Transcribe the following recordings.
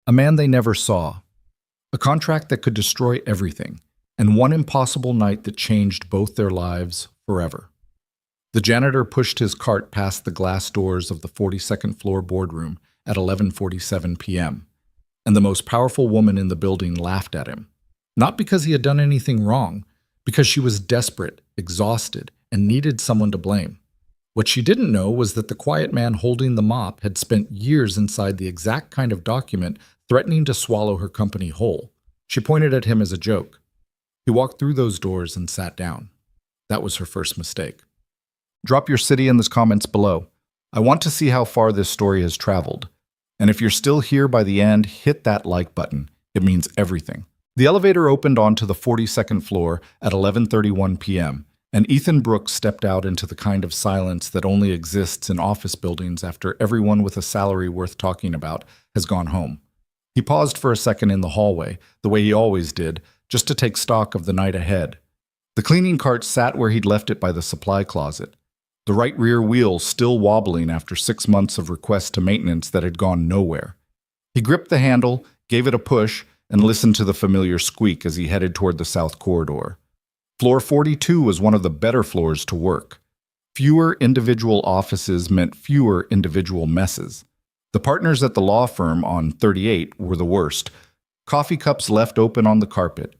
A man they never saw. A contract that could destroy everything, and one impossible night that changed both their lives forever. The janitor pushed his cart past the glass doors of the 42nd floor boardroom at 11:47 p.m., and the most powerful woman in the building laughed at him. Not because he had done anything wrong, because she was desperate, exhausted, and needed someone to blame. What she didn't know was that the quiet man holding the mop had spent years inside the exact kind of document threatening to swallow her company whole. She pointed at him as a joke. He walked through those doors and sat down. That was her first mistake. Drop your city in the comments below. I want to see how far this story has traveled. And if you're still here by the end, hit that like button. It means everything. The elevator opened onto the 42nd floor at 11:31 p.m., and Ethan Brooks stepped out into the kind of silence that only exists in office buildings after everyone with a salary worth talking about has gone home. He paused for a second in the hallway, the way he always did, just to take stock of the night ahead. The cleaning cart sat where he'd left it by the supply closet, the right rear wheel still wobbling after 6 months of requests to maintenance that had gone nowhere. He gripped the handle, gave it a push, and listened to the familiar squeak as he headed toward the south corridor. Floor 42 was one of the better floors to work. Fewer individual offices meant fewer individual messes. The partners at the law firm on 38 were the worst. Coffee cups left open on the carpet.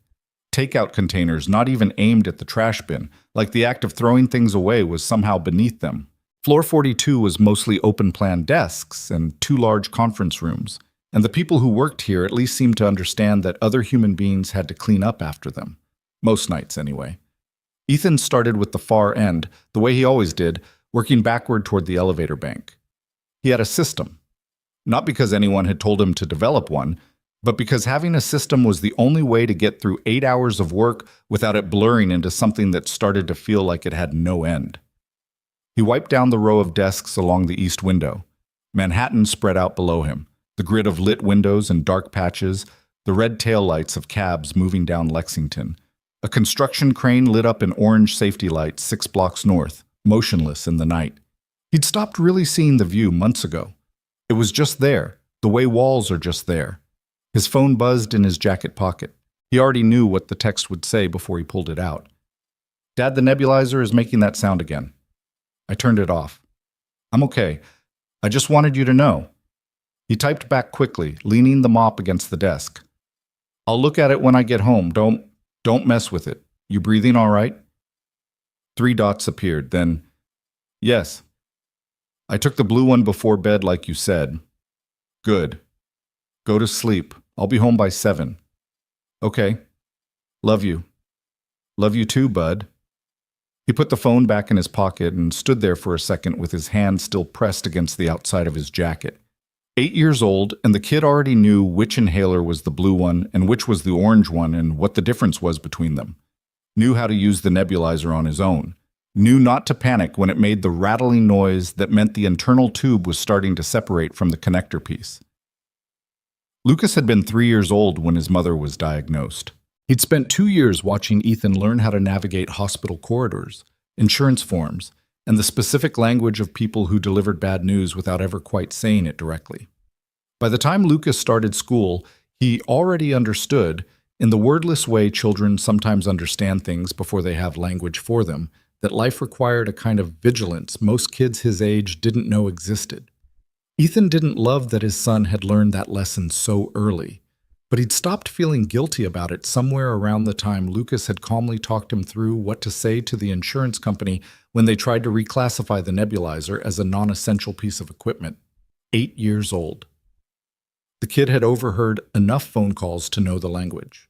Takeout containers not even aimed at the trash bin, like the act of throwing things away was somehow beneath them. Floor 42 was mostly open-plan desks and 2 large conference rooms, and the people who worked here at least seemed to understand that other human beings had to clean up after them. Most nights, anyway. Ethan started with the far end, the way he always did, working backward toward the elevator bank. He had a system. Not because anyone had told him to develop one, but because having a system was the only way to get through 8 hours of work without it blurring into something that started to feel like it had no end. He wiped down the row of desks along the east window. Manhattan spread out below him, the grid of lit windows and dark patches, the red taillights of cabs moving down Lexington. A construction crane lit up an orange safety light 6 blocks north, motionless in the night. He'd stopped really seeing the view months ago. It was just there, the way walls are just there. His phone buzzed in his jacket pocket. He already knew what the text would say before he pulled it out. "Dad, the nebulizer is making that sound again." I turned it off. "I'm okay. I just wanted you to know." He typed back quickly, leaning the mop against the desk. "I'll look at it when I get home. Don't mess with it. You breathing all right?" 3 dots appeared, then, "Yes. I took the blue one before bed like you said." "Good. Go to sleep. I'll be home by 7. "Okay. Love you." "Love you too, bud." He put the phone back in his pocket and stood there for a second with his hand still pressed against the outside of his jacket. 8 years old, and the kid already knew which inhaler was the blue one and which was the orange one and what the difference was between them. Knew how to use the nebulizer on his own. Knew not to panic when it made the rattling noise that meant the internal tube was starting to separate from the connector piece. Lucas had been 3 years old when his mother was diagnosed. He'd spent 2 years watching Ethan learn how to navigate hospital corridors, insurance forms, and the specific language of people who delivered bad news without ever quite saying it directly. By the time Lucas started school, he already understood, in the wordless way children sometimes understand things before they have language for them, that life required a kind of vigilance most kids his age didn't know existed. Ethan didn't love that his son had learned that lesson so early, but he'd stopped feeling guilty about it somewhere around the time Lucas had calmly talked him through what to say to the insurance company when they tried to reclassify the nebulizer as a non-essential piece of equipment. 8 years old. The kid had overheard enough phone calls to know the language.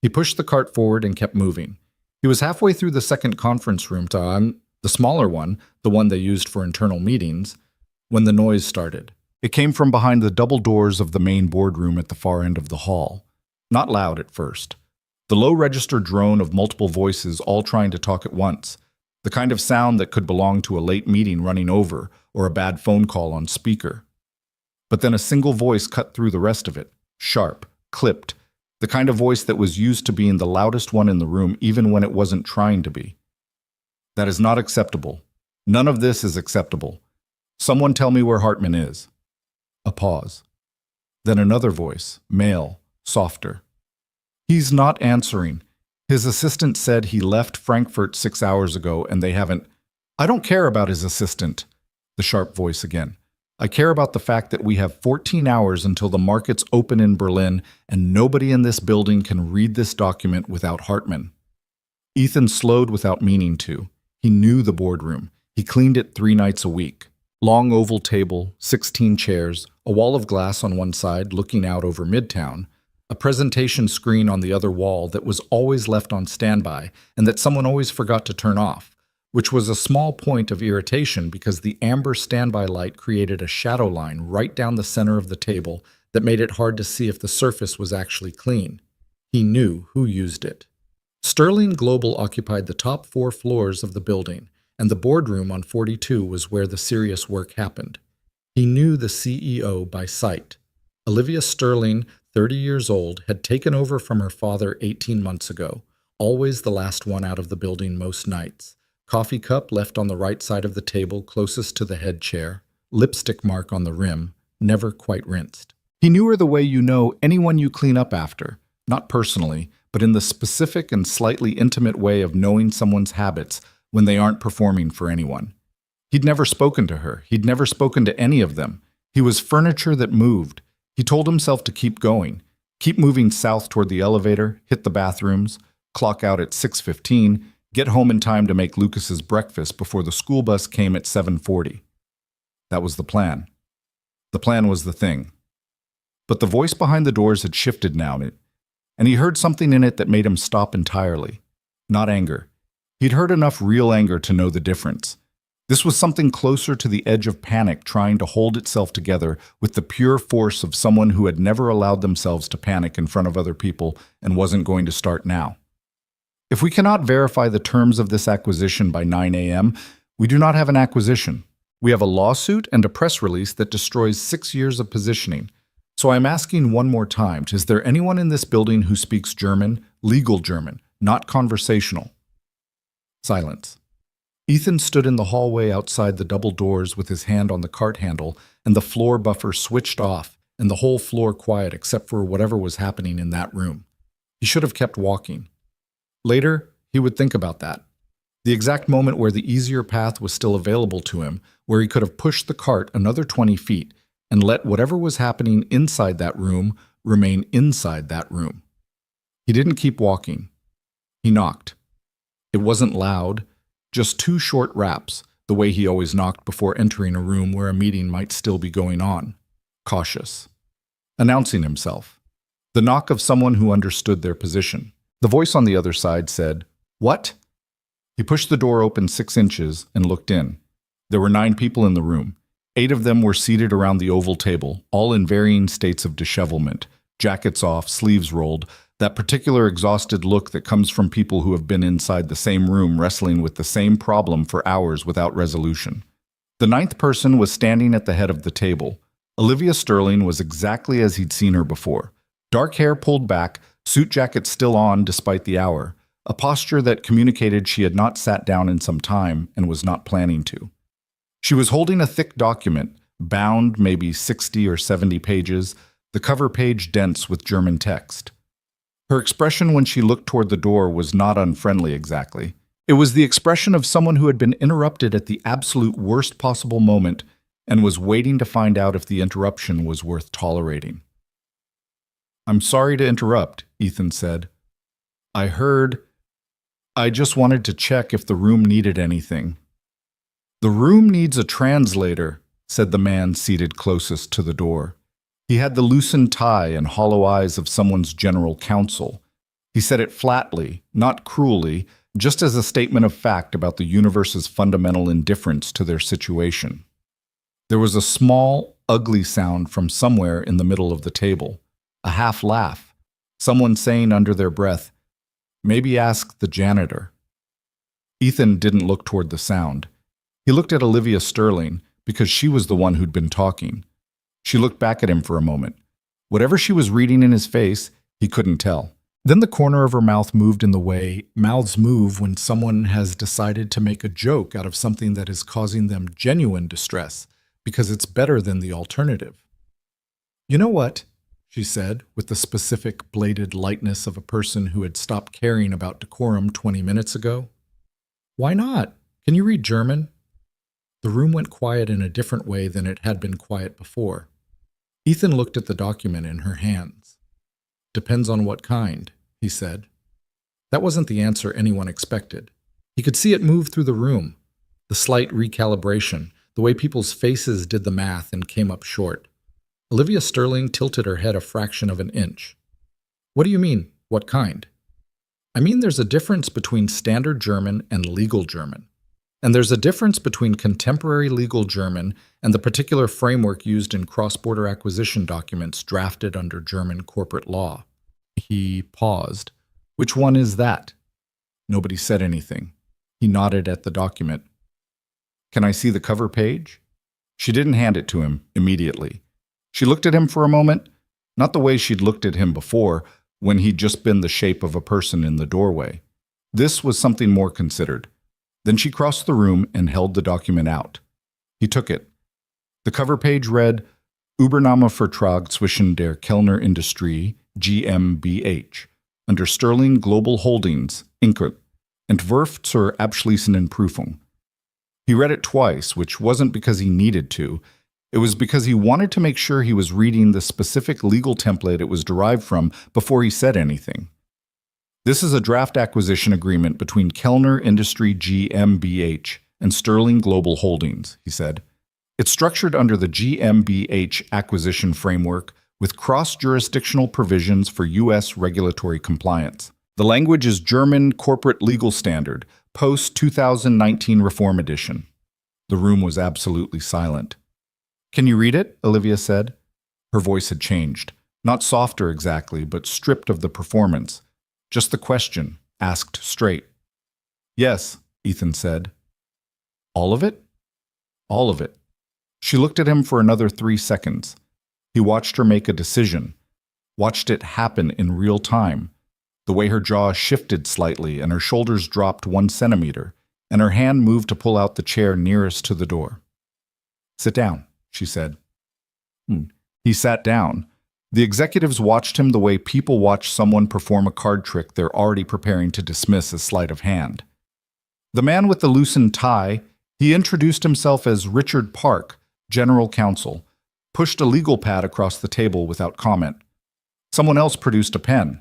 He pushed the cart forward and kept moving. He was halfway through the second conference room to the smaller one, the one they used for internal meetings, when the noise started. It came from behind the double doors of the main boardroom at the far end of the hall. Not loud at first. The low-register drone of multiple voices all trying to talk at once. The kind of sound that could belong to a late meeting running over or a bad phone call on speaker. But then a single voice cut through the rest of it. Sharp, clipped. The kind of voice that was used to being the loudest one in the room even when it wasn't trying to be. "That is not acceptable. None of this is acceptable. Someone tell me where Hartman is." A pause. Then another voice, male, softer. He's not answering. His assistant said he left Frankfurt 6 hours ago and they haven't. I don't care about his assistant. The sharp voice again. I care about the fact that we have 14 hours until the markets open in Berlin and nobody in this building can read this document without Hartman. Ethan slowed without meaning to. He knew the boardroom. He cleaned it 3 nights a week. Long oval table, 16 chairs, a wall of glass on one side looking out over Midtown, a presentation screen on the other wall that was always left on standby and that someone always forgot to turn off, which was a small point of irritation because the amber standby light created a shadow line right down the center of the table that made it hard to see if the surface was actually clean. He knew who used it. Sterling Global occupied the top 4 floors of the building, and the boardroom on 42 was where the serious work happened. He knew the CEO by sight. Olivia Sterling, 30 years old, had taken over from her father 18 months ago, always the last one out of the building most nights. Coffee cup left on the right side of the table closest to the head chair, lipstick mark on the rim, never quite rinsed. He knew her the way you know anyone you clean up after, not personally, but in the specific and slightly intimate way of knowing someone's habits when they aren't performing for anyone. He'd never spoken to her. He'd never spoken to any of them. He was furniture that moved. He told himself to keep going, keep moving south toward the elevator, hit the bathrooms, clock out at 6:15, get home in time to make Lucas's breakfast before the school bus came at 7:40. That was the plan. The plan was the thing. But the voice behind the doors had shifted now, and he heard something in it that made him stop entirely. Not anger. He'd heard enough real anger to know the difference. This was something closer to the edge of panic trying to hold itself together with the pure force of someone who had never allowed themselves to panic in front of other people and wasn't going to start now. If we cannot verify the terms of this acquisition by 9 a.m., we do not have an acquisition. We have a lawsuit and a press release that destroys 6 years of positioning. So I'm asking one more time, is there anyone in this building who speaks German, legal German, not conversational? Silence. Ethan stood in the hallway outside the double doors with his hand on the cart handle and the floor buffer switched off and the whole floor quiet except for whatever was happening in that room. He should have kept walking. Later, he would think about that. The exact moment where the easier path was still available to him, where he could have pushed the cart another 20 feet and let whatever was happening inside that room remain inside that room. He didn't keep walking. He knocked. It wasn't loud, just 2 short raps, the way he always knocked before entering a room where a meeting might still be going on. Cautious. Announcing himself. The knock of someone who understood their position. The voice on the other side said, "What?" He pushed the door open 6 inches and looked in. There were 9 people in the room. 8 of them were seated around the oval table, all in varying states of dishevelment, jackets off, sleeves rolled, that particular exhausted look that comes from people who have been inside the same room wrestling with the same problem for hours without resolution. The 9th person was standing at the head of the table. Olivia Sterling was exactly as he'd seen her before. Dark hair pulled back, suit jacket still on despite the hour, a posture that communicated she had not sat down in some time and was not planning to. She was holding a thick document, bound maybe 60 or 70 pages, the cover page dense with German text. Her expression when she looked toward the door was not unfriendly exactly. It was the expression of someone who had been interrupted at the absolute worst possible moment and was waiting to find out if the interruption was worth tolerating. "I'm sorry to interrupt," Ethan said. I just wanted to check if the room needed anything." "The room needs a translator," said the man seated closest to the door. He had the loosened tie and hollow eyes of someone's general counsel. He said it flatly, not cruelly, just as a statement of fact about the universe's fundamental indifference to their situation. There was a small, ugly sound from somewhere in the middle of the table, a half laugh, someone saying under their breath, "Maybe ask the janitor." Ethan didn't look toward the sound. He looked at Olivia Sterling because she was the one who'd been talking. She looked back at him for a moment. Whatever she was reading in his face, he couldn't tell. Then the corner of her mouth moved in the way mouths move when someone has decided to make a joke out of something that is causing them genuine distress, because it's better than the alternative. "You know what?" she said, with the specific, bladed lightness of a person who had stopped caring about decorum 20 minutes ago. Why not? Can you read German? The room went quiet in a different way than it had been quiet before. Ethan looked at the document in her hands. Depends on what kind, he said. That wasn't the answer anyone expected. He could see it move through the room, the slight recalibration, the way people's faces did the math and came up short. Olivia Sterling tilted her head a fraction of an inch. What do you mean, what kind? I mean there's a difference between standard German and legal German. And there's a difference between contemporary legal German and the particular framework used in cross-border acquisition documents drafted under German corporate law. He paused. Which one is that? Nobody said anything. He nodded at the document. Can I see the cover page? She didn't hand it to him immediately. She looked at him for a moment, not the way she'd looked at him before, when he'd just been the shape of a person in the doorway. This was something more considered. Then she crossed the room and held the document out. He took it. The cover page read, Übernahmevertrag zwischen der Kellner Industrie GmbH under Sterling Global Holdings, Inc. Entwurf zur abschließenden Prüfung. He read it twice, which wasn't because he needed to. It was because he wanted to make sure he was reading the specific legal template it was derived from before he said anything. This is a draft acquisition agreement between Kellner Industrie GmbH and Sterling Global Holdings, he said. It's structured under the GmbH acquisition framework with cross-jurisdictional provisions for U.S. regulatory compliance. The language is German Corporate Legal Standard, post-2019 Reform Edition. The room was absolutely silent. Can you read it? Olivia said. Her voice had changed. Not softer exactly, but stripped of the performance. Just the question, asked straight. Yes, Ethan said. All of it? All of it. She looked at him for another 3 seconds. He watched her make a decision, watched it happen in real time, the way her jaw shifted slightly and her shoulders dropped 1 centimeter, and her hand moved to pull out the chair nearest to the door. Sit down, she said. He sat down. The executives watched him the way people watch someone perform a card trick they're already preparing to dismiss as sleight of hand. The man with the loosened tie, he introduced himself as Richard Park, General Counsel, pushed a legal pad across the table without comment. Someone else produced a pen.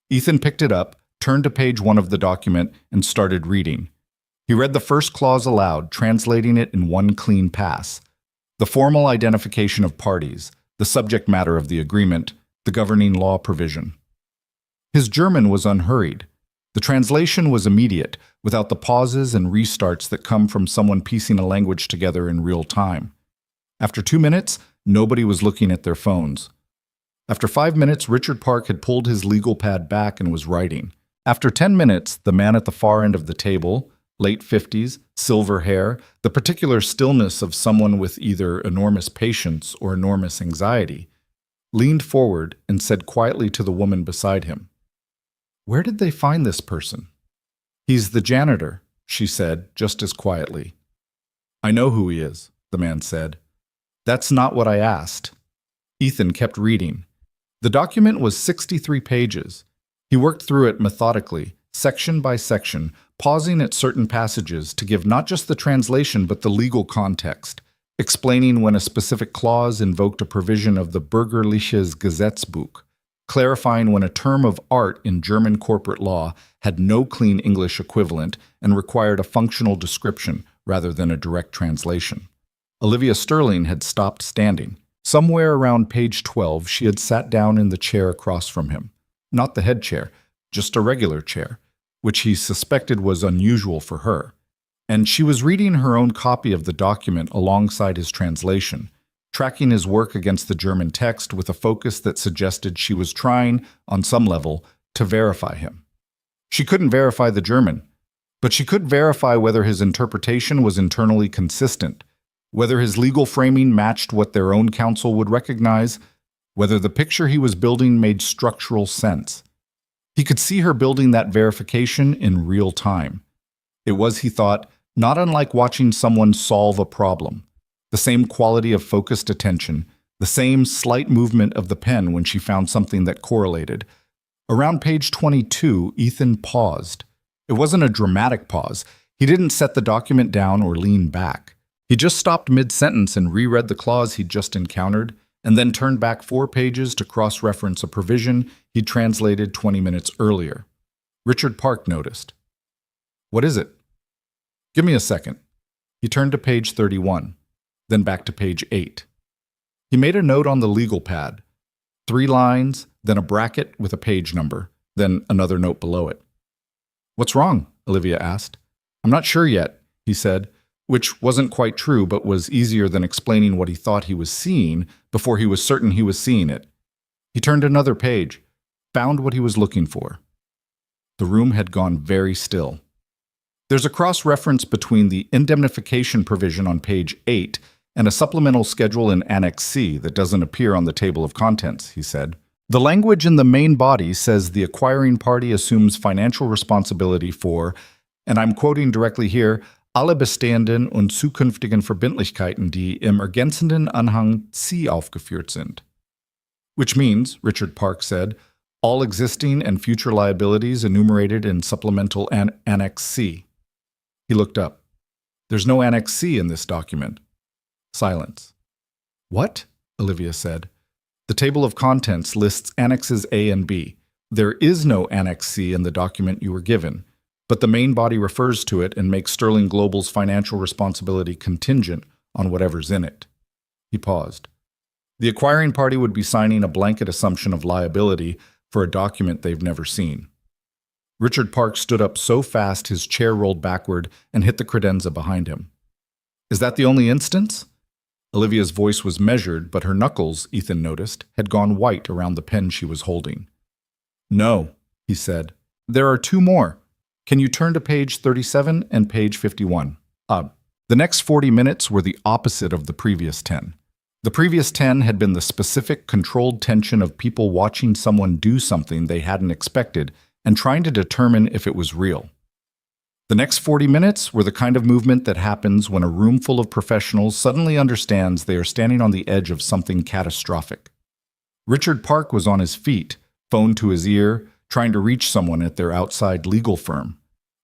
Ethan picked it up, turned to page 1 of the document, and started reading. He read the first clause aloud, translating it in one clean pass. The formal identification of parties, the subject matter of the agreement, the governing law provision. His German was unhurried. The translation was immediate, without the pauses and restarts that come from someone piecing a language together in real time. After 2 minutes, nobody was looking at their phones. After 5 minutes, Richard Park had pulled his legal pad back and was writing. After 10 minutes, the man at the far end of the table, late 50s, silver hair, the particular stillness of someone with either enormous patience or enormous anxiety, leaned forward and said quietly to the woman beside him, "Where did they find this person?" "He's the janitor," she said, just as quietly. "I know who he is," the man said. "That's not what I asked." Ethan kept reading. The document was 63 pages. He worked through it methodically, section by section, pausing at certain passages to give not just the translation but the legal context, explaining when a specific clause invoked a provision of the Bürgerliches Gesetzbuch, clarifying when a term of art in German corporate law had no clean English equivalent and required a functional description rather than a direct translation. Olivia Sterling had stopped standing. Somewhere around page 12, she had sat down in the chair across from him. Not the head chair, just a regular chair, which he suspected was unusual for her. And she was reading her own copy of the document alongside his translation, tracking his work against the German text with a focus that suggested she was trying, on some level, to verify him. She couldn't verify the German, but she could verify whether his interpretation was internally consistent, whether his legal framing matched what their own counsel would recognize, whether the picture he was building made structural sense. He could see her building that verification in real time. It was, he thought, not unlike watching someone solve a problem. The same quality of focused attention, The same slight movement of the pen when she found something that correlated. Around page 22, Ethan paused. It wasn't a dramatic pause. He didn't set the document down or lean back. He just stopped mid-sentence and reread the clause he'd just encountered, and then turned back 4 pages to cross-reference a provision he'd translated 20 minutes earlier. Richard Park noticed. "What is it?" "Give me a second." He turned to page 31, then back to page 8. He made a note on the legal pad. 3 lines, then a bracket with a page number, then another note below it. "What's wrong?" Olivia asked. "I'm not sure yet," he said, which wasn't quite true but was easier than explaining what he thought he was seeing before he was certain he was seeing it. He turned another page, found what he was looking for. The room had gone very still. There's a cross-reference between the indemnification provision on page 8 and a supplemental schedule in Annex C that doesn't appear on the table of contents, he said. The language in the main body says the acquiring party assumes financial responsibility for, and I'm quoting directly here, alle bestehenden und zukünftigen Verbindlichkeiten, die im ergänzenden Anhang C aufgeführt sind. Which means, Richard Park said, all existing and future liabilities enumerated in supplemental Annex C. He looked up. There's no Annex C in this document. Silence. "What?" Olivia said. "The table of contents lists Annexes A and B. There is no Annex C in the document you were given, but the main body refers to it and makes Sterling Global's financial responsibility contingent on whatever's in it." He paused. The acquiring party would be signing a blanket assumption of liability for a document they've never seen. Richard Park stood up so fast his chair rolled backward and hit the credenza behind him. "Is that the only instance?" Olivia's voice was measured, but her knuckles, Ethan noticed, had gone white around the pen she was holding. "No," he said. "There are 2 more. Can you turn to page 37 and page 51? The next 40 minutes were the opposite of the previous 10. The previous 10 had been the specific, controlled tension of people watching someone do something they hadn't expected and trying to determine if it was real. The next 40 minutes were the kind of movement that happens when a room full of professionals suddenly understands they are standing on the edge of something catastrophic. Richard Park was on his feet, phone to his ear, trying to reach someone at their outside legal firm.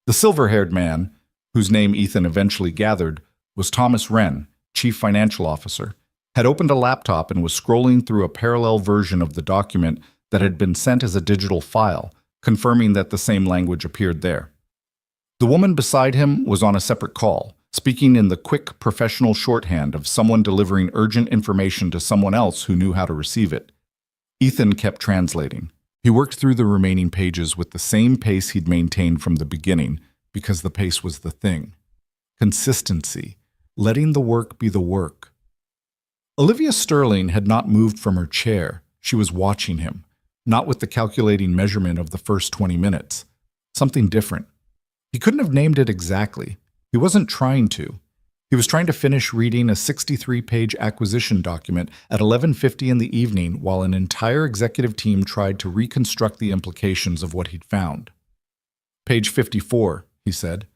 The silver-haired man, whose name Ethan eventually gathered, was Thomas Wren, chief financial officer, had opened a laptop and was scrolling through a parallel version of the document that had been sent as a digital file, confirming that the same language appeared there. The woman beside him was on a separate call, speaking in the quick professional shorthand of someone delivering urgent information to someone else who knew how to receive it. Ethan kept translating. He worked through the remaining pages with the same pace he'd maintained from the beginning, because the pace was the thing. Consistency, letting the work be the work. Olivia Sterling had not moved from her chair. She was watching him, not with the calculating measurement of the first 20 minutes. Something different. He couldn't have named it exactly. He wasn't trying to. He was trying to finish reading a 63-page acquisition document at 11:50 in the evening while an entire executive team tried to reconstruct the implications of what he'd found. "Page 54, he said.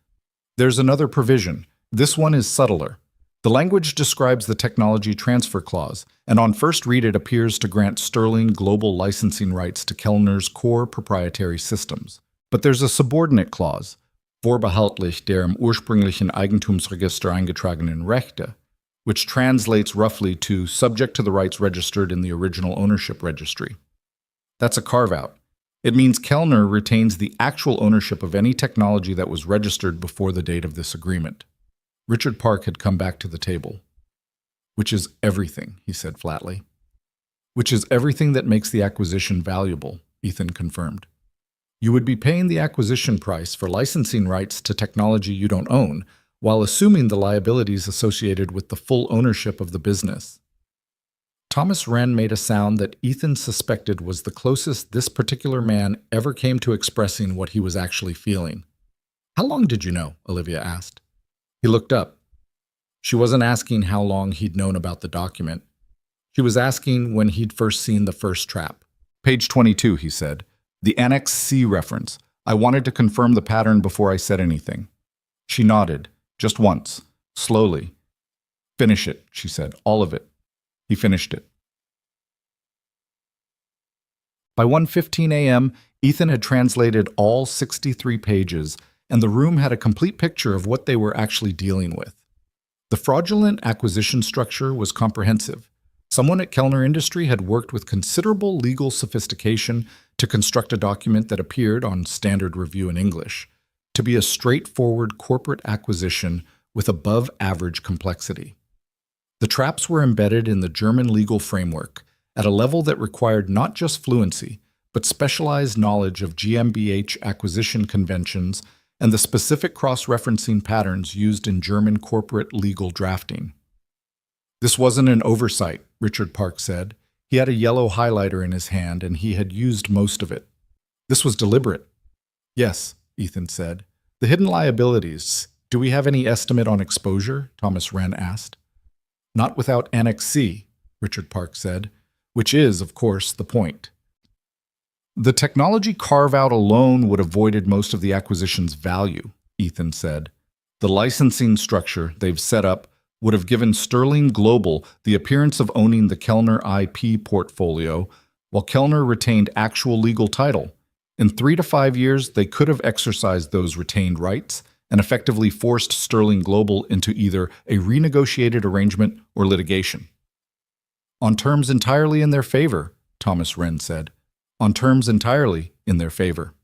"There's another provision. This one is subtler. The language describes the technology transfer clause, and on first read it appears to grant Sterling global licensing rights to Kellner's core proprietary systems. But there's a subordinate clause, vorbehaltlich der im ursprünglichen Eigentumsregister eingetragenen Rechte, which translates roughly to subject to the rights registered in the original ownership registry. That's a carve-out. It means Kellner retains the actual ownership of any technology that was registered before the date of this agreement." Richard Park had come back to the table. "Which is everything," he said flatly. "Which is everything that makes the acquisition valuable," Ethan confirmed. "You would be paying the acquisition price for licensing rights to technology you don't own, while assuming the liabilities associated with the full ownership of the business." Thomas Wren made a sound that Ethan suspected was the closest this particular man ever came to expressing what he was actually feeling. "How long did you know?" Olivia asked. He looked up. She wasn't asking how long he'd known about the document. She was asking when he'd first seen the first trap. "Page 22, he said. "The Annex C reference. I wanted to confirm the pattern before I said anything." She nodded, just once, slowly. "Finish it," she said, "all of it." He finished it. By 1:15 a.m., Ethan had translated all 63 pages, and the room had a complete picture of what they were actually dealing with. The fraudulent acquisition structure was comprehensive. Someone at Kellner Industry had worked with considerable legal sophistication to construct a document that appeared on standard review in English to be a straightforward corporate acquisition with above-average complexity. The traps were embedded in the German legal framework at a level that required not just fluency, but specialized knowledge of GmbH acquisition conventions and the specific cross-referencing patterns used in German corporate legal drafting. This wasn't an oversight, Richard Park said. He had a yellow highlighter in his hand, and he had used most of it. This was deliberate. Yes, Ethan said. The hidden liabilities. Do we have any estimate on exposure? Thomas Wren asked. Not without Annex C, Richard Park said, which is, of course, the point. The technology carve-out alone would have avoided most of the acquisition's value, Ethan said. The licensing structure they've set up would have given Sterling Global the appearance of owning the Kellner IP portfolio, while Kellner retained actual legal title. In 3 to 5 years, they could have exercised those retained rights and effectively forced Sterling Global into either a renegotiated arrangement or litigation. On terms entirely in their favor, Thomas Wren said. On terms entirely in their favor.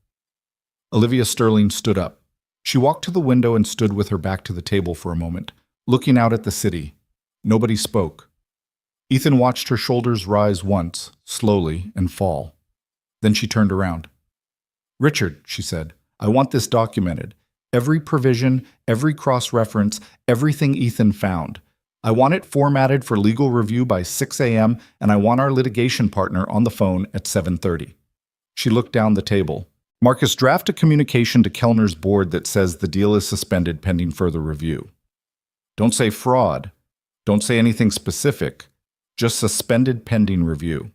Olivia Sterling stood up. She walked to the window and stood with her back to the table for a moment, looking out at the city. Nobody spoke. Ethan watched her shoulders rise once, slowly, and fall. Then she turned around. Richard, she said, I want this documented. Every provision, every cross-reference, everything Ethan found. I want it formatted for legal review by 6 a.m., and I want our litigation partner on the phone at 7:30. She looked down the table. Marcus, draft a communication to Kellner's board that says the deal is suspended pending further review. Don't say fraud. Don't say anything specific. Just suspended pending review.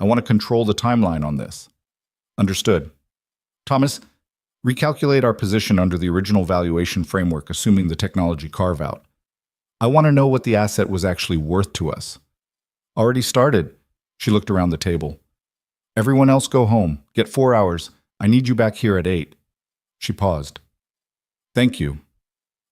I want to control the timeline on this. Understood. Thomas, recalculate our position under the original valuation framework, assuming the technology carve-out. I want to know what the asset was actually worth to us. Already started. She looked around the table. Everyone else go home. Get 4 hours. I need you back here at 8. She paused. Thank you.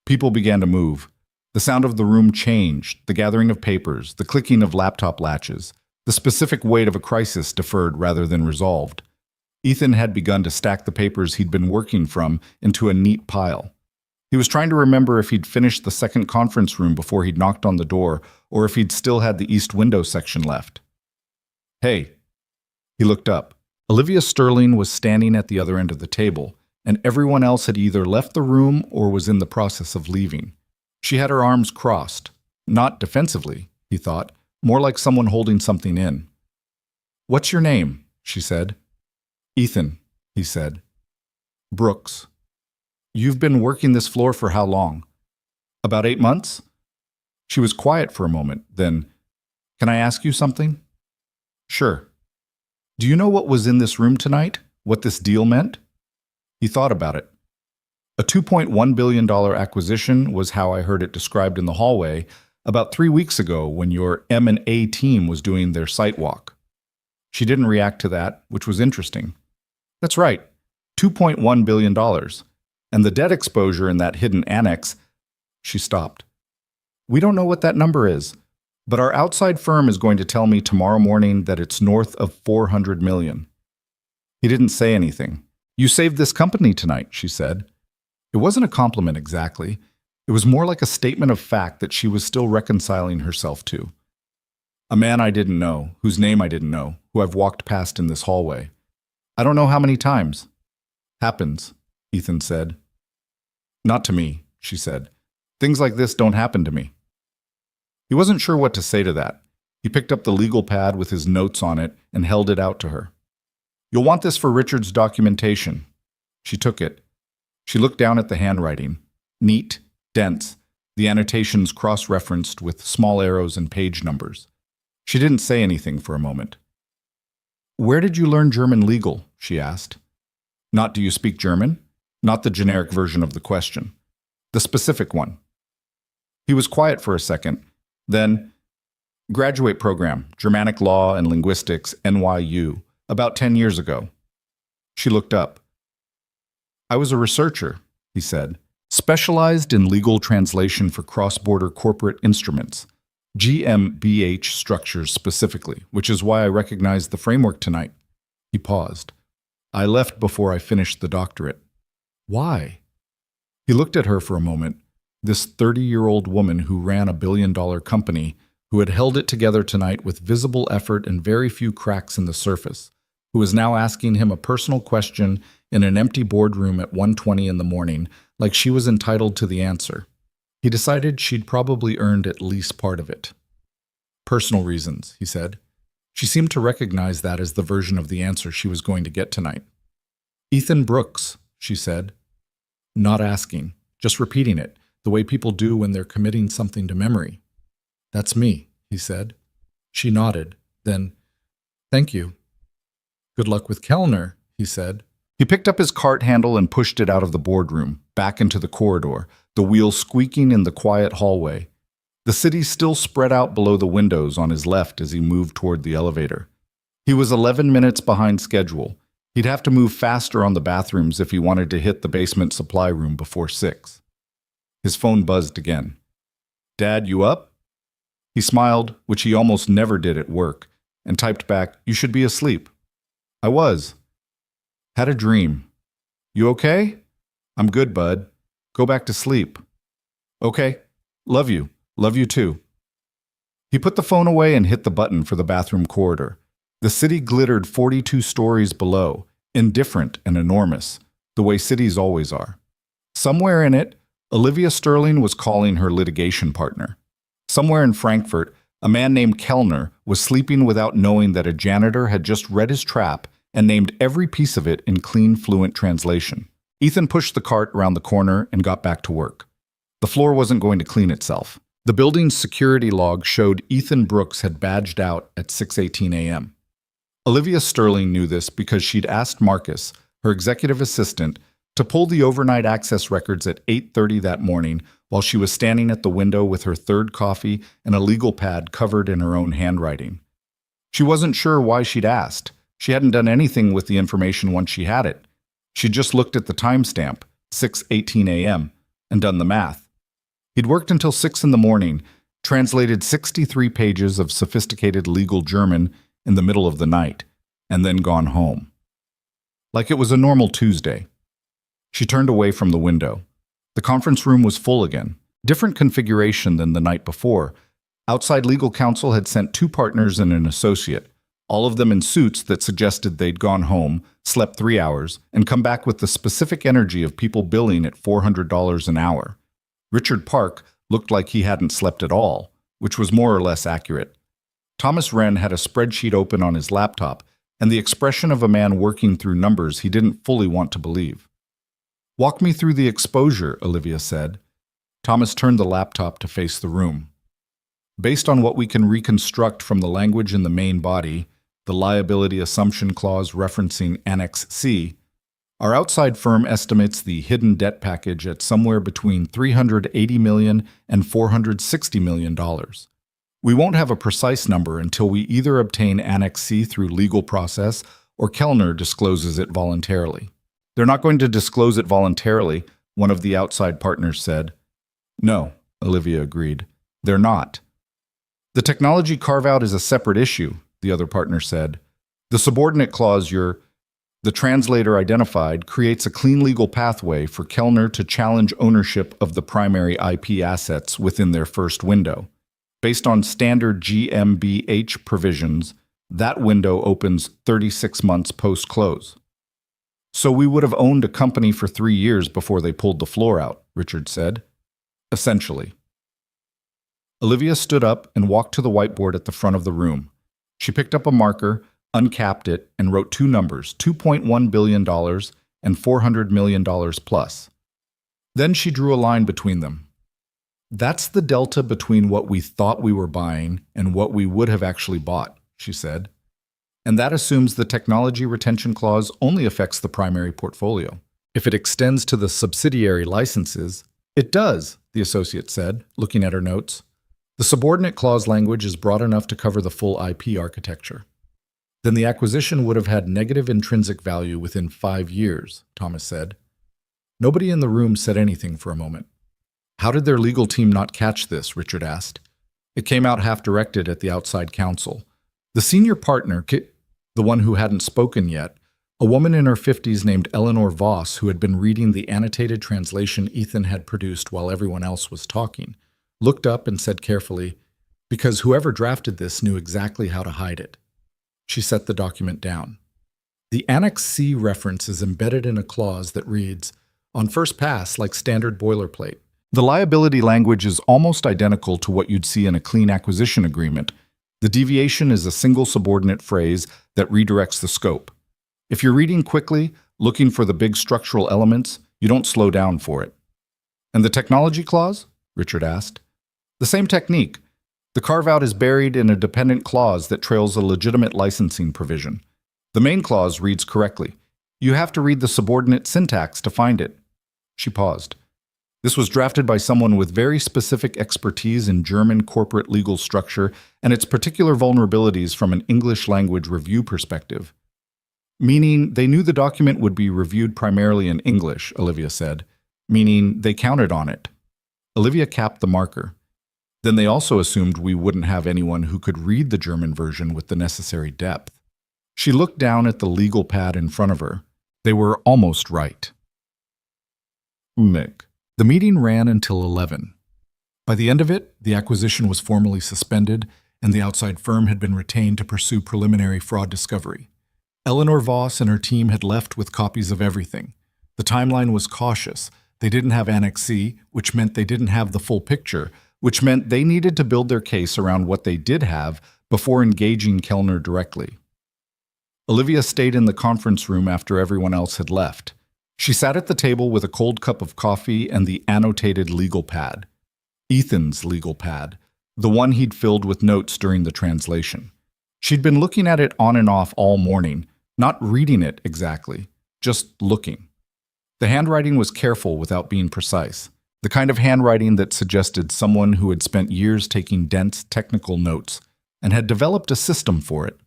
People began to move. The sound of the room changed, the gathering of papers, the clicking of laptop latches, the specific weight of a crisis deferred rather than resolved. Ethan had begun to stack the papers he'd been working from into a neat pile. He was trying to remember if he'd finished the second conference room before he'd knocked on the door, or if he'd still had the east window section left. Hey. He looked up. Olivia Sterling was standing at the other end of the table, and everyone else had either left the room or was in the process of leaving. She had her arms crossed. Not defensively, he thought, more like someone holding something in. What's your name? She said. Ethan, he said. Brooks. You've been working this floor for how long? About 8 months? She was quiet for a moment, then, Can I ask you something? Sure. Do you know what was in this room tonight? What this deal meant? He thought about it. A $2.1 billion acquisition was how I heard it described in the hallway about 3 weeks ago when your M&A team was doing their site walk. She didn't react to that, which was interesting. That's right, $2.1 billion. And the debt exposure in that hidden annex. She stopped. We don't know what that number is, but our outside firm is going to tell me tomorrow morning that it's north of $400 million. He didn't say anything. You saved this company tonight, she said. It wasn't a compliment exactly. It was more like a statement of fact that she was still reconciling herself to. A man I didn't know, whose name I didn't know, who I've walked past in this hallway. I don't know how many times. Happens, Ethan said. Not to me, she said. Things like this don't happen to me. He wasn't sure what to say to that. He picked up the legal pad with his notes on it and held it out to her. You'll want this for Richard's documentation. She took it. She looked down at the handwriting. Neat, dense, the annotations cross-referenced with small arrows and page numbers. She didn't say anything for a moment. Where did you learn German legal? She asked. Not do you speak German? Not the generic version of the question. The specific one. He was quiet for a second. Then, graduate program, Germanic Law and Linguistics, NYU. About 10 years ago. She looked up. I was a researcher, he said, specialized in legal translation for cross-border corporate instruments, GmbH structures specifically, which is why I recognized the framework tonight. He paused. I left before I finished the doctorate. Why? He looked at her for a moment, this 30-year-old woman who ran a billion-dollar company, who had held it together tonight with visible effort and very few cracks in the surface, who was now asking him a personal question in an empty boardroom at 1:20 in the morning, like she was entitled to the answer. He decided she'd probably earned at least part of it. Personal reasons, he said. She seemed to recognize that as the version of the answer she was going to get tonight. Ethan Brooks, she said. Not asking, just repeating it, the way people do when they're committing something to memory. That's me, he said. She nodded, then, thank you. Good luck with Kellner, he said. He picked up his cart handle and pushed it out of the boardroom, back into the corridor, the wheels squeaking in the quiet hallway. The city still spread out below the windows on his left as he moved toward the elevator. He was 11 minutes behind schedule. He'd have to move faster on the bathrooms if he wanted to hit the basement supply room before 6. His phone buzzed again. Dad, you up? He smiled, which he almost never did at work, and typed back, You should be asleep. I was. Had a dream. You okay? I'm good, bud. Go back to sleep. Okay. Love you. Love you too. He put the phone away and hit the button for the bathroom corridor. The city glittered 42 stories below, indifferent and enormous, the way cities always are. Somewhere in it, Olivia Sterling was calling her litigation partner. Somewhere in Frankfurt, a man named Kellner was sleeping without knowing that a janitor had just read his trap and named every piece of it in clean, fluent translation. Ethan pushed the cart around the corner and got back to work. The floor wasn't going to clean itself. The building's security log showed Ethan Brooks had badged out at 6:18 a.m. Olivia Sterling knew this because she'd asked Marcus, her executive assistant, to pull the overnight access records at 8:30 that morning while she was standing at the window with her third coffee and a legal pad covered in her own handwriting. She wasn't sure why she'd asked. She hadn't done anything with the information once she had it. She'd just looked at the timestamp, 6:18 a.m., and done the math. He'd worked until 6 in the morning, translated 63 pages of sophisticated legal German in the middle of the night, and then gone home. Like it was a normal Tuesday. She turned away from the window. The conference room was full again, different configuration than the night before. Outside legal counsel had sent 2 partners and an associate, all of them in suits that suggested they'd gone home, slept 3 hours, and come back with the specific energy of people billing at $400 an hour. Richard Park looked like he hadn't slept at all, which was more or less accurate. Thomas Wren had a spreadsheet open on his laptop, and the expression of a man working through numbers he didn't fully want to believe. Walk me through the exposure, Olivia said. Thomas turned the laptop to face the room. Based on what we can reconstruct from the language in the main body, the liability assumption clause referencing Annex C, our outside firm estimates the hidden debt package at somewhere between $380 million and $460 million. We won't have a precise number until we either obtain Annex C through legal process or Kellner discloses it voluntarily. They're not going to disclose it voluntarily, one of the outside partners said. No, Olivia agreed. They're not. The technology carve-out is a separate issue, the other partner said. The subordinate clause the translator identified creates a clean legal pathway for Kellner to challenge ownership of the primary IP assets within their first window. Based on standard GmbH provisions, that window opens 36 months post-close. So we would have owned a company for 3 years before they pulled the floor out, Richard said. Essentially. Olivia stood up and walked to the whiteboard at the front of the room. She picked up a marker, uncapped it, and wrote 2 numbers, $2.1 billion and $400 million plus. Then she drew a line between them. That's the delta between what we thought we were buying and what we would have actually bought, she said. And that assumes the technology retention clause only affects the primary portfolio. If it extends to the subsidiary licenses, it does, the associate said, looking at her notes. The subordinate clause language is broad enough to cover the full IP architecture. Then the acquisition would have had negative intrinsic value within 5 years, Thomas said. Nobody in the room said anything for a moment. How did their legal team not catch this? Richard asked. It came out half-directed at the outside counsel. The senior partner, the one who hadn't spoken yet, a woman in her 50s named Eleanor Voss, who had been reading the annotated translation Ethan had produced while everyone else was talking, looked up and said carefully, "Because whoever drafted this knew exactly how to hide it." She set the document down. The Annex C reference is embedded in a clause that reads, "On first pass, like standard boilerplate." The liability language is almost identical to what you'd see in a clean acquisition agreement. The deviation is a single subordinate phrase that redirects the scope. If you're reading quickly, looking for the big structural elements, you don't slow down for it. And the technology clause? Richard asked. The same technique. The carve-out is buried in a dependent clause that trails a legitimate licensing provision. The main clause reads correctly. You have to read the subordinate syntax to find it. She paused. This was drafted by someone with very specific expertise in German corporate legal structure and its particular vulnerabilities from an English language review perspective. Meaning they knew the document would be reviewed primarily in English, Olivia said. Meaning they counted on it. Olivia capped the marker. Then they also assumed we wouldn't have anyone who could read the German version with the necessary depth. She looked down at the legal pad in front of her. They were almost right. Mick. The meeting ran until 11. By the end of it, the acquisition was formally suspended, and the outside firm had been retained to pursue preliminary fraud discovery. Eleanor Voss and her team had left with copies of everything. The timeline was cautious. They didn't have Annex C, which meant they didn't have the full picture, which meant they needed to build their case around what they did have before engaging Kellner directly. Olivia stayed in the conference room after everyone else had left. She sat at the table with a cold cup of coffee and the annotated legal pad. Ethan's legal pad, the one he'd filled with notes during the translation. She'd been looking at it on and off all morning, not reading it exactly, just looking. The handwriting was careful without being precise, the kind of handwriting that suggested someone who had spent years taking dense technical notes and had developed a system for it.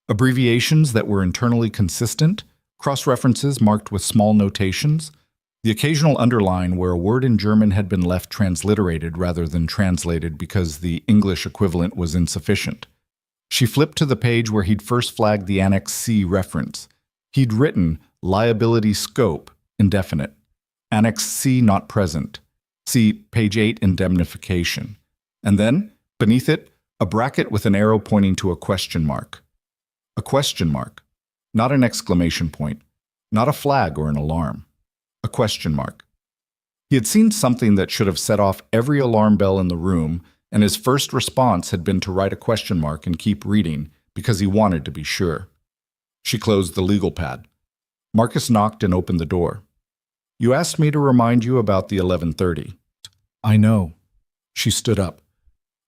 Abbreviations that were internally consistent, cross-references marked with small notations, the occasional underline where a word in German had been left transliterated rather than translated because the English equivalent was insufficient. She flipped to the page where he'd first flagged the Annex C reference. He'd written, liability scope, indefinite. Annex C not present. See page 8, indemnification. And then, beneath it, a bracket with an arrow pointing to a question mark. A question mark. Not an exclamation point, not a flag or an alarm. A question mark. He had seen something that should have set off every alarm bell in the room, and his first response had been to write a question mark and keep reading because he wanted to be sure. She closed the legal pad. Marcus knocked and opened the door. You asked me to remind you about the 11:30. I know. She stood up.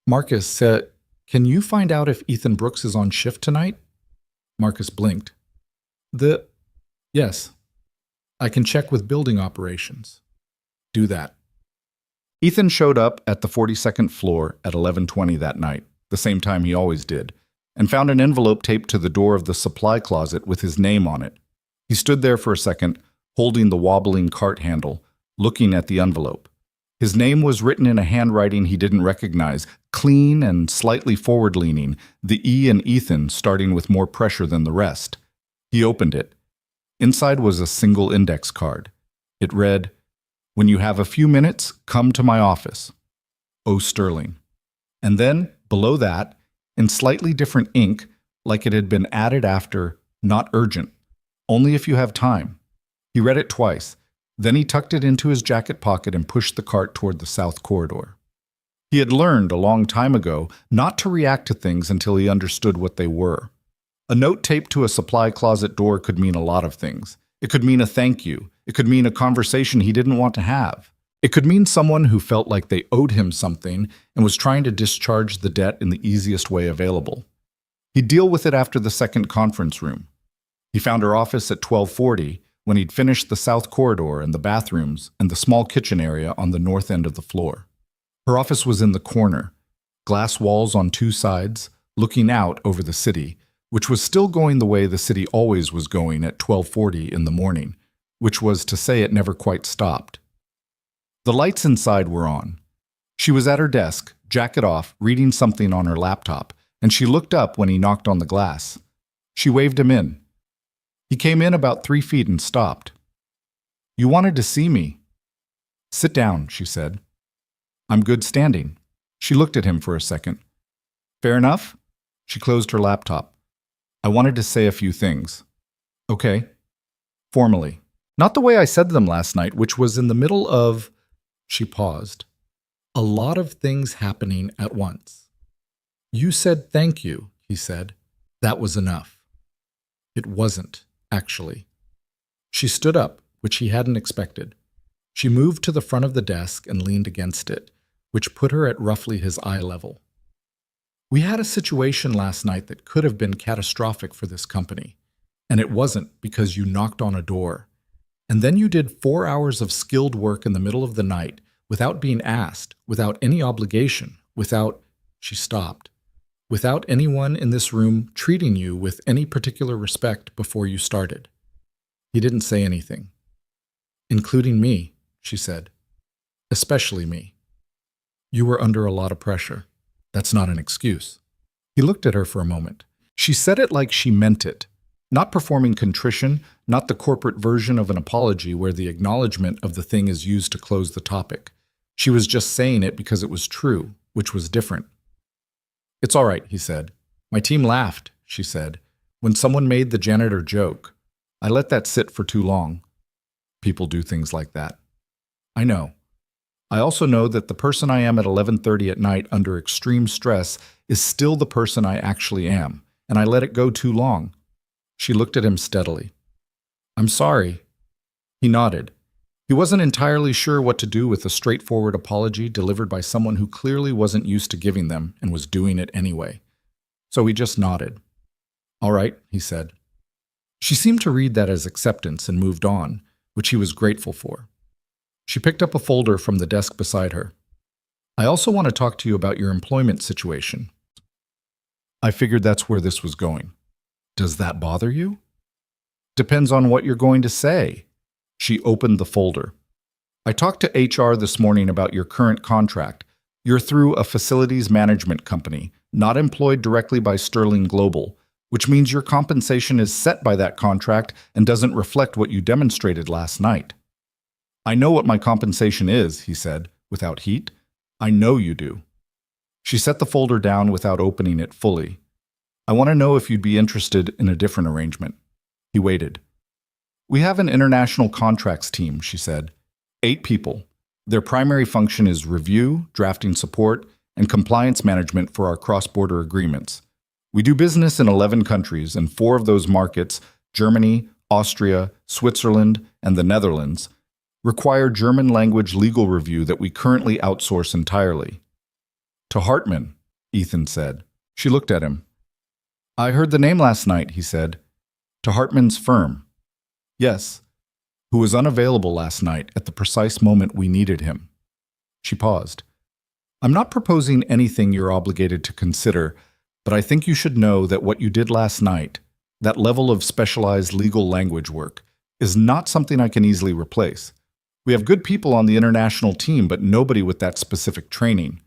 Marcus said, can you find out if Ethan Brooks is on shift tonight? Marcus blinked. Yes. I can check with building operations. Do that. Ethan showed up at the 42nd floor at 11:20 that night, the same time he always did, and found an envelope taped to the door of the supply closet with his name on it. He stood there for a second, holding the wobbling cart handle, looking at the envelope. His name was written in a handwriting he didn't recognize, clean and slightly forward-leaning, the E in Ethan starting with more pressure than the rest. He opened it. Inside was a single index card. It read, when you have a few minutes, come to my office. O. Sterling. And then, below that, in slightly different ink, like it had been added after, not urgent, only if you have time. He read it twice. Then he tucked it into his jacket pocket and pushed the cart toward the south corridor. He had learned a long time ago not to react to things until he understood what they were. A note taped to a supply closet door could mean a lot of things. It could mean a thank you. It could mean a conversation he didn't want to have. It could mean someone who felt like they owed him something and was trying to discharge the debt in the easiest way available. He'd deal with it after the second conference room. He found her office at 12:40 when he'd finished the south corridor and the bathrooms and the small kitchen area on the north end of the floor. Her office was in the corner, glass walls on two sides, looking out over the city, which was still going the way the city always was going at 12:40 in the morning, which was to say it never quite stopped. The lights inside were on. She was at her desk, jacket off, reading something on her laptop, and she looked up when he knocked on the glass. She waved him in. He came in about 3 feet and stopped. "You wanted to see me." "Sit down," she said. "I'm good standing." She looked at him for a second. "Fair enough?" She closed her laptop. "I wanted to say a few things." "Okay." "Formally. Not the way I said them last night, which was in the middle of—" She paused. "A lot of things happening at once." "You said thank you," he said. That was enough. It wasn't, actually. She stood up, which he hadn't expected. She moved to the front of the desk and leaned against it, which put her at roughly his eye level. "We had a situation last night that could have been catastrophic for this company, and it wasn't because you knocked on a door. And then you did 4 hours of skilled work in the middle of the night without being asked, without any obligation, without—" She stopped. "Without anyone in this room treating you with any particular respect before you started." He didn't say anything. "Including me," she said. "Especially me. You were under a lot of pressure. That's not an excuse." He looked at her for a moment. She said it like she meant it. Not performing contrition, not the corporate version of an apology where the acknowledgement of the thing is used to close the topic. She was just saying it because it was true, which was different. "It's all right," he said. "My team laughed," she said, "when someone made the janitor joke. I let that sit for too long." People do things like that. "I know. I also know that the person I am at 11:30 at night under extreme stress is still the person I actually am, and I let it go too long." She looked at him steadily. "I'm sorry." He nodded. He wasn't entirely sure what to do with a straightforward apology delivered by someone who clearly wasn't used to giving them and was doing it anyway. So he just nodded. "All right," he said. She seemed to read that as acceptance and moved on, which he was grateful for. She picked up a folder from the desk beside her. "I also want to talk to you about your employment situation." I figured that's where this was going. "Does that bother you?" "Depends on what you're going to say." She opened the folder. "I talked to HR this morning about your current contract. You're through a facilities management company, not employed directly by Sterling Global, which means your compensation is set by that contract and doesn't reflect what you demonstrated last night." "I know what my compensation is," he said, without heat. "I know you do." She set the folder down without opening it fully. "I want to know if you'd be interested in a different arrangement." He waited. "We have an international contracts team," she said. 8 people. Their primary function is review, drafting support, and compliance management for our cross-border agreements. We do business in 11 countries, and 4 of those markets, Germany, Austria, Switzerland, and the Netherlands, require German-language legal review that we currently outsource entirely. "To Hartman," Ethan said. She looked at him. "I heard the name last night," he said. "To Hartman's firm." "Yes." "Who was unavailable last night at the precise moment we needed him." She paused. "I'm not proposing anything you're obligated to consider, but I think you should know that what you did last night, that level of specialized legal language work, is not something I can easily replace. We have good people on the international team, but nobody with that specific training."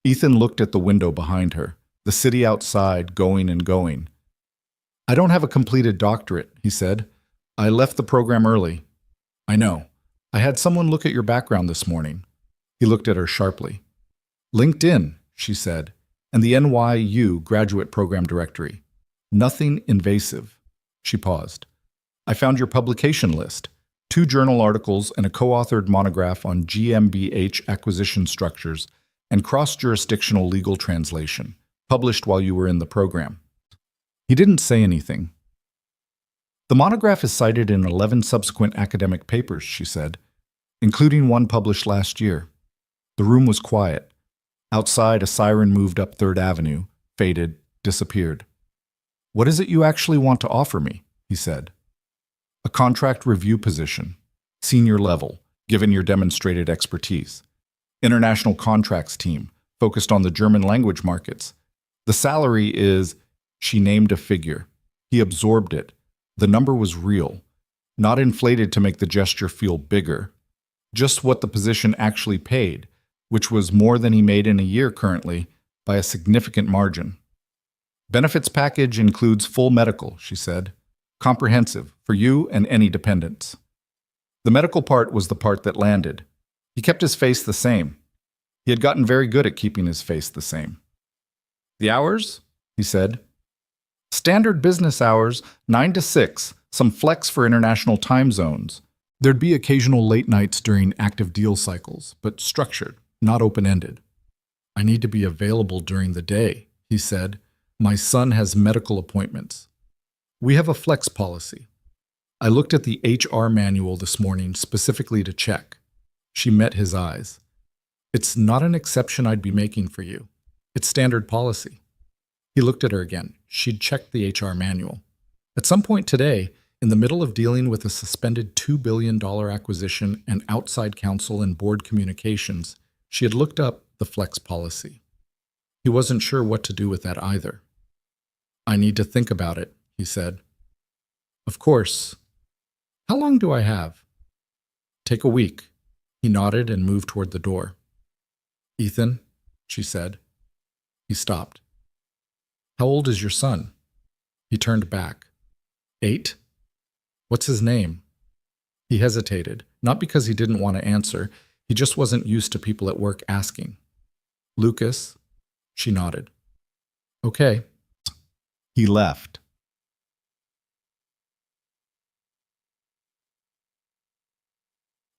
Ethan looked at the window behind her, the city outside going and going. "I don't have a completed doctorate," he said. "I left the program early." "I know. I had someone look at your background this morning." He looked at her sharply. "LinkedIn," she said, "and the NYU graduate program directory. Nothing invasive." She paused. "I found your publication list. 2 journal articles and a co-authored monograph on GmbH acquisition structures and cross-jurisdictional legal translation, published while you were in the program." He didn't say anything. "The monograph is cited in 11 subsequent academic papers," she said, "including one published last year." The room was quiet. Outside, a siren moved up 3rd Avenue, faded, disappeared. "What is it you actually want to offer me?" he said. "A contract review position, senior level, given your demonstrated expertise. International contracts team, focused on the German language markets. The salary is—" She named a figure. He absorbed it. The number was real, not inflated to make the gesture feel bigger. Just what the position actually paid, which was more than he made in a year currently, by a significant margin. Benefits package includes full medical, she said. Comprehensive, for you and any dependents. The medical part was the part that landed. He kept his face the same. He had gotten very good at keeping his face the same. The hours? He said. Standard business hours, 9 to 6, some flex for international time zones. There'd be occasional late nights during active deal cycles, but structured, not open-ended. I need to be available during the day, he said. My son has medical appointments. We have a flex policy. I looked at the HR manual this morning specifically to check. She met his eyes. It's not an exception I'd be making for you. It's standard policy. He looked at her again. She'd checked the HR manual. At some point today, in the middle of dealing with a suspended $2 billion acquisition and outside counsel and board communications, she had looked up the flex policy. He wasn't sure what to do with that either. I need to think about it, he said. Of course. How long do I have? Take a week. He nodded and moved toward the door. Ethan, she said. He stopped. How old is your son? He turned back. 8? What's his name? He hesitated, not because he didn't want to answer. He just wasn't used to people at work asking. Lucas? She nodded. Okay. He left.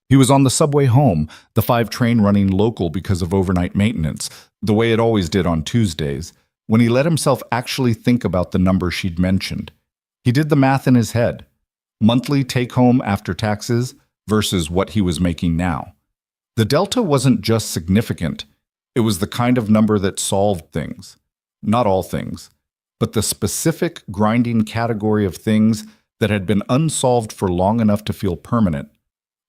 He was on the subway home, the 5 train running local because of overnight maintenance, the way it always did on Tuesdays, when he let himself actually think about the number she'd mentioned. He did the math in his head. Monthly take-home after taxes versus what he was making now. The delta wasn't just significant. It was the kind of number that solved things. Not all things, but the specific grinding category of things that had been unsolved for long enough to feel permanent.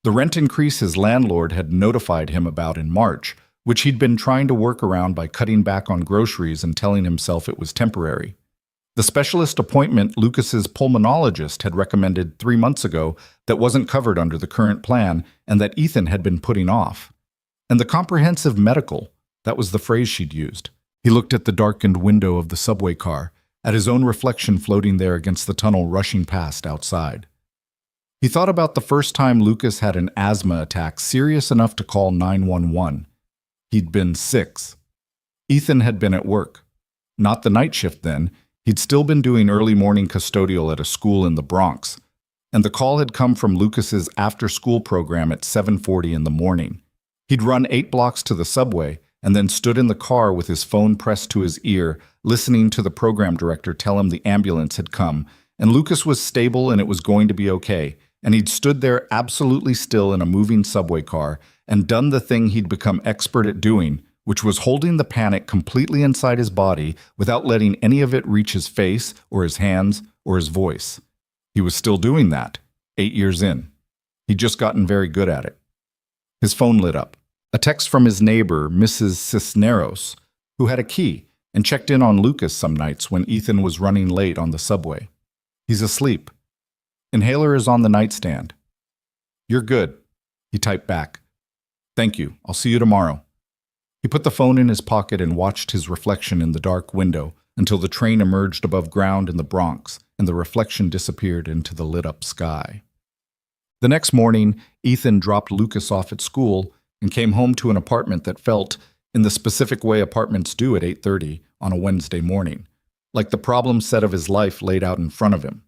The rent increase his landlord had notified him about in March, which he'd been trying to work around by cutting back on groceries and telling himself it was temporary. The specialist appointment Lucas's pulmonologist had recommended 3 months ago that wasn't covered under the current plan and that Ethan had been putting off. And the comprehensive medical, that was the phrase she'd used. He looked at the darkened window of the subway car, at his own reflection floating there against the tunnel rushing past outside. He thought about the first time Lucas had an asthma attack serious enough to call 911. He'd been 6. Ethan had been at work. Not the night shift then. He'd still been doing early morning custodial at a school in the Bronx. And the call had come from Lucas's after-school program at 7:40 in the morning. He'd run 8 blocks to the subway and then stood in the car with his phone pressed to his ear, listening to the program director tell him the ambulance had come, and Lucas was stable and it was going to be okay. And he'd stood there absolutely still in a moving subway car and done the thing he'd become expert at doing, which was holding the panic completely inside his body without letting any of it reach his face or his hands or his voice. He was still doing that, 8 years in. He'd just gotten very good at it. His phone lit up. A text from his neighbor, Mrs. Cisneros, who had a key and checked in on Lucas some nights when Ethan was running late on the subway. He's asleep. Inhaler is on the nightstand. You're good, he typed back. Thank you. I'll see you tomorrow. He put the phone in his pocket and watched his reflection in the dark window until the train emerged above ground in the Bronx and the reflection disappeared into the lit-up sky. The next morning, Ethan dropped Lucas off at school and came home to an apartment that felt, in the specific way apartments do at 8:30 on a Wednesday morning, like the problem set of his life laid out in front of him.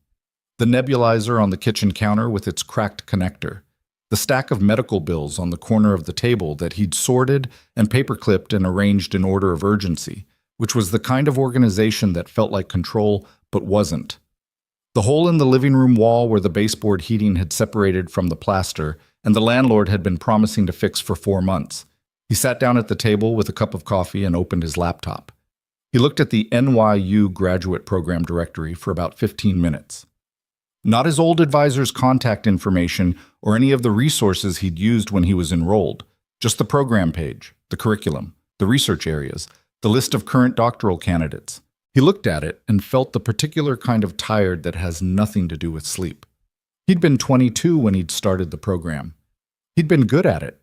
The nebulizer on the kitchen counter with its cracked connector, the stack of medical bills on the corner of the table that he'd sorted and paperclipped and arranged in order of urgency, which was the kind of organization that felt like control but wasn't. The hole in the living room wall where the baseboard heating had separated from the plaster and the landlord had been promising to fix for 4 months. He sat down at the table with a cup of coffee and opened his laptop. He looked at the NYU graduate program directory for about 15 minutes. Not his old advisor's contact information or any of the resources he'd used when he was enrolled, just the program page, the curriculum, the research areas, the list of current doctoral candidates. He looked at it and felt the particular kind of tired that has nothing to do with sleep. He'd been 22 when he'd started the program. He'd been good at it.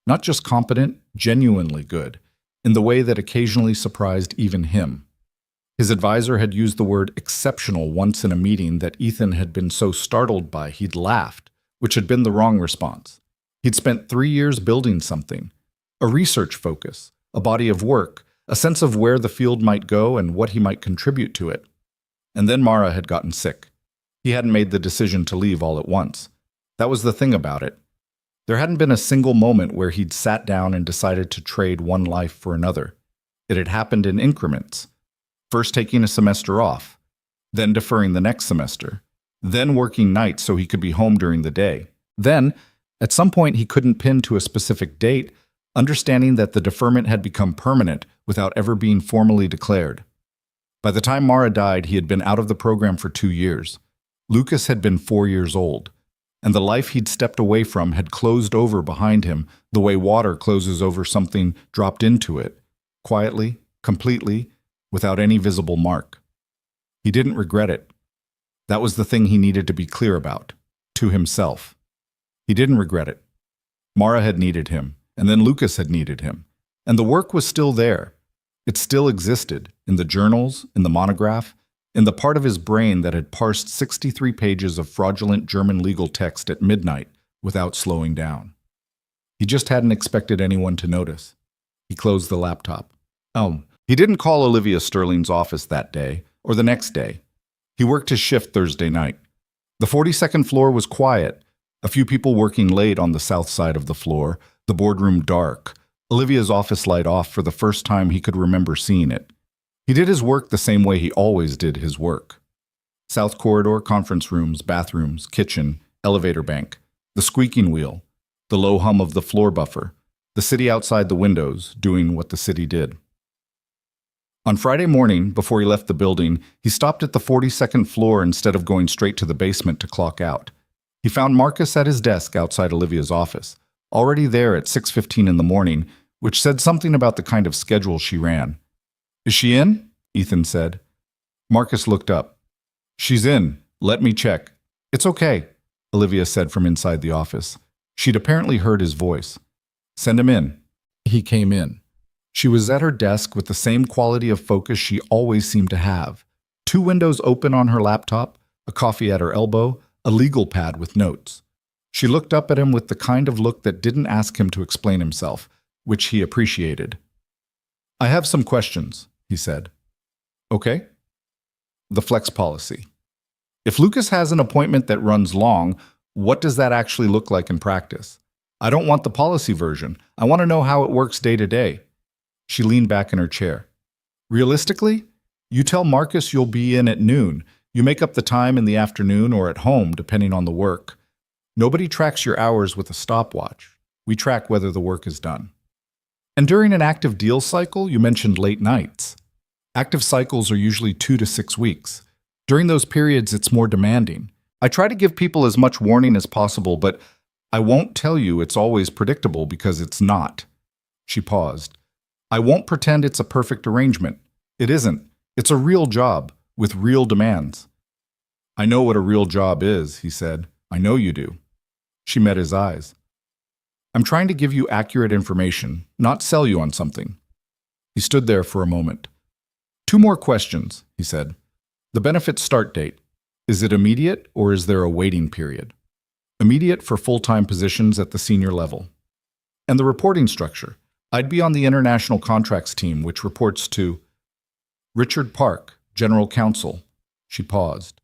Not just competent, genuinely good, in the way that occasionally surprised even him. His advisor had used the word exceptional once in a meeting that Ethan had been so startled by he'd laughed, which had been the wrong response. He'd spent 3 years building something, a research focus, a body of work, a sense of where the field might go and what he might contribute to it. And then Mara had gotten sick. He hadn't made the decision to leave all at once. That was the thing about it. There hadn't been a single moment where he'd sat down and decided to trade one life for another. It had happened in increments. First taking a semester off, then deferring the next semester, then working nights so he could be home during the day. Then, at some point he couldn't pin to a specific date, understanding that the deferment had become permanent without ever being formally declared. By the time Mara died, he had been out of the program for 2 years. Lucas had been 4 years old, and the life he'd stepped away from had closed over behind him the way water closes over something dropped into it, quietly, completely, without any visible mark. He didn't regret it. That was the thing he needed to be clear about, to himself. He didn't regret it. Mara had needed him, and then Lucas had needed him. And the work was still there. It still existed, in the journals, in the monograph, in the part of his brain that had parsed 63 pages of fraudulent German legal text at midnight without slowing down. He just hadn't expected anyone to notice. He closed the laptop. He didn't call Olivia Sterling's office that day, or the next day. He worked his shift Thursday night. The 42nd floor was quiet, a few people working late on the south side of the floor, the boardroom dark, Olivia's office light off for the first time he could remember seeing it. He did his work the same way he always did his work. South corridor, conference rooms, bathrooms, kitchen, elevator bank, the squeaking wheel, the low hum of the floor buffer, the city outside the windows doing what the city did. On Friday morning, before he left the building, he stopped at the 42nd floor instead of going straight to the basement to clock out. He found Marcus at his desk outside Olivia's office, already there at 6:15 in the morning, which said something about the kind of schedule she ran. "Is she in?" Ethan said. Marcus looked up. "She's in. Let me check." "It's okay," Olivia said from inside the office. She'd apparently heard his voice. "Send him in." He came in. She was at her desk with the same quality of focus she always seemed to have. 2 windows open on her laptop, a coffee at her elbow, a legal pad with notes. She looked up at him with the kind of look that didn't ask him to explain himself, which he appreciated. "I have some questions," he said. "Okay." The flex policy. If Lucas has an appointment that runs long, what does that actually look like in practice? I don't want the policy version. I want to know how it works day to day. She leaned back in her chair. "Realistically, you tell Marcus you'll be in at noon. You make up the time in the afternoon or at home, depending on the work. Nobody tracks your hours with a stopwatch. We track whether the work is done. And during an active deal cycle, you mentioned late nights. Active cycles are usually 2 to 6 weeks. During those periods, it's more demanding. I try to give people as much warning as possible, but I won't tell you it's always predictable because it's not." She paused. "I won't pretend it's a perfect arrangement. It isn't. It's a real job, with real demands." "I know what a real job is," he said. "I know you do." She met his eyes. "I'm trying to give you accurate information, not sell you on something." He stood there for a moment. "2 more questions," he said. "The benefit start date. Is it immediate or is there a waiting period?" "Immediate for full-time positions at the senior level." "And the reporting structure. I'd be on the international contracts team, which reports to Richard Park, General Counsel." She paused.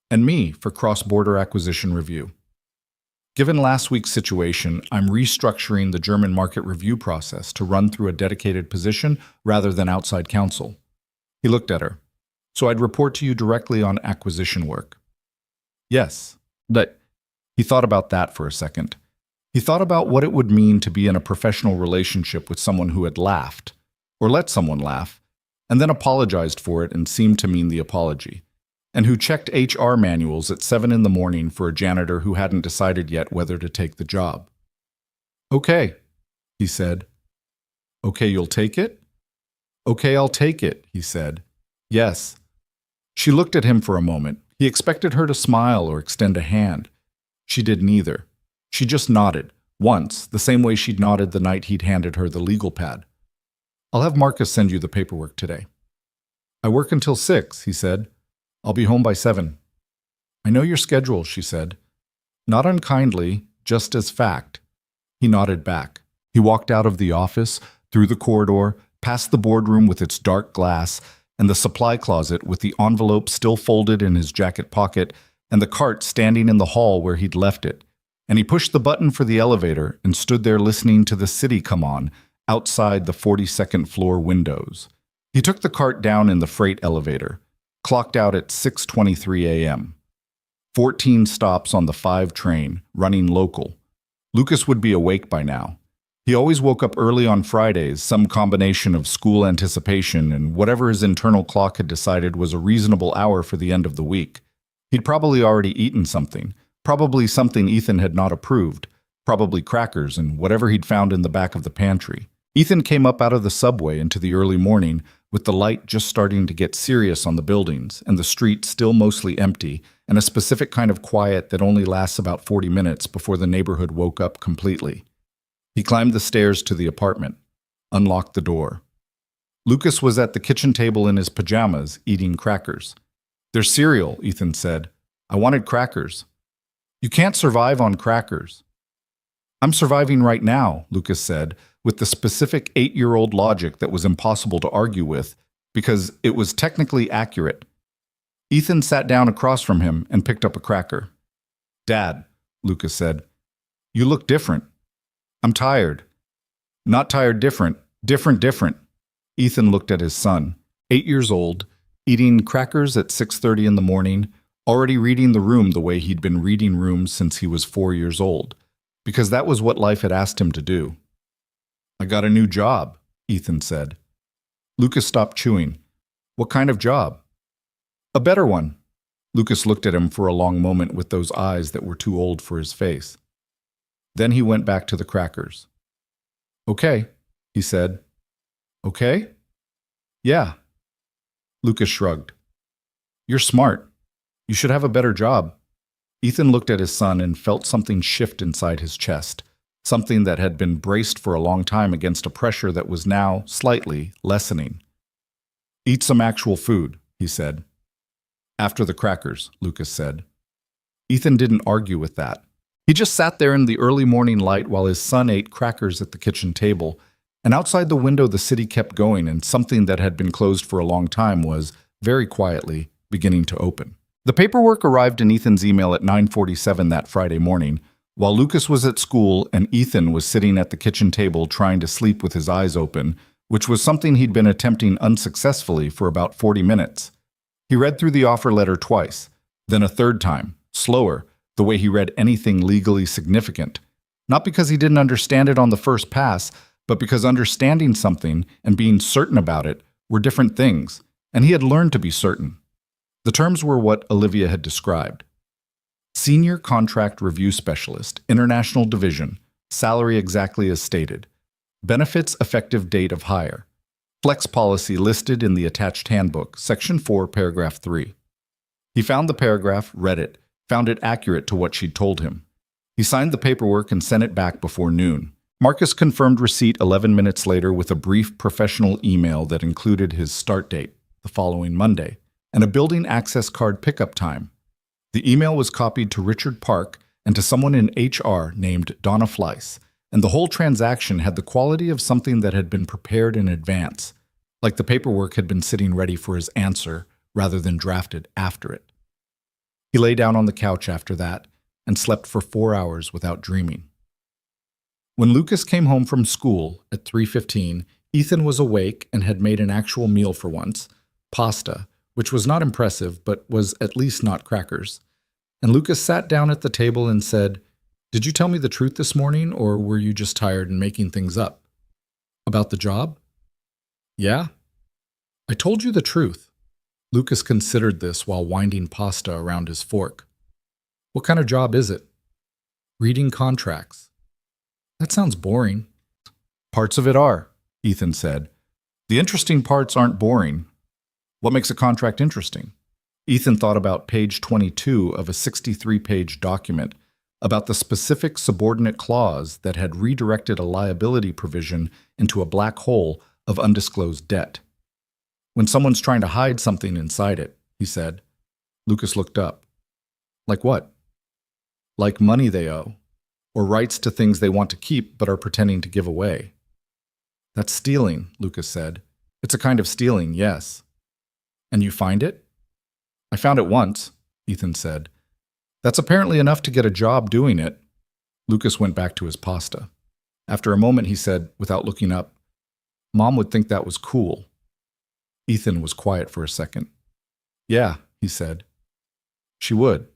"And me for cross-border acquisition review." Given last week's situation, I'm restructuring the German market review process to run through a dedicated position rather than outside counsel. He looked at her. "So I'd report to you directly on acquisition work." "Yes." He thought about that for a second. He thought about what it would mean to be in a professional relationship with someone who had laughed, or let someone laugh, and then apologized for it and seemed to mean the apology, and who checked HR manuals at 7 in the morning for a janitor who hadn't decided yet whether to take the job. "Okay," he said. "Okay, you'll take it?" "Okay, I'll take it," he said. Yes. She looked at him for a moment. He expected her to smile or extend a hand. She did neither. She just nodded, once, the same way she'd nodded the night he'd handed her the legal pad. I'll have Marcus send you the paperwork today. I work until 6, he said. I'll be home by 7. I know your schedule, she said. Not unkindly, just as fact. He nodded back. He walked out of the office, through the corridor, past the boardroom with its dark glass, and the supply closet with the envelope still folded in his jacket pocket, and the cart standing in the hall where he'd left it. And he pushed the button for the elevator and stood there listening to the city come on, outside the 42nd floor windows. He took the cart down in the freight elevator, clocked out at 6:23 a.m. 14 stops on the 5 train, running local. Lucas would be awake by now. He always woke up early on Fridays, some combination of school anticipation and whatever his internal clock had decided was a reasonable hour for the end of the week. He'd probably already eaten something, probably something Ethan had not approved, probably crackers and whatever he'd found in the back of the pantry. Ethan came up out of the subway into the early morning with the light just starting to get serious on the buildings and the street still mostly empty and a specific kind of quiet that only lasts about 40 minutes before the neighborhood woke up completely. He climbed the stairs to the apartment, unlocked the door. Lucas was at the kitchen table in his pajamas, eating crackers. There's cereal, Ethan said. I wanted crackers. You can't survive on crackers. I'm surviving right now, Lucas said, with the specific 8-year-old logic that was impossible to argue with, because it was technically accurate. Ethan sat down across from him and picked up a cracker. Dad, Lucas said, you look different. I'm tired. Not tired different. Different. Ethan looked at his son, 8 years old, eating crackers at 6:30 in the morning, already reading the room the way he'd been reading rooms since he was 4 years old, because that was what life had asked him to do. I got a new job, Ethan said. Lucas stopped chewing. What kind of job? A better one. Lucas looked at him for a long moment with those eyes that were too old for his face. Then he went back to the crackers. Okay, he said. Okay? Yeah. Lucas shrugged. You're smart. You should have a better job. Ethan looked at his son and felt something shift inside his chest, something that had been braced for a long time against a pressure that was now, slightly, lessening. Eat some actual food, he said. After the crackers, Lucas said. Ethan didn't argue with that. He just sat there in the early morning light while his son ate crackers at the kitchen table, and outside the window the city kept going and something that had been closed for a long time was, very quietly, beginning to open. The paperwork arrived in Ethan's email at 9:47 that Friday morning, while Lucas was at school and Ethan was sitting at the kitchen table trying to sleep with his eyes open, which was something he'd been attempting unsuccessfully for about 40 minutes. He read through the offer letter twice, then a third time, slower, the way he read anything legally significant. Not because he didn't understand it on the first pass, but because understanding something and being certain about it were different things, and he had learned to be certain. The terms were what Olivia had described. Senior Contract Review Specialist, International Division, salary exactly as stated. Benefits effective date of hire. Flex policy listed in the attached handbook, Section 4, Paragraph 3. He found the paragraph, read it, found it accurate to what she'd told him. He signed the paperwork and sent it back before noon. Marcus confirmed receipt 11 minutes later with a brief professional email that included his start date, the following Monday, and a building access card pickup time. The email was copied to Richard Park and to someone in HR named Donna Fleiss, and the whole transaction had the quality of something that had been prepared in advance, like the paperwork had been sitting ready for his answer rather than drafted after it. He lay down on the couch after that and slept for 4 hours without dreaming. When Lucas came home from school at 3:15, Ethan was awake and had made an actual meal for once, pasta, which was not impressive but was at least not crackers. And Lucas sat down at the table and said, "Did you tell me the truth this morning, or were you just tired and making things up? About the job?" "Yeah." "I told you the truth." Lucas considered this while winding pasta around his fork. "What kind of job is it?" "Reading contracts." "That sounds boring." "Parts of it are," Ethan said. "The interesting parts aren't boring. What makes a contract interesting? Ethan thought about page 22 of a 63-page document about the specific subordinate clause that had redirected a liability provision into a black hole of undisclosed debt. When someone's trying to hide something inside it, he said. Lucas looked up. Like what? Like money they owe, or rights to things they want to keep but are pretending to give away. That's stealing, Lucas said. It's a kind of stealing, yes. And you find it? I found it once, Ethan said. That's apparently enough to get a job doing it. Lucas went back to his pasta. After a moment, he said, without looking up, Mom would think that was cool. Ethan was quiet for a second. Yeah, he said. She would.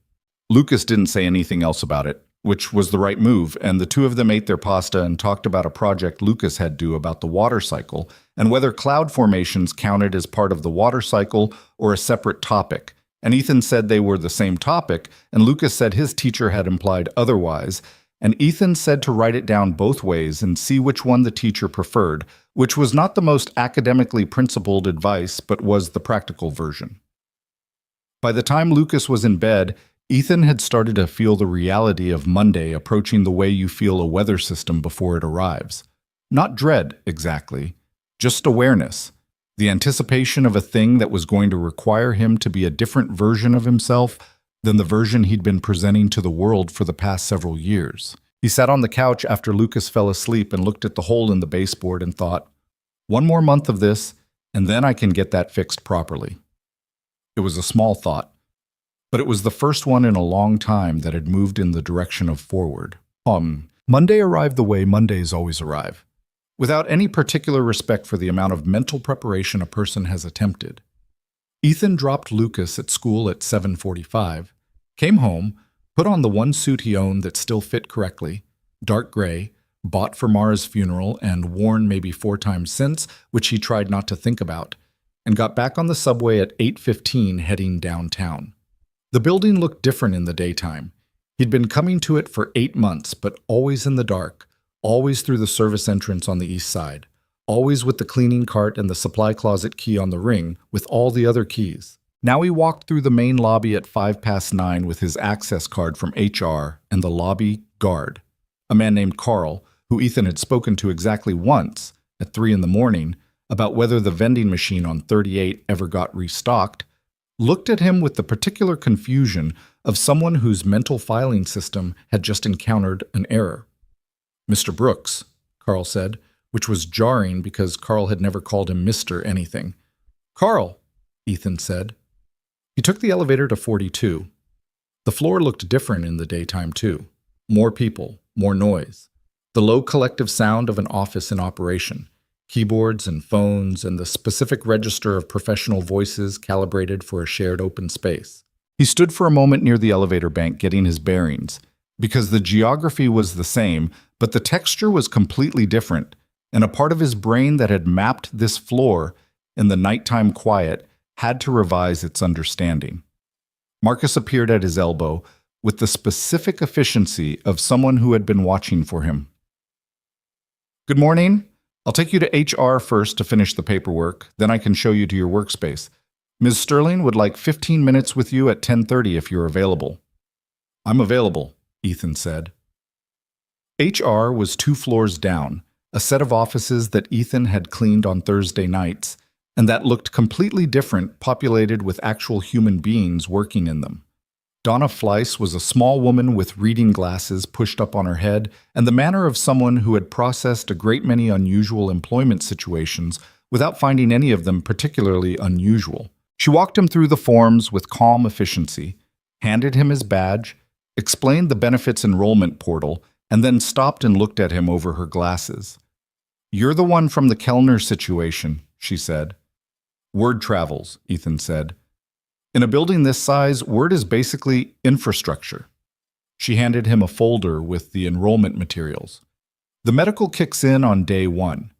Lucas didn't say anything else about it, which was the right move, and the two of them ate their pasta and talked about a project Lucas had due about the water cycle and whether cloud formations counted as part of the water cycle or a separate topic. And Ethan said they were the same topic, and Lucas said his teacher had implied otherwise, and Ethan said to write it down both ways and see which one the teacher preferred, which was not the most academically principled advice, but was the practical version. By the time Lucas was in bed, Ethan had started to feel the reality of Monday approaching the way you feel a weather system before it arrives. Not dread, exactly, just awareness, the anticipation of a thing that was going to require him to be a different version of himself than the version he'd been presenting to the world for the past several years. He sat on the couch after Lucas fell asleep and looked at the hole in the baseboard and thought, 1 more month of this, and then I can get that fixed properly. It was a small thought, but it was the first one in a long time that had moved in the direction of forward. Monday arrived the way Mondays always arrive, without any particular respect for the amount of mental preparation a person has attempted. Ethan dropped Lucas at school at 7:45, came home, put on the one suit he owned that still fit correctly, dark gray, bought for Mara's funeral and worn maybe 4 times since, which he tried not to think about, and got back on the subway at 8:15 heading downtown. The building looked different in the daytime. He'd been coming to it for 8 months, but always in the dark, always through the service entrance on the east side, always with the cleaning cart and the supply closet key on the ring, with all the other keys. Now he walked through the main lobby at 9:05 with his access card from HR and the lobby guard, a man named Carl, who Ethan had spoken to exactly once, at 3 in the morning, about whether the vending machine on 38 ever got restocked, looked at him with the particular confusion of someone whose mental filing system had just encountered an error. Mr. Brooks, Carl said, which was jarring because Carl had never called him Mr. anything. Carl, Ethan said. He took the elevator to 42. The floor looked different in the daytime, too. More people, more noise. The low collective sound of an office in operation. Keyboards and phones and the specific register of professional voices calibrated for a shared open space. He stood for a moment near the elevator bank getting his bearings, because the geography was the same, but the texture was completely different, and a part of his brain that had mapped this floor in the nighttime quiet had to revise its understanding. Marcus appeared at his elbow with the specific efficiency of someone who had been watching for him. Good morning. I'll take you to HR first to finish the paperwork, then I can show you to your workspace. Ms. Sterling would like 15 minutes with you at 10:30 if you're available. I'm available, Ethan said. HR was 2 floors down, a set of offices that Ethan had cleaned on Thursday nights, and that looked completely different, populated with actual human beings working in them. Donna Fleiss was a small woman with reading glasses pushed up on her head and the manner of someone who had processed a great many unusual employment situations without finding any of them particularly unusual. She walked him through the forms with calm efficiency, handed him his badge, explained the benefits enrollment portal, and then stopped and looked at him over her glasses. You're the one from the Kellner situation, she said. Word travels, Ethan said. In a building this size, word is basically infrastructure. She handed him a folder with the enrollment materials. The medical kicks in on day 1.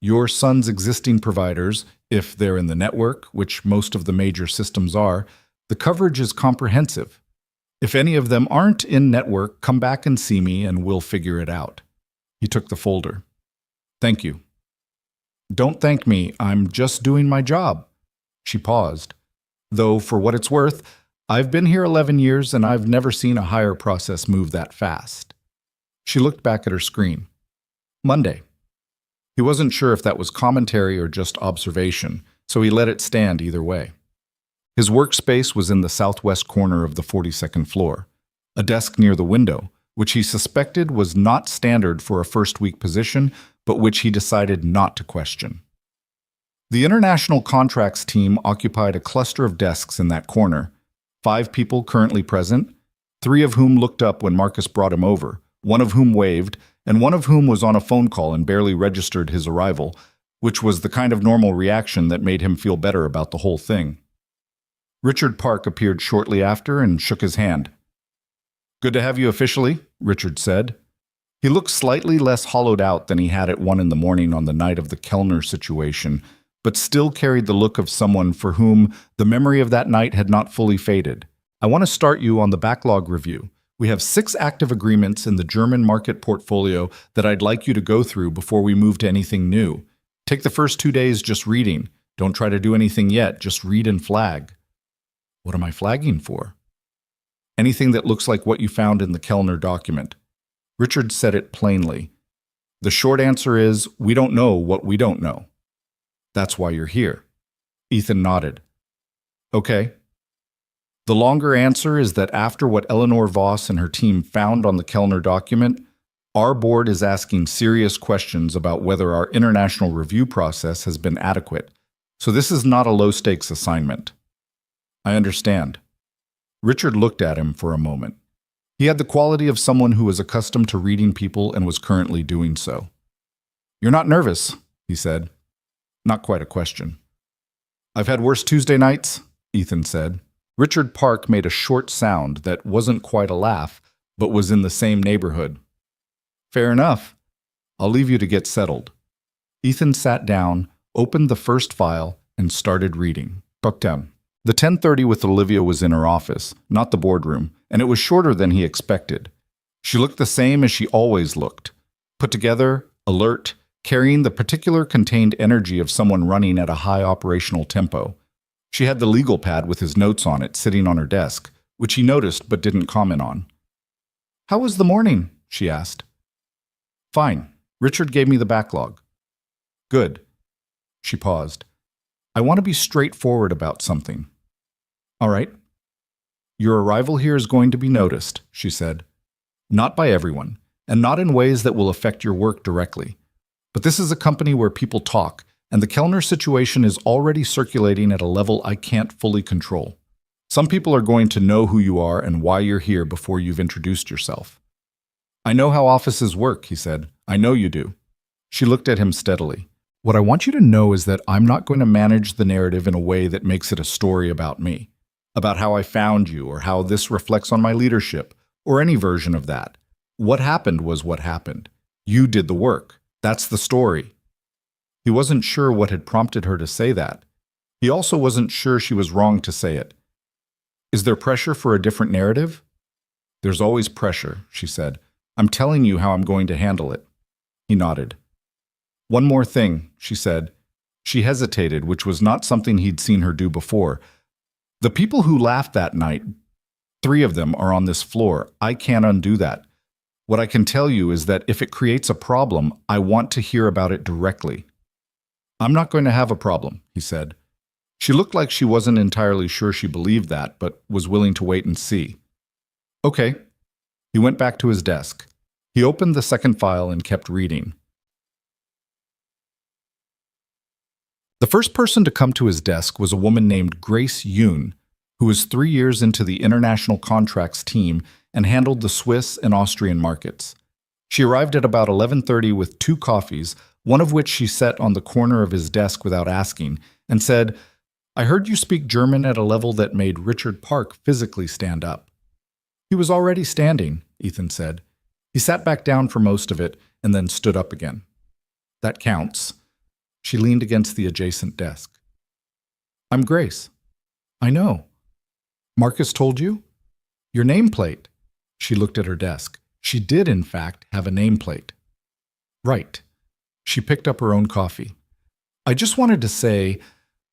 Your son's existing providers, if they're in the network, which most of the major systems are, the coverage is comprehensive. If any of them aren't in network, come back and see me and we'll figure it out. He took the folder. Thank you. Don't thank me, I'm just doing my job. She paused. Though, for what it's worth, I've been here 11 years and I've never seen a hire process move that fast. She looked back at her screen. Monday. He wasn't sure if that was commentary or just observation, so he let it stand either way. His workspace was in the southwest corner of the 42nd floor, a desk near the window, which he suspected was not standard for a first-week position, but which he decided not to question. The international contracts team occupied a cluster of desks in that corner, 5 people currently present, 3 of whom looked up when Marcus brought him over, one of whom waved, and one of whom was on a phone call and barely registered his arrival, which was the kind of normal reaction that made him feel better about the whole thing. Richard Park appeared shortly after and shook his hand. "Good to have you officially," Richard said. He looked slightly less hollowed out than he had at 1 in the morning on the night of the Kellner situation, but still carried the look of someone for whom the memory of that night had not fully faded. "I want to start you on the backlog review. We have 6 active agreements in the German market portfolio that I'd like you to go through before we move to anything new. Take the first 2 days just reading. Don't try to do anything yet, just read and flag." "What am I flagging for?" "Anything that looks like what you found in the Kellner document." Richard said it plainly. "The short answer is, we don't know what we don't know." "That's why you're here." Ethan nodded. "Okay." "The longer answer is that after what Eleanor Voss and her team found on the Kellner document, our board is asking serious questions about whether our international review process has been adequate. So this is not a low-stakes assignment." "I understand." Richard looked at him for a moment. He had the quality of someone who was accustomed to reading people and was currently doing so. "You're not nervous," he said. Not quite a question. "I've had worse Tuesday nights," Ethan said. Richard Park made a short sound that wasn't quite a laugh, but was in the same neighborhood. "Fair enough. I'll leave you to get settled." Ethan sat down, opened the first file, and started reading. Buck down. The 10:30 with Olivia was in her office, not the boardroom, and it was shorter than he expected. She looked the same as she always looked, put together, alert, carrying the particular contained energy of someone running at a high operational tempo. She had the legal pad with his notes on it sitting on her desk, which he noticed but didn't comment on. "How was the morning?" she asked. "Fine. Richard gave me the backlog." "Good." She paused. "I want to be straightforward about something." "All right." "Your arrival here is going to be noticed," she said. "Not by everyone, and not in ways that will affect your work directly. But this is a company where people talk, and the Kellner situation is already circulating at a level I can't fully control. Some people are going to know who you are and why you're here before you've introduced yourself." "I know how offices work," he said. "I know you do." She looked at him steadily. "What I want you to know is that I'm not going to manage the narrative in a way that makes it a story about me, about how I found you or how this reflects on my leadership, or any version of that. What happened was what happened. You did the work. That's the story." He wasn't sure what had prompted her to say that. He also wasn't sure she was wrong to say it. "Is there pressure for a different narrative?" "There's always pressure," she said. "I'm telling you how I'm going to handle it." He nodded. "One more thing," she said. She hesitated, which was not something he'd seen her do before. "The people who laughed that night, 3 of them are on this floor. I can't undo that. What I can tell you is that if it creates a problem, I want to hear about it directly." "I'm not going to have a problem," he said. She looked like she wasn't entirely sure she believed that, but was willing to wait and see. "Okay." He went back to his desk. He opened the second file and kept reading. The first person to come to his desk was a woman named Grace Yoon, who was 3 years into the international contracts team and handled the Swiss and Austrian markets. She arrived at about 11:30 with 2 coffees, one of which she set on the corner of his desk without asking, and said, "I heard you speak German at a level that made Richard Park physically stand up." "He was already standing," Ethan said. He sat back down for most of it and then stood up again. "That counts." She leaned against the adjacent desk. "I'm Grace." "I know." "Marcus told you?" "Your nameplate." She looked at her desk. She did, in fact, have a nameplate. "Right." She picked up her own coffee. "I just wanted to say,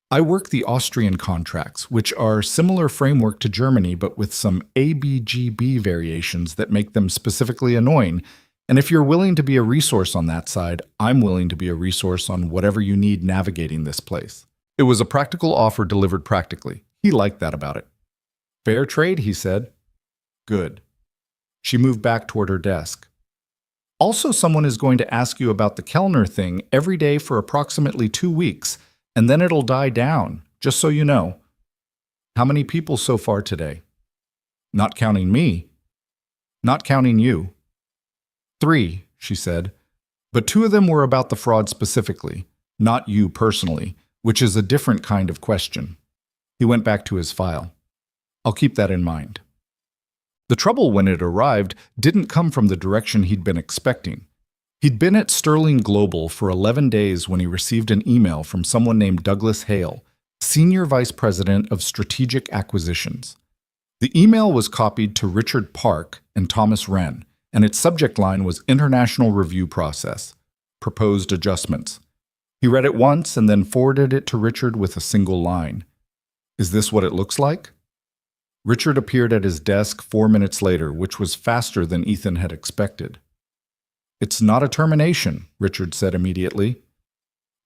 I work the Austrian contracts, which are similar framework to Germany, but with some ABGB variations that make them specifically annoying. And if you're willing to be a resource on that side, I'm willing to be a resource on whatever you need navigating this place. It was a practical offer delivered practically. He liked that about it. Fair trade, he said. Good. She moved back toward her desk. Also, someone is going to ask you about the Kellner thing every day for approximately 2 weeks, and then it'll die down, just so you know. How many people so far today? Not counting me. Not counting you. 3, she said, but 2 of them were about the fraud specifically, not you personally, which is a different kind of question. He went back to his file. I'll keep that in mind. The trouble when it arrived didn't come from the direction he'd been expecting. He'd been at Sterling Global for 11 days when he received an email from someone named Douglas Hale, Senior Vice President of Strategic Acquisitions. The email was copied to Richard Park and Thomas Wren, and its subject line was International Review Process, Proposed Adjustments. He read it once and then forwarded it to Richard with a single line. Is this what it looks like? Richard appeared at his desk 4 minutes later, which was faster than Ethan had expected. It's not a termination, Richard said immediately.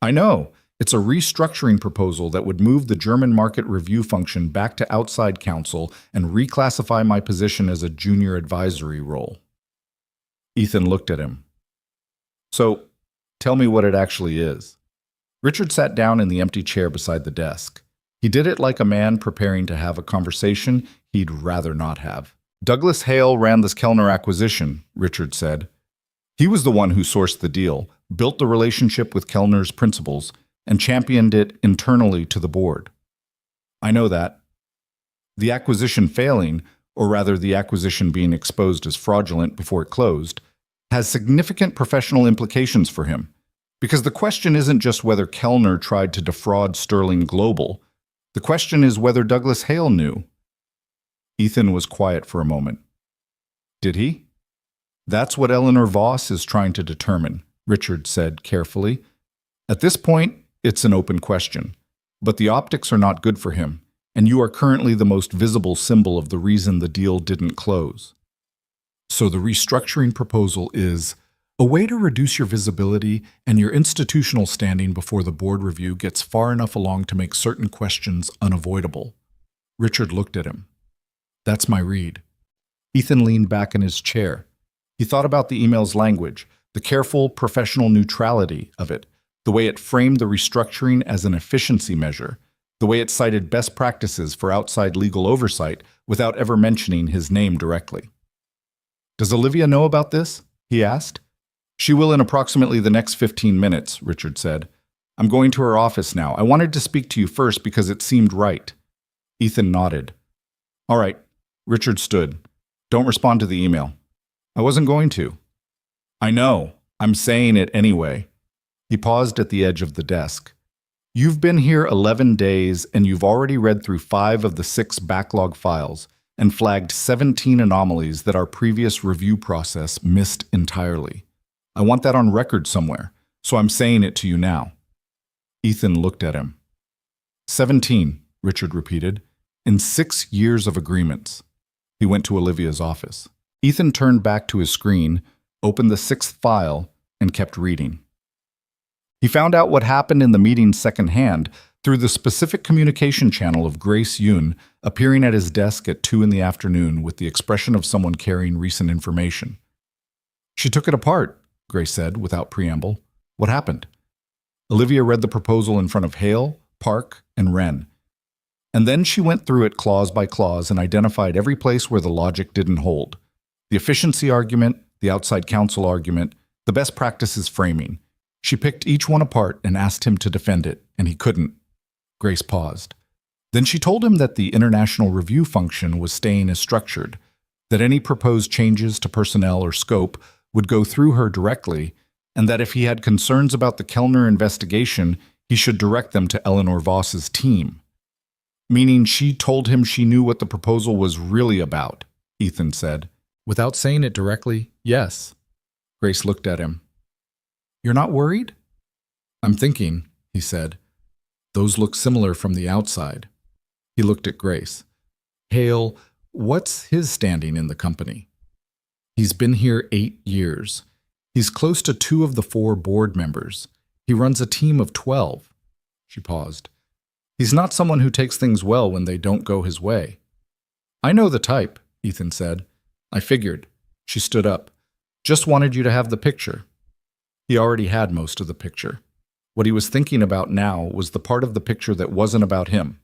I know. It's a restructuring proposal that would move the German market review function back to outside counsel and reclassify my position as a junior advisory role. Ethan looked at him. So, tell me what it actually is. Richard sat down in the empty chair beside the desk. He did it like a man preparing to have a conversation he'd rather not have. Douglas Hale ran this Kellner acquisition, Richard said. He was the one who sourced the deal, built the relationship with Kellner's principals, and championed it internally to the board. I know that. The acquisition failing, or rather the acquisition being exposed as fraudulent before it closed, has significant professional implications for him. Because the question isn't just whether Kellner tried to defraud Sterling Global. The question is whether Douglas Hale knew. Ethan was quiet for a moment. Did he? That's what Eleanor Voss is trying to determine, Richard said carefully. At this point, it's an open question. But the optics are not good for him, and you are currently the most visible symbol of the reason the deal didn't close. So the restructuring proposal is a way to reduce your visibility and your institutional standing before the board review gets far enough along to make certain questions unavoidable. Richard looked at him. That's my read. Ethan leaned back in his chair. He thought about the email's language, the careful, professional neutrality of it, the way it framed the restructuring as an efficiency measure, the way it cited best practices for outside legal oversight without ever mentioning his name directly. Does Olivia know about this? He asked. She will in approximately the next 15 minutes, Richard said. I'm going to her office now. I wanted to speak to you first because it seemed right. Ethan nodded. All right. Richard stood. Don't respond to the email. I wasn't going to. I know. I'm saying it anyway. He paused at the edge of the desk. You've been here 11 days and you've already read through 5 of the 6 backlog files and flagged 17 anomalies that our previous review process missed entirely. I want that on record somewhere, so I'm saying it to you now. Ethan looked at him. 17, Richard repeated, in 6 years of agreements. He went to Olivia's office. Ethan turned back to his screen, opened the 6th file, and kept reading. He found out what happened in the meeting secondhand through the specific communication channel of Grace Yoon appearing at his desk at 2 in the afternoon with the expression of someone carrying recent information. She took it apart, Grace said without preamble. What happened? Olivia read the proposal in front of Hale, Park, and Wren. And then she went through it clause by clause and identified every place where the logic didn't hold. The efficiency argument, the outside counsel argument, the best practices framing. She picked each one apart and asked him to defend it, and he couldn't. Grace paused. Then she told him that the international review function was staying as structured, that any proposed changes to personnel or scope would go through her directly, and that if he had concerns about the Kellner investigation, he should direct them to Eleanor Voss's team. Meaning she told him she knew what the proposal was really about, Ethan said. Without saying it directly, yes. Grace looked at him. You're not worried? I'm thinking, he said. Those look similar from the outside. He looked at Grace. Hale, what's his standing in the company? He's been here 8 years. He's close to 2 of the 4 board members. He runs a team of 12. She paused. He's not someone who takes things well when they don't go his way. I know the type, Ethan said. I figured. She stood up. Just wanted you to have the picture. He already had most of the picture. What he was thinking about now was the part of the picture that wasn't about him.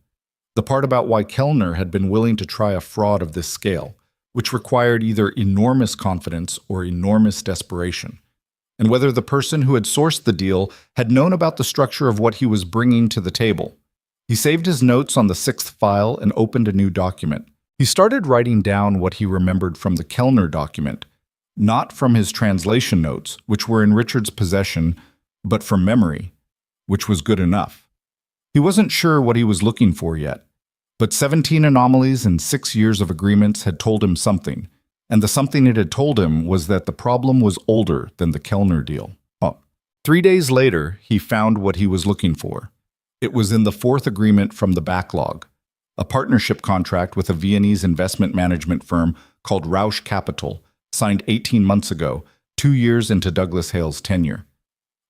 The part about why Kellner had been willing to try a fraud of this scale, which required either enormous confidence or enormous desperation, and whether the person who had sourced the deal had known about the structure of what he was bringing to the table. He saved his notes on the 6th file and opened a new document. He started writing down what he remembered from the Kellner document, not from his translation notes, which were in Richard's possession, but from memory, which was good enough. He wasn't sure what he was looking for yet, but 17 anomalies and 6 years of agreements had told him something, and the something it had told him was that the problem was older than the Kellner deal. 3 days later, he found what he was looking for. It was in the 4th agreement from the backlog, a partnership contract with a Viennese investment management firm called Rausch Capital, signed 18 months ago, 2 years into Douglas Hale's tenure.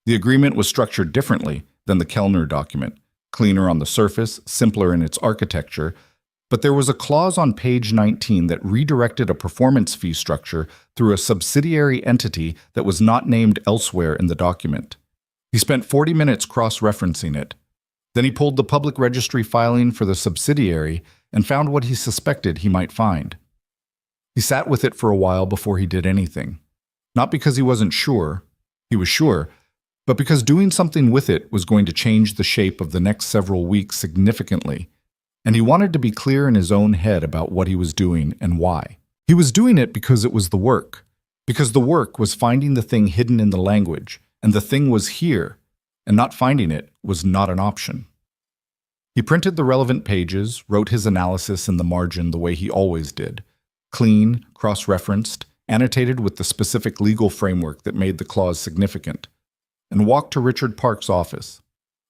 The agreement was structured differently than the Kellner document, cleaner on the surface, simpler in its architecture, but there was a clause on page 19 that redirected a performance fee structure through a subsidiary entity that was not named elsewhere in the document. He spent 40 minutes cross-referencing it. Then he pulled the public registry filing for the subsidiary and found what he suspected he might find. He sat with it for a while before he did anything. Not because he wasn't sure, he was sure, but because doing something with it was going to change the shape of the next several weeks significantly, and he wanted to be clear in his own head about what he was doing and why. He was doing it because it was the work, because the work was finding the thing hidden in the language, and the thing was here, and not finding it was not an option. He printed the relevant pages, wrote his analysis in the margin the way he always did, clean, cross-referenced, annotated with the specific legal framework that made the clause significant, and walked to Richard Park's office.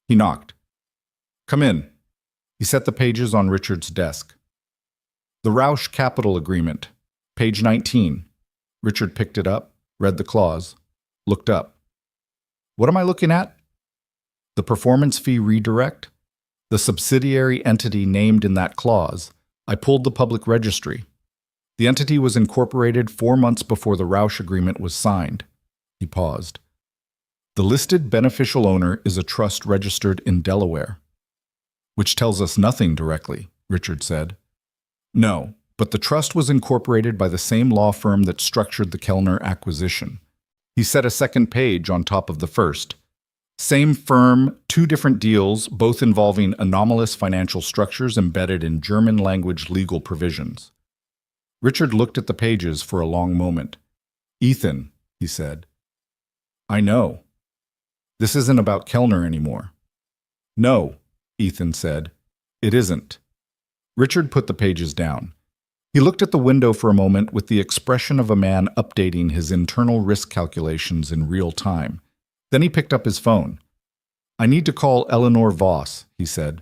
He knocked. Come in. He set the pages on Richard's desk. The Rausch Capital Agreement, page 19. Richard picked it up, read the clause, looked up. What am I looking at? The performance fee redirect? The subsidiary entity named in that clause. I pulled the public registry. The entity was incorporated 4 months before the Rausch agreement was signed. He paused. The listed beneficial owner is a trust registered in Delaware. Which tells us nothing directly, Richard said. No, but the trust was incorporated by the same law firm that structured the Kellner acquisition. He set a second page on top of the first. Same firm, 2 different deals, both involving anomalous financial structures embedded in German-language legal provisions. Richard looked at the pages for a long moment. Ethan, he said. I know. This isn't about Kellner anymore. No, Ethan said. It isn't. Richard put the pages down. He looked at the window for a moment with the expression of a man updating his internal risk calculations in real time. Then he picked up his phone. I need to call Eleanor Voss, he said.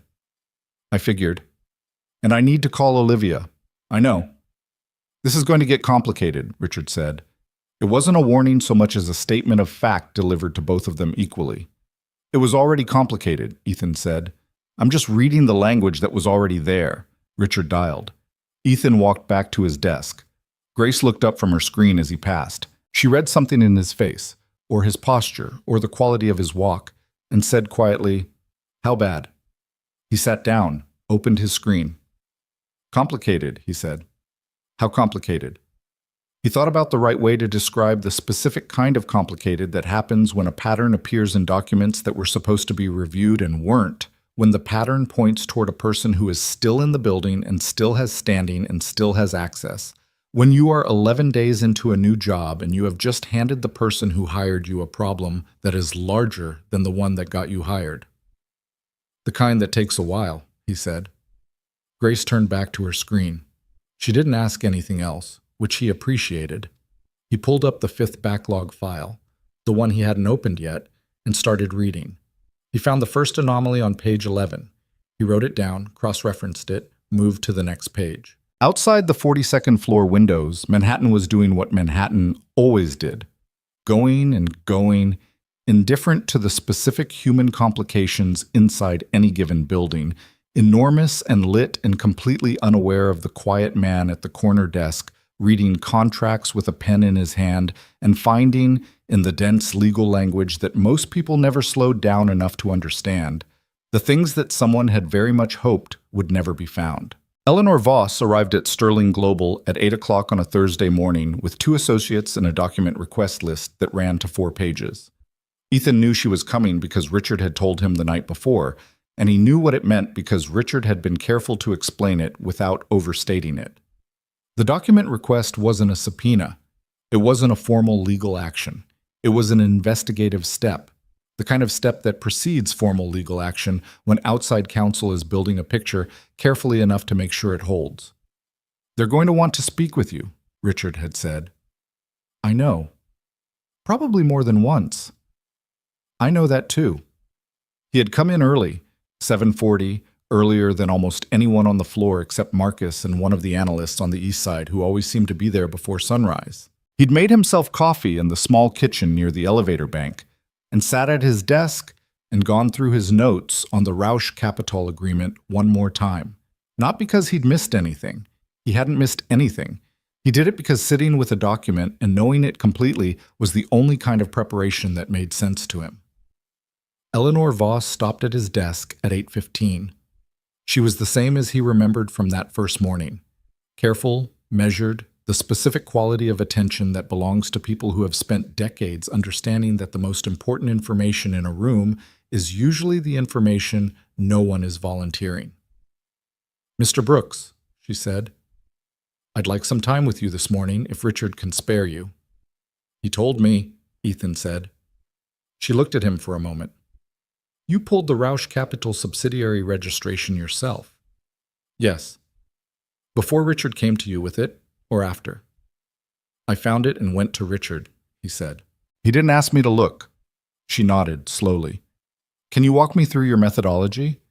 I figured. And I need to call Olivia. I know. This is going to get complicated, Richard said. It wasn't a warning so much as a statement of fact delivered to both of them equally. It was already complicated, Ethan said. I'm just reading the language that was already there. Richard dialed. Ethan walked back to his desk. Grace looked up from her screen as he passed. She read something in his face, or his posture, or the quality of his walk, and said quietly, How bad? He sat down, opened his screen. Complicated, he said. How complicated? He thought about the right way to describe the specific kind of complicated that happens when a pattern appears in documents that were supposed to be reviewed and weren't, when the pattern points toward a person who is still in the building and still has standing and still has access, when you are 11 days into a new job and you have just handed the person who hired you a problem that is larger than the one that got you hired. The kind that takes a while, he said. Grace turned back to her screen. She didn't ask anything else, which he appreciated. He pulled up the 5th backlog file, the one he hadn't opened yet, and started reading. He found the first anomaly on page 11. He wrote it down, cross-referenced it, moved to the next page. Outside the 42nd floor windows, Manhattan was doing what Manhattan always did. Going and going, indifferent to the specific human complications inside any given building, enormous and lit and completely unaware of the quiet man at the corner desk, reading contracts with a pen in his hand and finding, in the dense legal language that most people never slowed down enough to understand, the things that someone had very much hoped would never be found. Eleanor Voss arrived at Sterling Global at 8 o'clock on a Thursday morning with 2 associates and a document request list that ran to 4 pages. Ethan knew she was coming because Richard had told him the night before, and he knew what it meant because Richard had been careful to explain it without overstating it. The document request wasn't a subpoena. It wasn't a formal legal action. It was an investigative step, the kind of step that precedes formal legal action when outside counsel is building a picture carefully enough to make sure it holds. "They're going to want to speak with you," Richard had said. "I know. Probably more than once." "I know that too." He had come in early, 7:40, earlier than almost anyone on the floor except Marcus and one of the analysts on the east side who always seemed to be there before sunrise. He'd made himself coffee in the small kitchen near the elevator bank and sat at his desk and gone through his notes on the Rausch Capital agreement one more time. Not because he'd missed anything. He hadn't missed anything. He did it because sitting with a document and knowing it completely was the only kind of preparation that made sense to him. Eleanor Voss stopped at his desk at 8:15. She was the same as he remembered from that first morning. Careful, measured, the specific quality of attention that belongs to people who have spent decades understanding that the most important information in a room is usually the information no one is volunteering. "Mr. Brooks," she said, "I'd like some time with you this morning if Richard can spare you." "He told me," Ethan said. She looked at him for a moment. "You pulled the Rausch Capital subsidiary registration yourself." "Yes." "Before Richard came to you with it, or after?" "I found it and went to Richard," he said. "He didn't ask me to look." She nodded slowly. "Can you walk me through your methodology?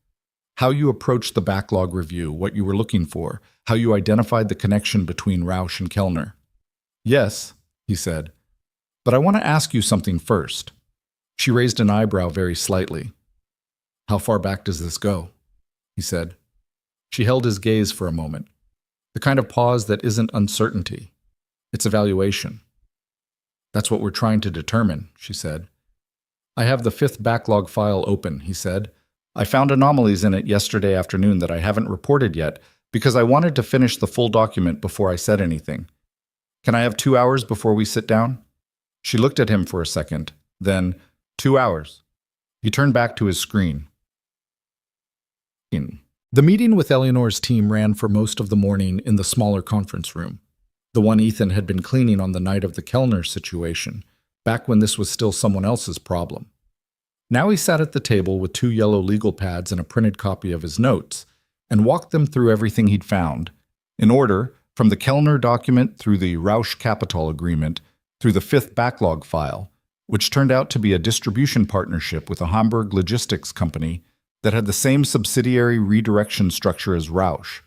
How you approached the backlog review, what you were looking for, how you identified the connection between Rausch and Kellner?" "Yes," he said. "But I want to ask you something first." She raised an eyebrow very slightly. "How far back does this go?" he said. She held his gaze for a moment. The kind of pause that isn't uncertainty. It's evaluation. "That's what we're trying to determine," she said. "I have the 5th backlog file open," he said. "I found anomalies in it yesterday afternoon that I haven't reported yet because I wanted to finish the full document before I said anything. Can I have 2 hours before we sit down?" She looked at him for a second, then, 2 hours. He turned back to his screen. The meeting with Eleanor's team ran for most of the morning in the smaller conference room, the one Ethan had been cleaning on the night of the Kellner situation, back when this was still someone else's problem. Now he sat at the table with 2 yellow legal pads and a printed copy of his notes, and walked them through everything he'd found, in order, from the Kellner document through the Rausch Capital agreement, through the 5th backlog file, which turned out to be a distribution partnership with a Hamburg logistics company that had the same subsidiary redirection structure as Rausch,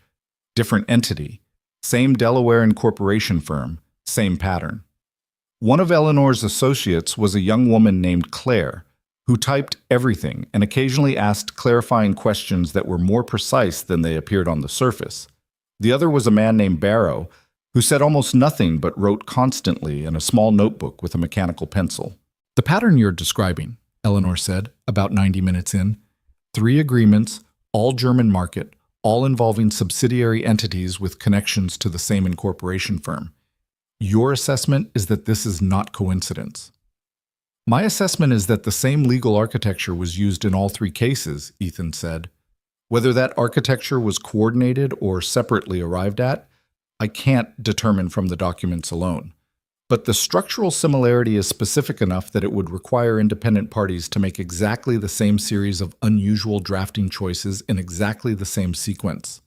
different entity, same Delaware incorporation firm, same pattern. One of Eleanor's associates was a young woman named Claire, who typed everything and occasionally asked clarifying questions that were more precise than they appeared on the surface. The other was a man named Barrow, who said almost nothing but wrote constantly in a small notebook with a mechanical pencil. "The pattern you're describing," Eleanor said, about 90 minutes in. 3 agreements, all German market, all involving subsidiary entities with connections to the same incorporation firm. Your assessment is that this is not coincidence. My assessment is that the same legal architecture was used in all 3 cases, Ethan said. Whether that architecture was coordinated or separately arrived at, I can't determine from the documents alone. But the structural similarity is specific enough that it would require independent parties to make exactly the same series of unusual drafting choices in exactly the same sequence.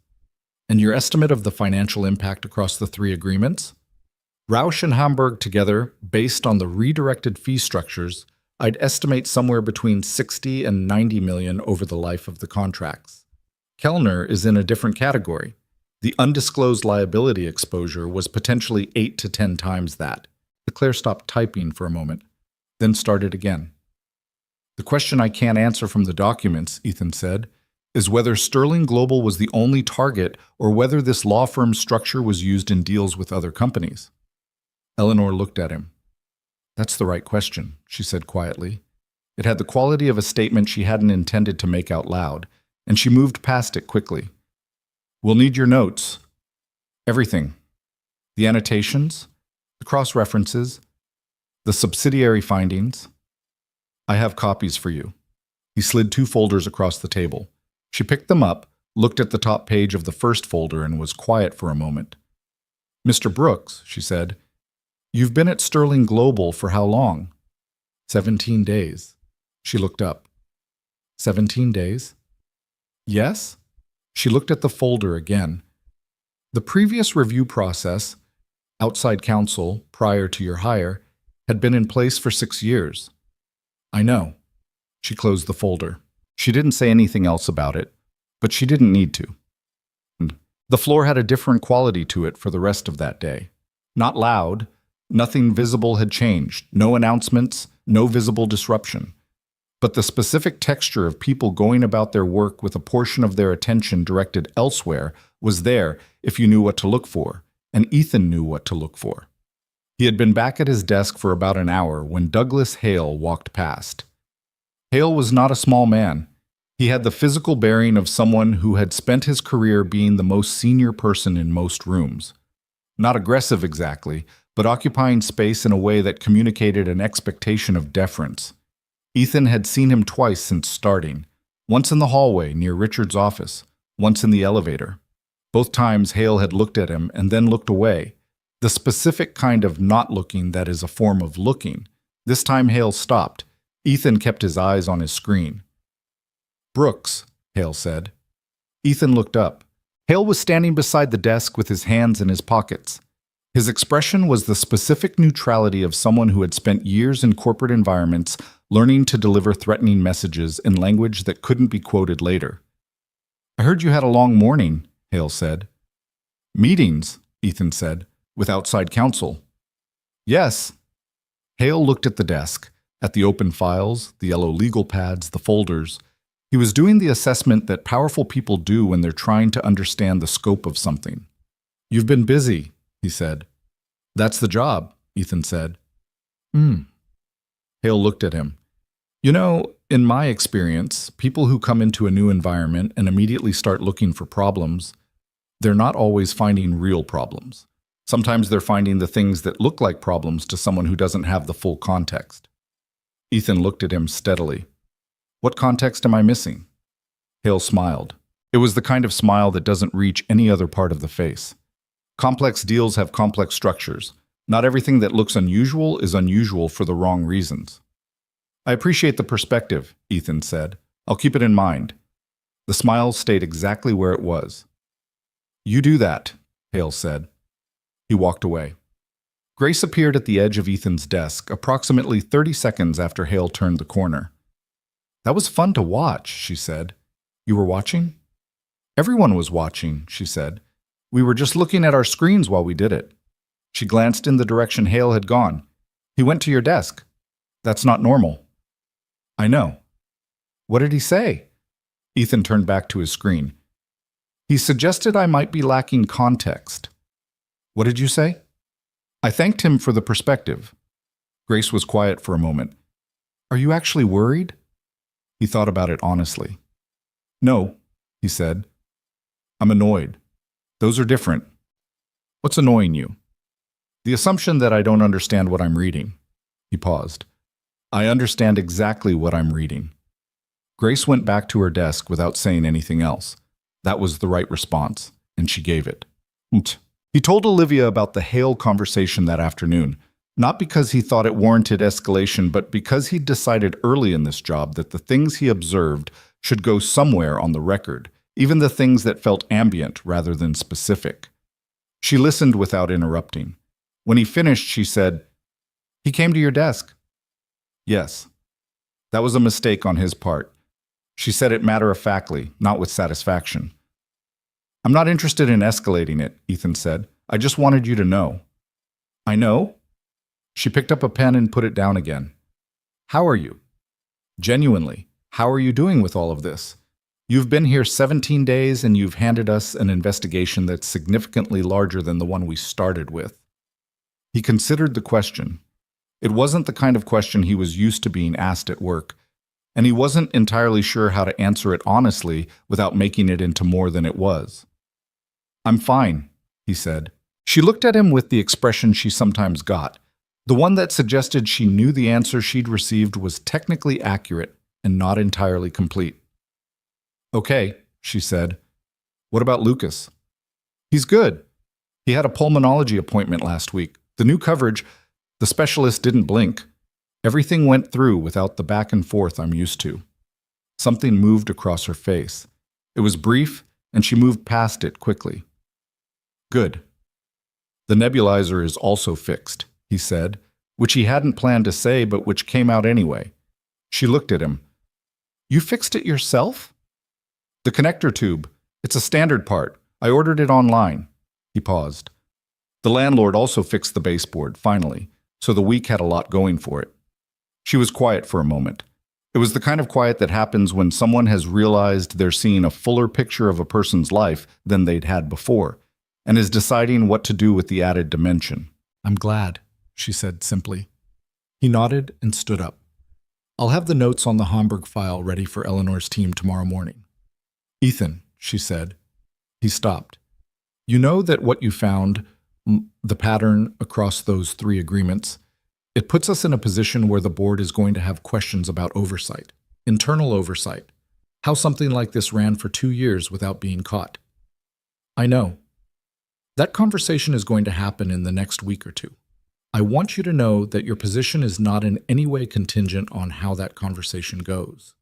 And your estimate of the financial impact across the 3 agreements? Rausch and Hamburg together, based on the redirected fee structures, I'd estimate somewhere between 60 and 90 million over the life of the contracts. Kellner is in a different category. The undisclosed liability exposure was potentially 8 to 10 times that. Claire stopped typing for a moment, then started again. The question I can't answer from the documents, Ethan said, is whether Sterling Global was the only target or whether this law firm structure was used in deals with other companies. Eleanor looked at him. That's the right question, she said quietly. It had the quality of a statement she hadn't intended to make out loud, and she moved past it quickly. We'll need your notes. Everything. The annotations, the cross-references, the subsidiary findings. I have copies for you. He slid 2 folders across the table. She picked them up, looked at the top page of the first folder, and was quiet for a moment. Mr. Brooks, she said, you've been at Sterling Global for how long? 17 days. She looked up. 17 days? Yes? She looked at the folder again. The previous review process, outside counsel, prior to your hire, had been in place for 6 years. I know. She closed the folder. She didn't say anything else about it, but she didn't need to. The floor had a different quality to it for the rest of that day. Not loud. Nothing visible had changed. No announcements, no visible disruption. But the specific texture of people going about their work with a portion of their attention directed elsewhere was there if you knew what to look for, and Ethan knew what to look for. He had been back at his desk for about an hour when Douglas Hale walked past. Hale was not a small man. He had the physical bearing of someone who had spent his career being the most senior person in most rooms. Not aggressive exactly, but occupying space in a way that communicated an expectation of deference. Ethan had seen him twice since starting, once in the hallway near Richard's office, once in the elevator. Both times Hale had looked at him and then looked away, the specific kind of not looking that is a form of looking. This time Hale stopped. Ethan kept his eyes on his screen. Brooks, Hale said. Ethan looked up. Hale was standing beside the desk with his hands in his pockets. His expression was the specific neutrality of someone who had spent years in corporate environments learning to deliver threatening messages in language that couldn't be quoted later. I heard you had a long morning, Hale said. Meetings, Ethan said, with outside counsel. Yes. Hale looked at the desk, at the open files, the yellow legal pads, the folders. He was doing the assessment that powerful people do when they're trying to understand the scope of something. You've been busy, he said. That's the job, Ethan said. Hale looked at him. You know, in my experience, people who come into a new environment and immediately start looking for problems, they're not always finding real problems. Sometimes they're finding the things that look like problems to someone who doesn't have the full context. Ethan looked at him steadily. What context am I missing? Hale smiled. It was the kind of smile that doesn't reach any other part of the face. Complex deals have complex structures. Not everything that looks unusual is unusual for the wrong reasons. I appreciate the perspective, Ethan said. I'll keep it in mind. The smile stayed exactly where it was. You do that, Hale said. He walked away. Grace appeared at the edge of Ethan's desk approximately 30 seconds after Hale turned the corner. That was fun to watch, she said. You were watching? Everyone was watching, she said. We were just looking at our screens while we did it. She glanced in the direction Hale had gone. He went to your desk. That's not normal. I know. What did he say? Ethan turned back to his screen. He suggested I might be lacking context. What did you say? I thanked him for the perspective. Grace was quiet for a moment. Are you actually worried? He thought about it honestly. No, he said. I'm annoyed. Those are different. What's annoying you? The assumption that I don't understand what I'm reading. He paused. I understand exactly what I'm reading. Grace went back to her desk without saying anything else. That was the right response, and she gave it. He told Olivia about the Hale conversation that afternoon, not because he thought it warranted escalation, but because he'd decided early in this job that the things he observed should go somewhere on the record, even the things that felt ambient rather than specific. She listened without interrupting. When he finished, she said, He came to your desk. Yes. That was a mistake on his part. She said it matter-of-factly, not with satisfaction. I'm not interested in escalating it, Ethan said. I just wanted you to know. I know? She picked up a pen and put it down again. How are you? Genuinely, how are you doing with all of this? You've been here 17 days and you've handed us an investigation that's significantly larger than the one we started with. He considered the question. It wasn't the kind of question he was used to being asked at work, and he wasn't entirely sure how to answer it honestly without making it into more than it was. I'm fine, he said. She looked at him with the expression she sometimes got, the one that suggested she knew the answer she'd received was technically accurate and not entirely complete. Okay, she said. What about Lucas? He's good. He had a pulmonology appointment last week. The new coverage, the specialist didn't blink. Everything went through without the back and forth I'm used to. Something moved across her face. It was brief, and she moved past it quickly. Good. The nebulizer is also fixed, he said, which he hadn't planned to say but which came out anyway. She looked at him. You fixed it yourself? The connector tube. It's a standard part. I ordered it online. He paused. The landlord also fixed the baseboard, finally, so the week had a lot going for it. She was quiet for a moment. It was the kind of quiet that happens when someone has realized they're seeing a fuller picture of a person's life than they'd had before, and is deciding what to do with the added dimension. I'm glad, she said simply. He nodded and stood up. I'll have the notes on the Hamburg file ready for Eleanor's team tomorrow morning. Ethan, she said. He stopped. You know that what you found, the pattern across those 3 agreements, it puts us in a position where the board is going to have questions about oversight, internal oversight, how something like this ran for 2 years without being caught. I know. That conversation is going to happen in the next week or 2. I want you to know that your position is not in any way contingent on how that conversation goes.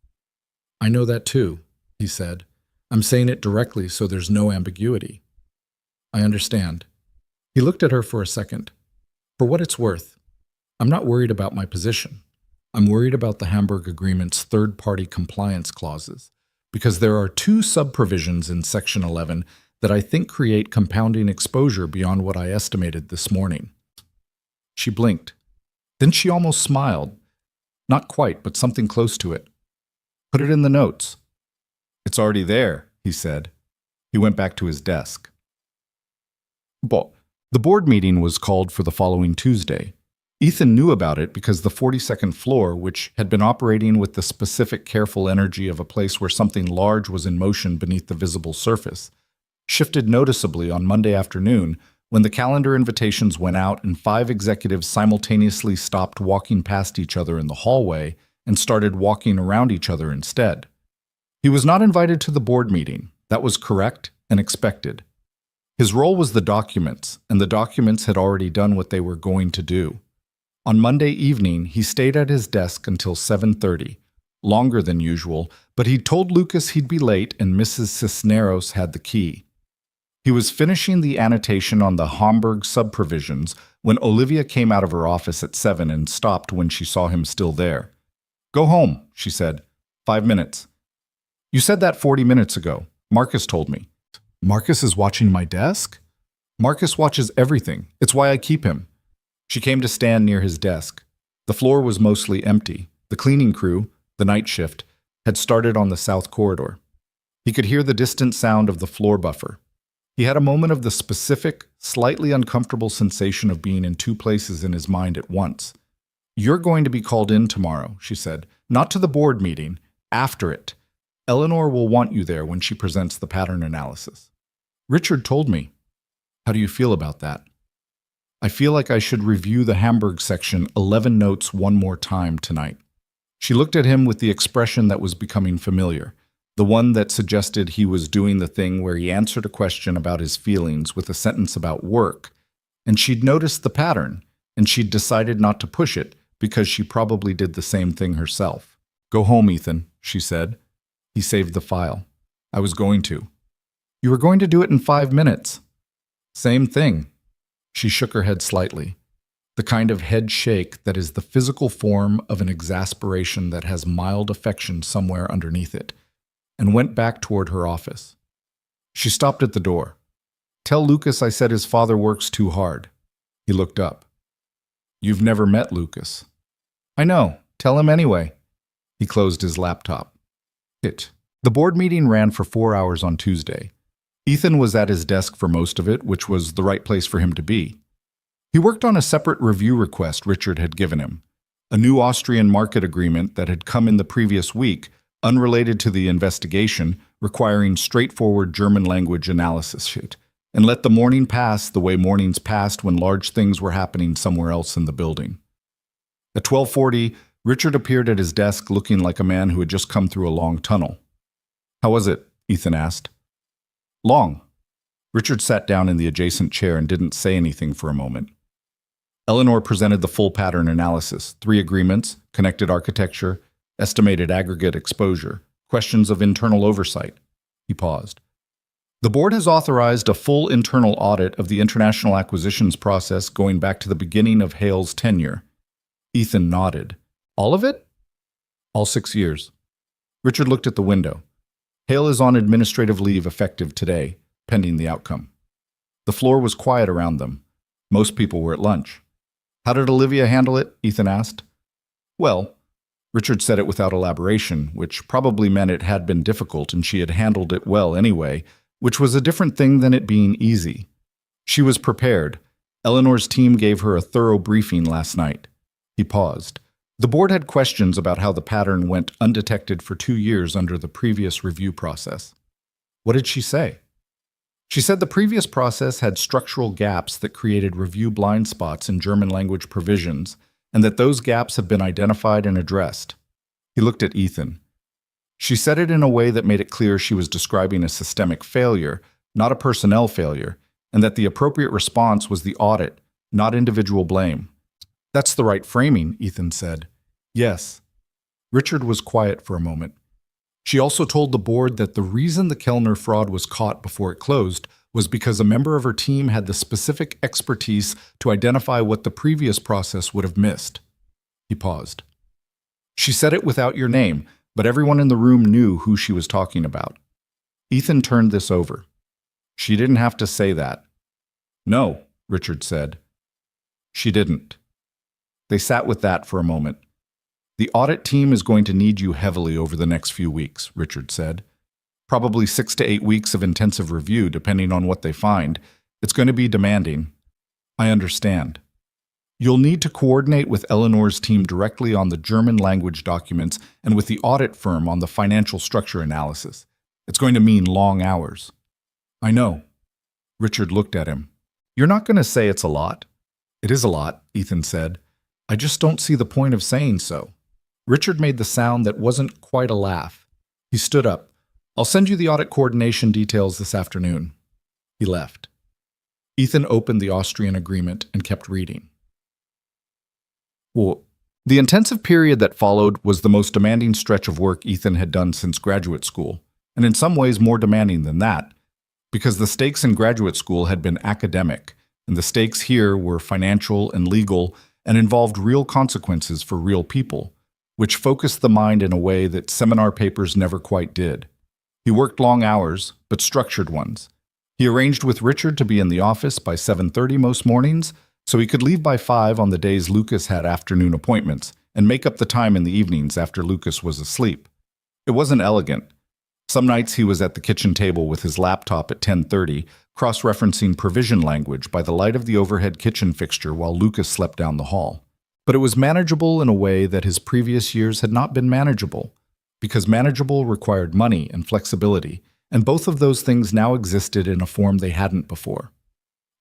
I know that too, he said. I'm saying it directly so there's no ambiguity. I understand. He looked at her for a second. For what it's worth, I'm not worried about my position. I'm worried about the Hamburg Agreement's third-party compliance clauses, because there are 2 sub-provisions in Section 11 that I think create compounding exposure beyond what I estimated this morning. She blinked. Then she almost smiled. Not quite, but something close to it. Put it in the notes. It's already there, he said. He went back to his desk. But the board meeting was called for the following Tuesday. Ethan knew about it because the 42nd floor, which had been operating with the specific careful energy of a place where something large was in motion beneath the visible surface, shifted noticeably on Monday afternoon when the calendar invitations went out and 5 executives simultaneously stopped walking past each other in the hallway and started walking around each other instead. He was not invited to the board meeting. That was correct and expected. His role was the documents, and the documents had already done what they were going to do. On Monday evening, he stayed at his desk until 7:30, longer than usual, but he'd told Lucas he'd be late and Mrs. Cisneros had the key. He was finishing the annotation on the Hamburg sub-provisions when Olivia came out of her office at 7 and stopped when she saw him still there. Go home, she said. 5 minutes. You said that 40 minutes ago. Marcus told me. Marcus is watching my desk? Marcus watches everything. It's why I keep him. She came to stand near his desk. The floor was mostly empty. The cleaning crew, the night shift, had started on the south corridor. He could hear the distant sound of the floor buffer. He had a moment of the specific, slightly uncomfortable sensation of being in 2 places in his mind at once. You're going to be called in tomorrow, she said. Not to the board meeting, after it. Eleanor will want you there when she presents the pattern analysis. Richard told me. How do you feel about that? I feel like I should review the Hamburg section 11 notes one more time tonight. She looked at him with the expression that was becoming familiar, the one that suggested he was doing the thing where he answered a question about his feelings with a sentence about work, and she'd noticed the pattern, and she'd decided not to push it because she probably did the same thing herself. Go home, Ethan, she said. He saved the file. I was going to. You were going to do it in 5 minutes. Same thing. She shook her head slightly. the kind of head shake that is the physical form of an exasperation that has mild affection somewhere underneath it, and went back toward her office. She stopped at the door. "Tell Lucas I said his father works too hard." He looked up. "You've never met Lucas." "I know. Tell him anyway." He closed his laptop. The board meeting ran for 4 hours on Tuesday. Ethan was at his desk for most of it, which was the right place for him to be. He worked on a separate review request Richard had given him, a new Austrian market agreement that had come in the previous week, unrelated to the investigation, requiring straightforward German language analysis, and let the morning pass the way mornings passed when large things were happening somewhere else in the building. At 12:40, Richard appeared at his desk looking like a man who had just come through a long tunnel. "How was it?" Ethan asked. "Long." Richard sat down in the adjacent chair and didn't say anything for a moment. Eleanor presented the full pattern analysis, 3 agreements, connected architecture, estimated aggregate exposure, questions of internal oversight. He paused. "The board has authorized a full internal audit of the international acquisitions process going back to the beginning of Hale's tenure." Ethan nodded. "All of it?" "All 6 years." Richard looked at the window. "Hale is on administrative leave effective today, pending the outcome." The floor was quiet around them. Most people were at lunch. "How did Olivia handle it?" Ethan asked. "Well," Richard said it without elaboration, which probably meant it had been difficult and she had handled it well anyway, which was a different thing than it being easy. She was prepared. Eleanor's team gave her a thorough briefing last night. He paused. The board had questions about how the pattern went undetected for 2 years under the previous review process. What did she say? She said the previous process had structural gaps that created review blind spots in German language provisions, and that those gaps have been identified and addressed. He looked at Ethan. She said it in a way that made it clear she was describing a systemic failure, not a personnel failure, and that the appropriate response was the audit, not individual blame. "That's the right framing," Ethan said. "Yes." Richard was quiet for a moment. She also told the board that the reason the Kellner fraud was caught before it closed was because a member of her team had the specific expertise to identify what the previous process would have missed. He paused. "She said it without your name, but everyone in the room knew who she was talking about." Ethan turned this over. "She didn't have to say that." "No," Richard said. "She didn't." They sat with that for a moment. "The audit team is going to need you heavily over the next few weeks," Richard said. "Probably 6 to 8 weeks of intensive review, depending on what they find. It's going to be demanding." "I understand." "You'll need to coordinate with Eleanor's team directly on the German language documents and with the audit firm on the financial structure analysis. It's going to mean long hours." "I know." Richard looked at him. "You're not going to say it's a lot." "It is a lot," Ethan said. "I just don't see the point of saying so." Richard made the sound that wasn't quite a laugh. He stood up. "I'll send you the audit coordination details this afternoon." He left. Ethan opened the Austrian agreement and kept reading. The intensive period that followed was the most demanding stretch of work Ethan had done since graduate school, and in some ways more demanding than that, because the stakes in graduate school had been academic, and the stakes here were financial and legal and involved real consequences for real people, which focused the mind in a way that seminar papers never quite did. He worked long hours, but structured ones. He arranged with Richard to be in the office by 7:30 most mornings, so he could leave by 5 on the days Lucas had afternoon appointments, and make up the time in the evenings after Lucas was asleep. It wasn't elegant. Some nights he was at the kitchen table with his laptop at 10:30, cross-referencing provision language by the light of the overhead kitchen fixture while Lucas slept down the hall. But it was manageable in a way that his previous years had not been manageable, because manageable required money and flexibility, and both of those things now existed in a form they hadn't before.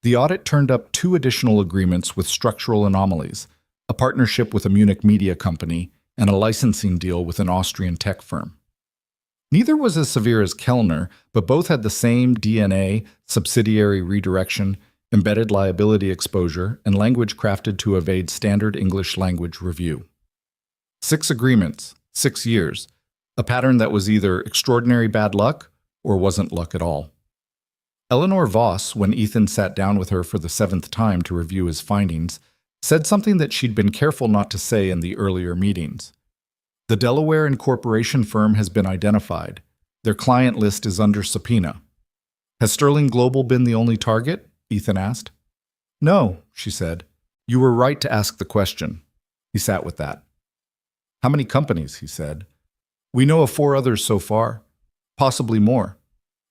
The audit turned up 2 additional agreements with structural anomalies, a partnership with a Munich media company, and a licensing deal with an Austrian tech firm. Neither was as severe as Kellner, but both had the same DNA, subsidiary redirection, embedded liability exposure, and language crafted to evade standard English language review. 6 agreements, 6 years, a pattern that was either extraordinary bad luck or wasn't luck at all. Eleanor Voss, when Ethan sat down with her for the 7th time to review his findings, said something that she'd been careful not to say in the earlier meetings. The Delaware incorporation firm has been identified. Their client list is under subpoena. Has Sterling Global been the only target? Ethan asked. No, she said. You were right to ask the question. He sat with that. How many companies? He said. We know of 4 others so far. Possibly more.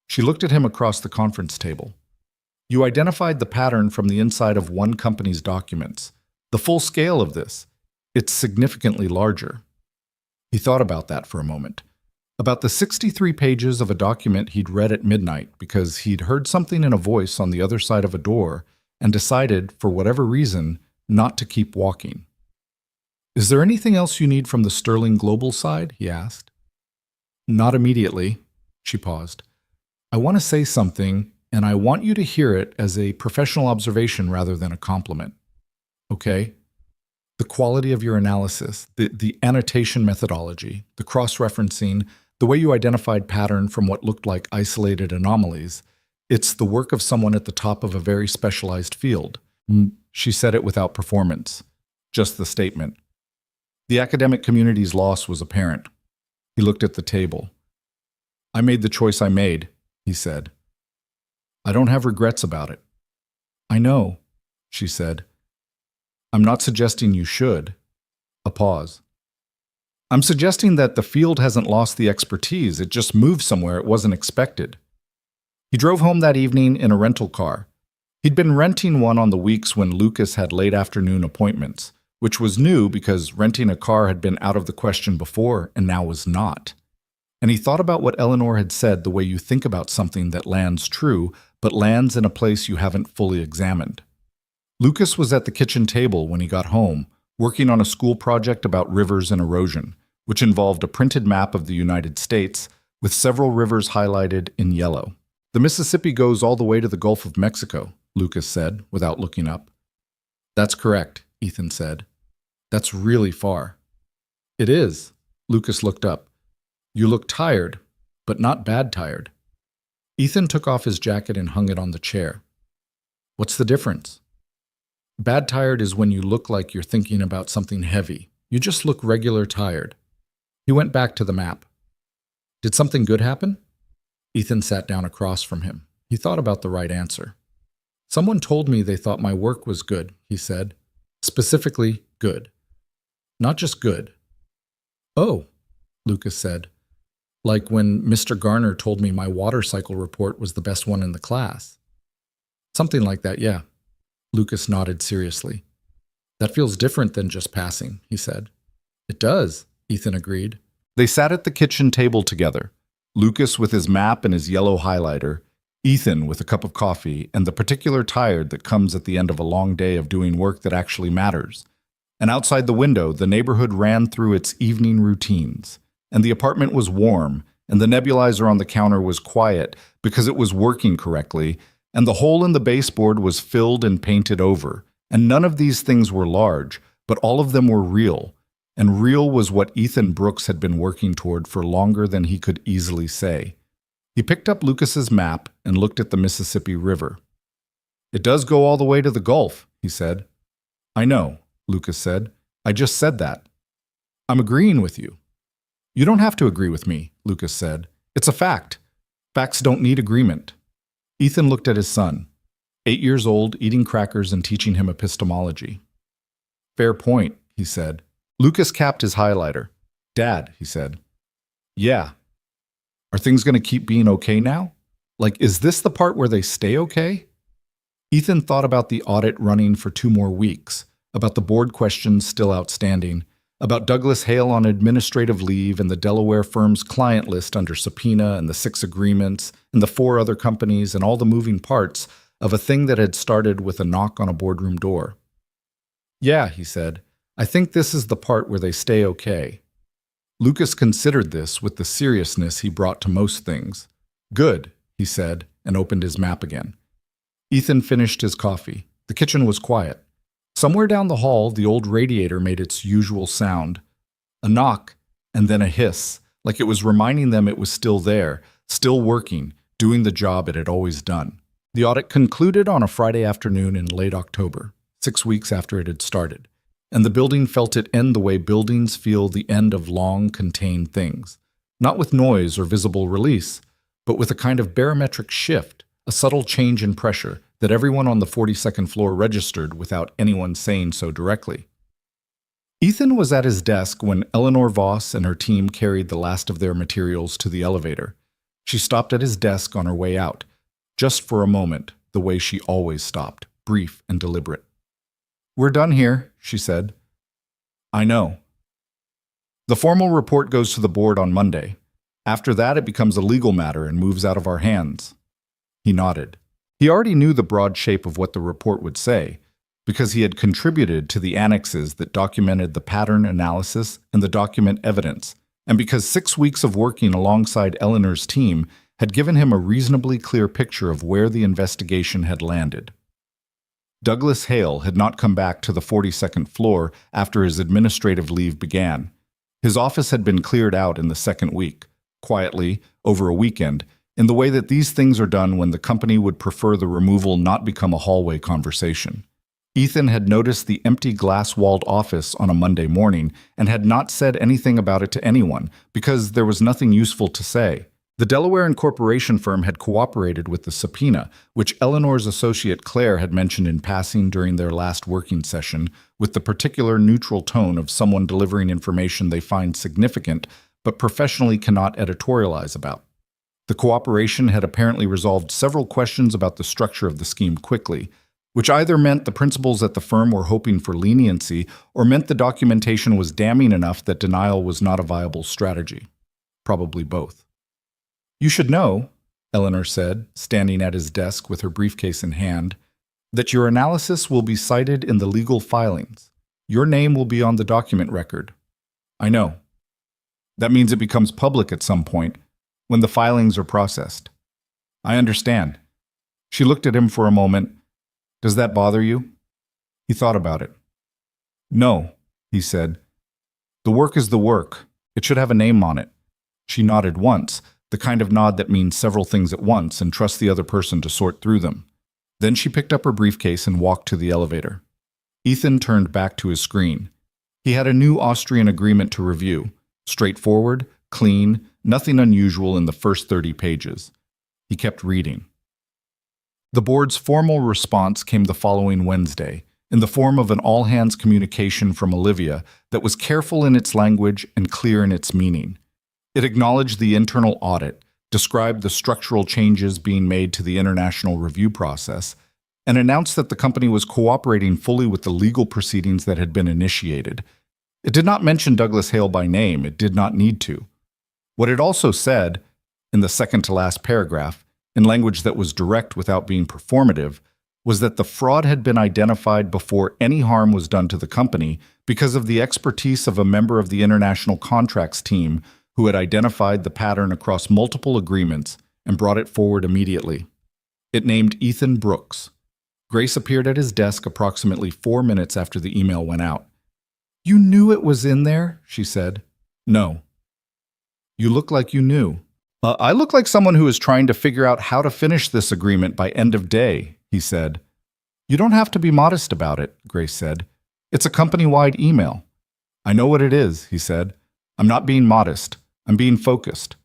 She looked at him across the conference table. You identified the pattern from the inside of one company's documents. The full scale of this. It's significantly larger. He thought about that for a moment. About the 63 pages of a document he'd read at midnight because he'd heard something in a voice on the other side of a door and decided, for whatever reason, not to keep walking. Is there anything else you need from the Sterling Global side? He asked. Not immediately. She paused. I want to say something, and I want you to hear it as a professional observation rather than a compliment. Okay? The quality of your analysis, the annotation methodology, the cross-referencing, the way you identified pattern from what looked like isolated anomalies, it's the work of someone at the top of a very specialized field. She said it without performance, just the statement. The academic community's loss was apparent. He looked at the table. I made the choice I made, he said. I don't have regrets about it. I know, she said. I'm not suggesting you should. A pause. I'm suggesting that the field hasn't lost the expertise, it just moved somewhere it wasn't expected. He drove home that evening in a rental car. He'd been renting one on the weeks when Lucas had late afternoon appointments, which was new because renting a car had been out of the question before and now was not. And he thought about what Eleanor had said, the way you think about something that lands true, but lands in a place you haven't fully examined. Lucas was at the kitchen table when he got home, working on a school project about rivers and erosion, which involved a printed map of the United States with several rivers highlighted in yellow. The Mississippi goes all the way to the Gulf of Mexico, Lucas said, without looking up. That's correct, Ethan said. That's really far. It is. Lucas looked up. You look tired, but not bad tired. Ethan took off his jacket and hung it on the chair. What's the difference? Bad tired is when you look like you're thinking about something heavy. You just look regular tired. He went back to the map. Did something good happen? Ethan sat down across from him. He thought about the right answer. Someone told me they thought my work was good, he said. Specifically, good. Not just good. Oh, Lucas said. Like when Mr. Garner told me my water cycle report was the best one in the class. Something like that, yeah. Lucas nodded seriously. That feels different than just passing, he said. It does, Ethan agreed. They sat at the kitchen table together, Lucas with his map and his yellow highlighter, Ethan with a cup of coffee and the particular tired that comes at the end of a long day of doing work that actually matters. And outside the window, the neighborhood ran through its evening routines. And the apartment was warm, and the nebulizer on the counter was quiet because it was working correctly, and the hole in the baseboard was filled and painted over. And none of these things were large, but all of them were real. And real was what Ethan Brooks had been working toward for longer than he could easily say. He picked up Lucas's map and looked at the Mississippi River. It does go all the way to the Gulf, he said. I know, Lucas said. I just said that. I'm agreeing with you. You don't have to agree with me, Lucas said. It's a fact. Facts don't need agreement. Ethan looked at his son, 8 years old, eating crackers and teaching him epistemology. Fair point, he said. Lucas capped his highlighter. Dad, he said. Yeah. Are things going to keep being okay now? Like, is this the part where they stay okay? Ethan thought about the audit running for 2 more weeks, about the board questions still outstanding, about Douglas Hale on administrative leave and the Delaware firm's client list under subpoena and the 6 agreements and the 4 other companies and all the moving parts of a thing that had started with a knock on a boardroom door. Yeah, he said, I think this is the part where they stay okay. Lucas considered this with the seriousness he brought to most things. Good, he said, and opened his map again. Ethan finished his coffee. The kitchen was quiet. Somewhere down the hall, the old radiator made its usual sound. A knock, and then a hiss, like it was reminding them it was still there, still working, doing the job it had always done. The audit concluded on a Friday afternoon in late October, 6 weeks after it had started, and the building felt it end the way buildings feel the end of long, contained things. Not with noise or visible release, but with a kind of barometric shift, a subtle change in pressure that everyone on the 42nd floor registered without anyone saying so directly. Ethan was at his desk when Eleanor Voss and her team carried the last of their materials to the elevator. She stopped at his desk on her way out, just for a moment, the way she always stopped, brief and deliberate. "We're done here," she said. "I know." "The formal report goes to the board on Monday. After that, it becomes a legal matter and moves out of our hands." He nodded. He already knew the broad shape of what the report would say, because he had contributed to the annexes that documented the pattern analysis and the document evidence, and because 6 weeks of working alongside Eleanor's team had given him a reasonably clear picture of where the investigation had landed. Douglas Hale had not come back to the 42nd floor after his administrative leave began. His office had been cleared out in the second week, quietly, over a weekend, in the way that these things are done when the company would prefer the removal not become a hallway conversation. Ethan had noticed the empty glass-walled office on a Monday morning and had not said anything about it to anyone because there was nothing useful to say. The Delaware incorporation firm had cooperated with the subpoena, which Eleanor's associate Claire had mentioned in passing during their last working session, with the particular neutral tone of someone delivering information they find significant but professionally cannot editorialize about. The cooperation had apparently resolved several questions about the structure of the scheme quickly, which either meant the principals at the firm were hoping for leniency or meant the documentation was damning enough that denial was not a viable strategy. Probably both. "You should know," Eleanor said, standing at his desk with her briefcase in hand, "that your analysis will be cited in the legal filings. Your name will be on the document record." "I know. That means it becomes public at some point, when the filings are processed." "I understand." She looked at him for a moment. "Does that bother you?" He thought about it. "No," he said. "The work is the work. It should have a name on it." She nodded once, the kind of nod that means several things at once and trusts the other person to sort through them. Then she picked up her briefcase and walked to the elevator. Ethan turned back to his screen. He had a new Austrian agreement to review. Straightforward, clean, nothing unusual in the first 30 pages. He kept reading. The board's formal response came the following Wednesday, in the form of an all-hands communication from Olivia that was careful in its language and clear in its meaning. It acknowledged the internal audit, described the structural changes being made to the international review process, and announced that the company was cooperating fully with the legal proceedings that had been initiated. It did not mention Douglas Hale by name. It did not need to. What it also said, in the second-to-last paragraph, in language that was direct without being performative, was that the fraud had been identified before any harm was done to the company because of the expertise of a member of the international contracts team who had identified the pattern across multiple agreements and brought it forward immediately. It named Ethan Brooks. Grace appeared at his desk approximately 4 minutes after the email went out. "You knew it was in there?" she said. "No." "You look like you knew." "I look like someone who is trying to figure out how to finish this agreement by end of day," he said. "You don't have to be modest about it," Grace said. "It's a company-wide email." "I know what it is," he said. "I'm not being modest. I'm being focused."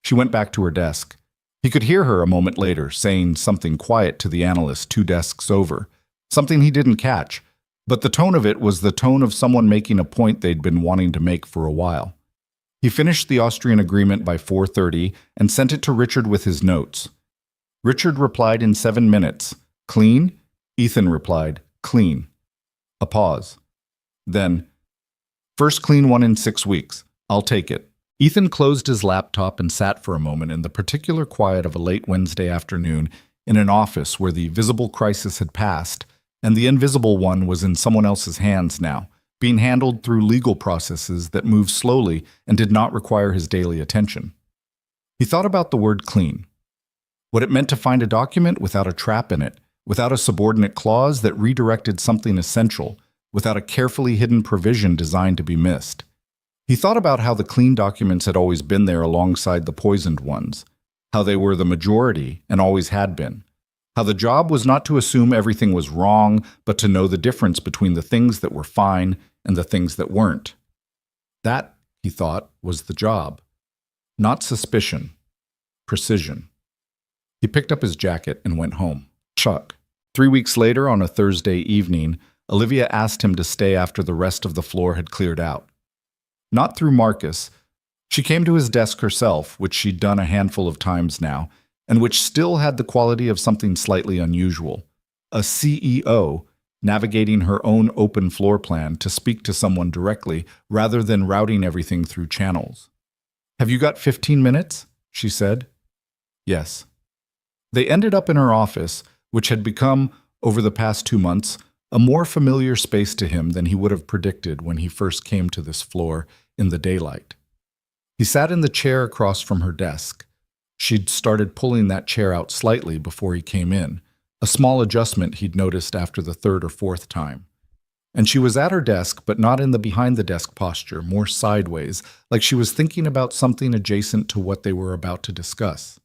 She went back to her desk. He could hear her a moment later saying something quiet to the analyst 2 desks over, something he didn't catch, but the tone of it was the tone of someone making a point they'd been wanting to make for a while. He finished the Austrian agreement by 4:30 and sent it to Richard with his notes. Richard replied in 7 minutes. "Clean?" Ethan replied, "Clean." A pause. Then, "First clean one in 6 weeks. I'll take it." Ethan closed his laptop and sat for a moment in the particular quiet of a late Wednesday afternoon in an office where the visible crisis had passed, and the invisible one was in someone else's hands now, being handled through legal processes that moved slowly and did not require his daily attention. He thought about the word clean. What it meant to find a document without a trap in it, without a subordinate clause that redirected something essential, without a carefully hidden provision designed to be missed. He thought about how the clean documents had always been there alongside the poisoned ones, how they were the majority and always had been, How the job was not to assume everything was wrong, but to know the difference between the things that were fine and the things that weren't. That, he thought, was the job. Not suspicion, precision. He picked up his jacket and went home. Chuck. 3 weeks later, on a Thursday evening, Olivia asked him to stay after the rest of the floor had cleared out. Not through Marcus. She came to his desk herself, which she'd done a handful of times now, and which still had the quality of something slightly unusual. A CEO navigating her own open floor plan to speak to someone directly rather than routing everything through channels. "Have you got 15 minutes?" she said. Yes. They ended up in her office, which had become, over the past 2 months, a more familiar space to him than he would have predicted when he first came to this floor in the daylight. He sat in the chair across from her desk. She'd started pulling that chair out slightly before he came in, a small adjustment he'd noticed after the third or fourth time. And she was at her desk, but not in the behind-the-desk posture, more sideways, like she was thinking about something adjacent to what they were about to discuss.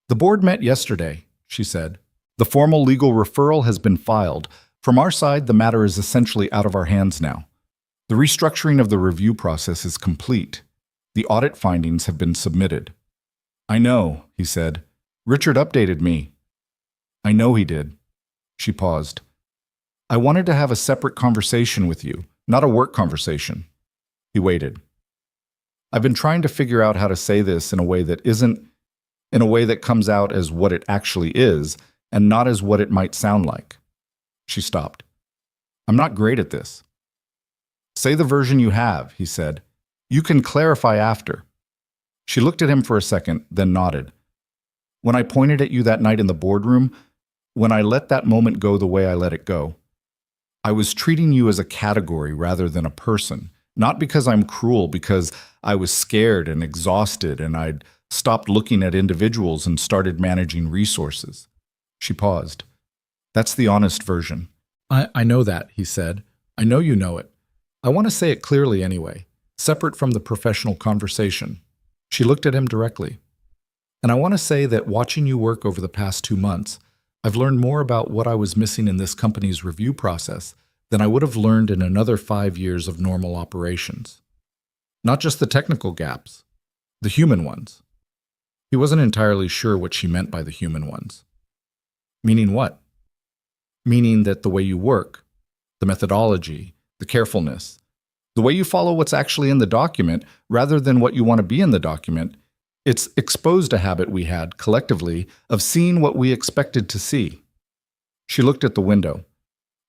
"The board met yesterday," she said. "The formal legal referral has been filed. From our side, the matter is essentially out of our hands now. The restructuring of the review process is complete. The audit findings have been submitted." "I know," he said. "Richard updated me." "I know he did." She paused. "I wanted to have a separate conversation with you, not a work conversation." He waited. "I've been trying to figure out how to say this in a way that comes out as what it actually is, and not as what it might sound like." She stopped. "I'm not great at this." "Say the version you have," he said. "You can clarify after." She looked at him for a second, then nodded. "When I pointed at you that night in the boardroom, when I let that moment go the way I let it go, I was treating you as a category rather than a person, not because I'm cruel, because I was scared and exhausted and I'd stopped looking at individuals and started managing resources." She paused. "That's the honest version." I know that," he said. "I know you know it. I want to say it clearly anyway, separate from the professional conversation." She looked at him directly. "And I want to say that watching you work over the past 2 months, I've learned more about what I was missing in this company's review process than I would have learned in another 5 years of normal operations. Not just the technical gaps, the human ones." He wasn't entirely sure what she meant by the human ones. "Meaning what?" "Meaning that the way you work, the methodology, the carefulness, the way you follow what's actually in the document rather than what you want to be in the document, it's exposed a habit we had, collectively, of seeing what we expected to see." She looked at the window.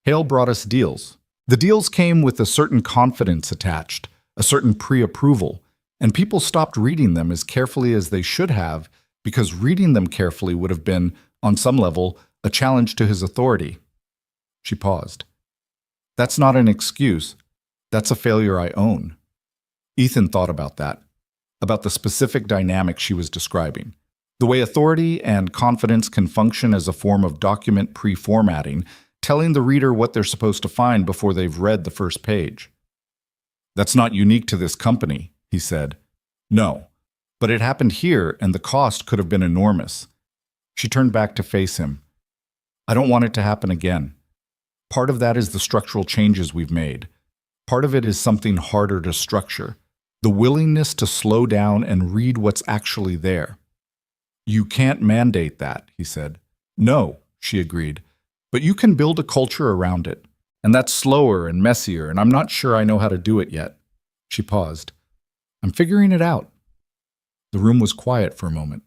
"Hale brought us deals. The deals came with a certain confidence attached, a certain pre-approval, and people stopped reading them as carefully as they should have because reading them carefully would have been, on some level, a challenge to his authority." She paused. "That's not an excuse. That's a failure I own." Ethan thought about that, about the specific dynamic she was describing. The way authority and confidence can function as a form of document pre-formatting, telling the reader what they're supposed to find before they've read the first page. "That's not unique to this company," he said. "No, but it happened here and the cost could have been enormous." She turned back to face him. "I don't want it to happen again. Part of that is the structural changes we've made. Part of it is something harder to structure, the willingness to slow down and read what's actually there." "You can't mandate that," he said. "No," she agreed, "but you can build a culture around it. And that's slower and messier, and I'm not sure I know how to do it yet." She paused. "I'm figuring it out." The room was quiet for a moment.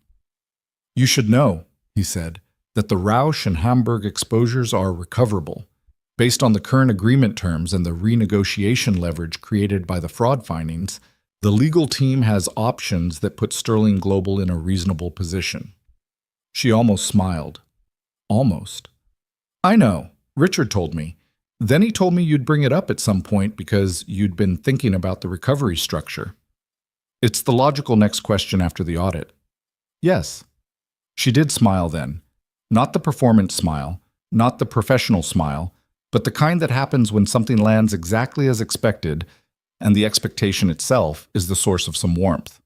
"You should know," he said, "that the Rausch and Hamburg exposures are recoverable. Based on the current agreement terms and the renegotiation leverage created by the fraud findings, the legal team has options that put Sterling Global in a reasonable position." She almost smiled. "Almost." "I know. Richard told me. Then he told me you'd bring it up at some point because you'd been thinking about the recovery structure. It's the logical next question after the audit." "Yes." She did smile then. Not the performance smile, not the professional smile, but the kind that happens when something lands exactly as expected, and the expectation itself is the source of some warmth.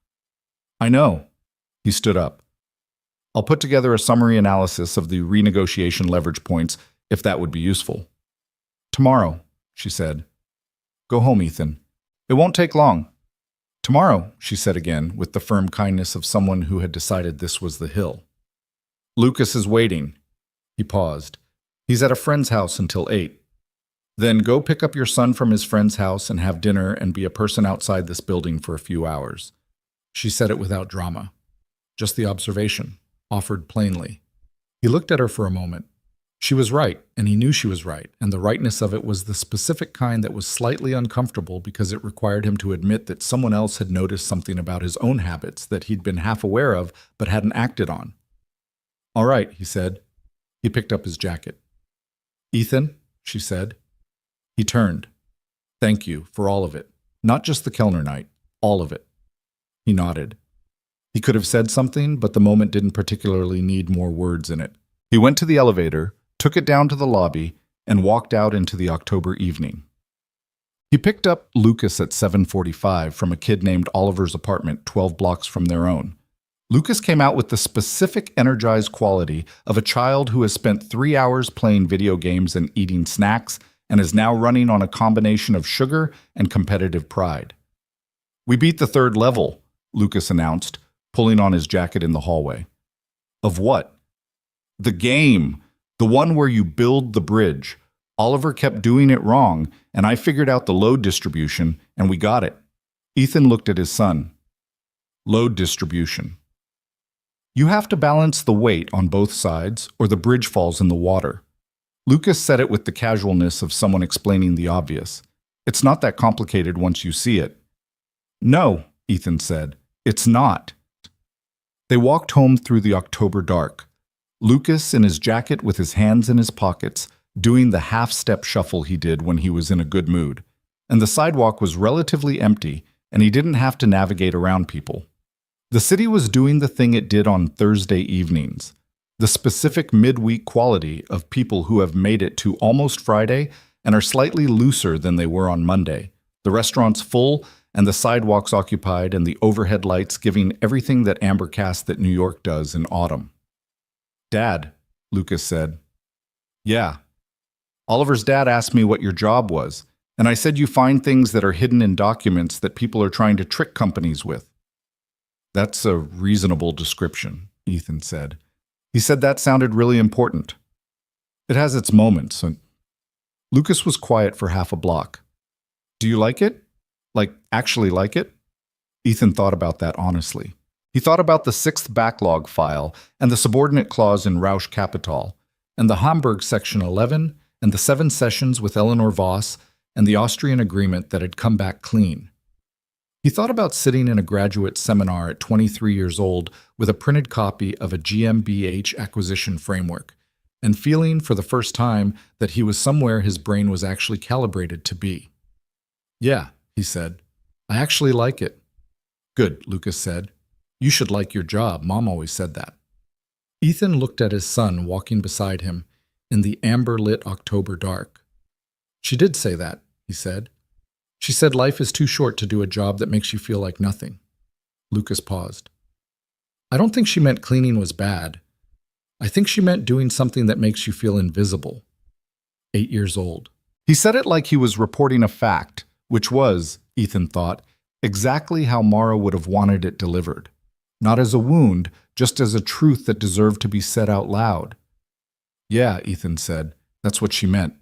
"I know." He stood up. I'll put together a summary analysis of the renegotiation leverage points if that would be useful. Tomorrow, she said. Go home, Ethan. It won't take long. Tomorrow, she said again, with the firm kindness of someone who had decided this was the hill. Lucas is waiting. He paused. He's at a friend's house until 8. Then go pick up your son from his friend's house and have dinner and be a person outside this building for a few hours. She said it without drama. Just the observation, offered plainly. He looked at her for a moment. She was right, and he knew she was right, and the rightness of it was the specific kind that was slightly uncomfortable because it required him to admit that someone else had noticed something about his own habits that he'd been half aware of but hadn't acted on. All right, he said. He picked up his jacket. Ethan, she said. He turned. Thank you for all of it. Not just the Kellner night, all of it. He nodded. He could have said something, but the moment didn't particularly need more words in it. He went to the elevator, took it down to the lobby, and walked out into the October evening. He picked up Lucas at 7:45 from a kid named Oliver's apartment 12 blocks from their own. Lucas came out with the specific energized quality of a child who has spent 3 hours playing video games and eating snacks and is now running on a combination of sugar and competitive pride. We beat the 3rd level, Lucas announced, pulling on his jacket in the hallway. Of what? The game. The one where you build the bridge. Oliver kept doing it wrong, and I figured out the load distribution, and we got it. Ethan looked at his son. Load distribution. You have to balance the weight on both sides, or the bridge falls in the water. Lucas said it with the casualness of someone explaining the obvious. It's not that complicated once you see it. No, Ethan said. It's not. They walked home through the October dark. Lucas in his jacket with his hands in his pockets, doing the half-step shuffle he did when he was in a good mood. And the sidewalk was relatively empty, and he didn't have to navigate around people. The city was doing the thing it did on Thursday evenings, the specific midweek quality of people who have made it to almost Friday and are slightly looser than they were on Monday. The restaurants full and the sidewalks occupied and the overhead lights giving everything that amber cast that New York does in autumn. Dad, Lucas said. Yeah. Oliver's dad asked me what your job was, and I said you find things that are hidden in documents that people are trying to trick companies with. That's a reasonable description, Ethan said. He said that sounded really important. It has its moments. Lucas was quiet for half a block. Do you like it? Like, actually like it? Ethan thought about that honestly. He thought about the 6th backlog file and the subordinate clause in Rausch Capital, and the Hamburg Section 11, and the 7 sessions with Eleanor Voss, and the Austrian agreement that had come back clean. He thought about sitting in a graduate seminar at 23 years old with a printed copy of a GmbH acquisition framework, and feeling for the first time that he was somewhere his brain was actually calibrated to be. Yeah, he said. I actually like it. Good, Lucas said. You should like your job. Mom always said that. Ethan looked at his son walking beside him in the amber-lit October dark. She did say that, he said. She said life is too short to do a job that makes you feel like nothing. Lucas paused. I don't think she meant cleaning was bad. I think she meant doing something that makes you feel invisible. 8 years old. He said it like he was reporting a fact, which was, Ethan thought, exactly how Mara would have wanted it delivered. Not as a wound, just as a truth that deserved to be said out loud. Yeah, Ethan said. That's what she meant.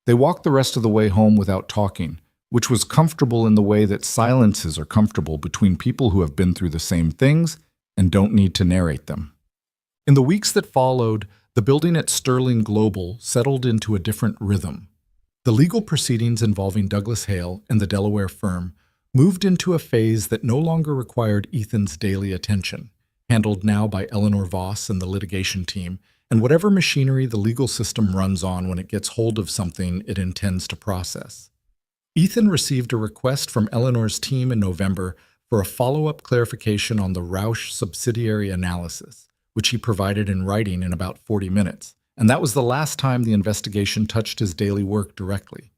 They walked the rest of the way home without talking, which was comfortable in the way that silences are comfortable between people who have been through the same things and don't need to narrate them. In the weeks that followed, the building at Sterling Global settled into a different rhythm. The legal proceedings involving Douglas Hale and the Delaware firm moved into a phase that no longer required Ethan's daily attention, handled now by Eleanor Voss and the litigation team, and whatever machinery the legal system runs on when it gets hold of something it intends to process. Ethan received a request from Eleanor's team in November for a follow-up clarification on the Rausch subsidiary analysis, which he provided in writing in about 40 minutes, and that was the last time the investigation touched his daily work directly.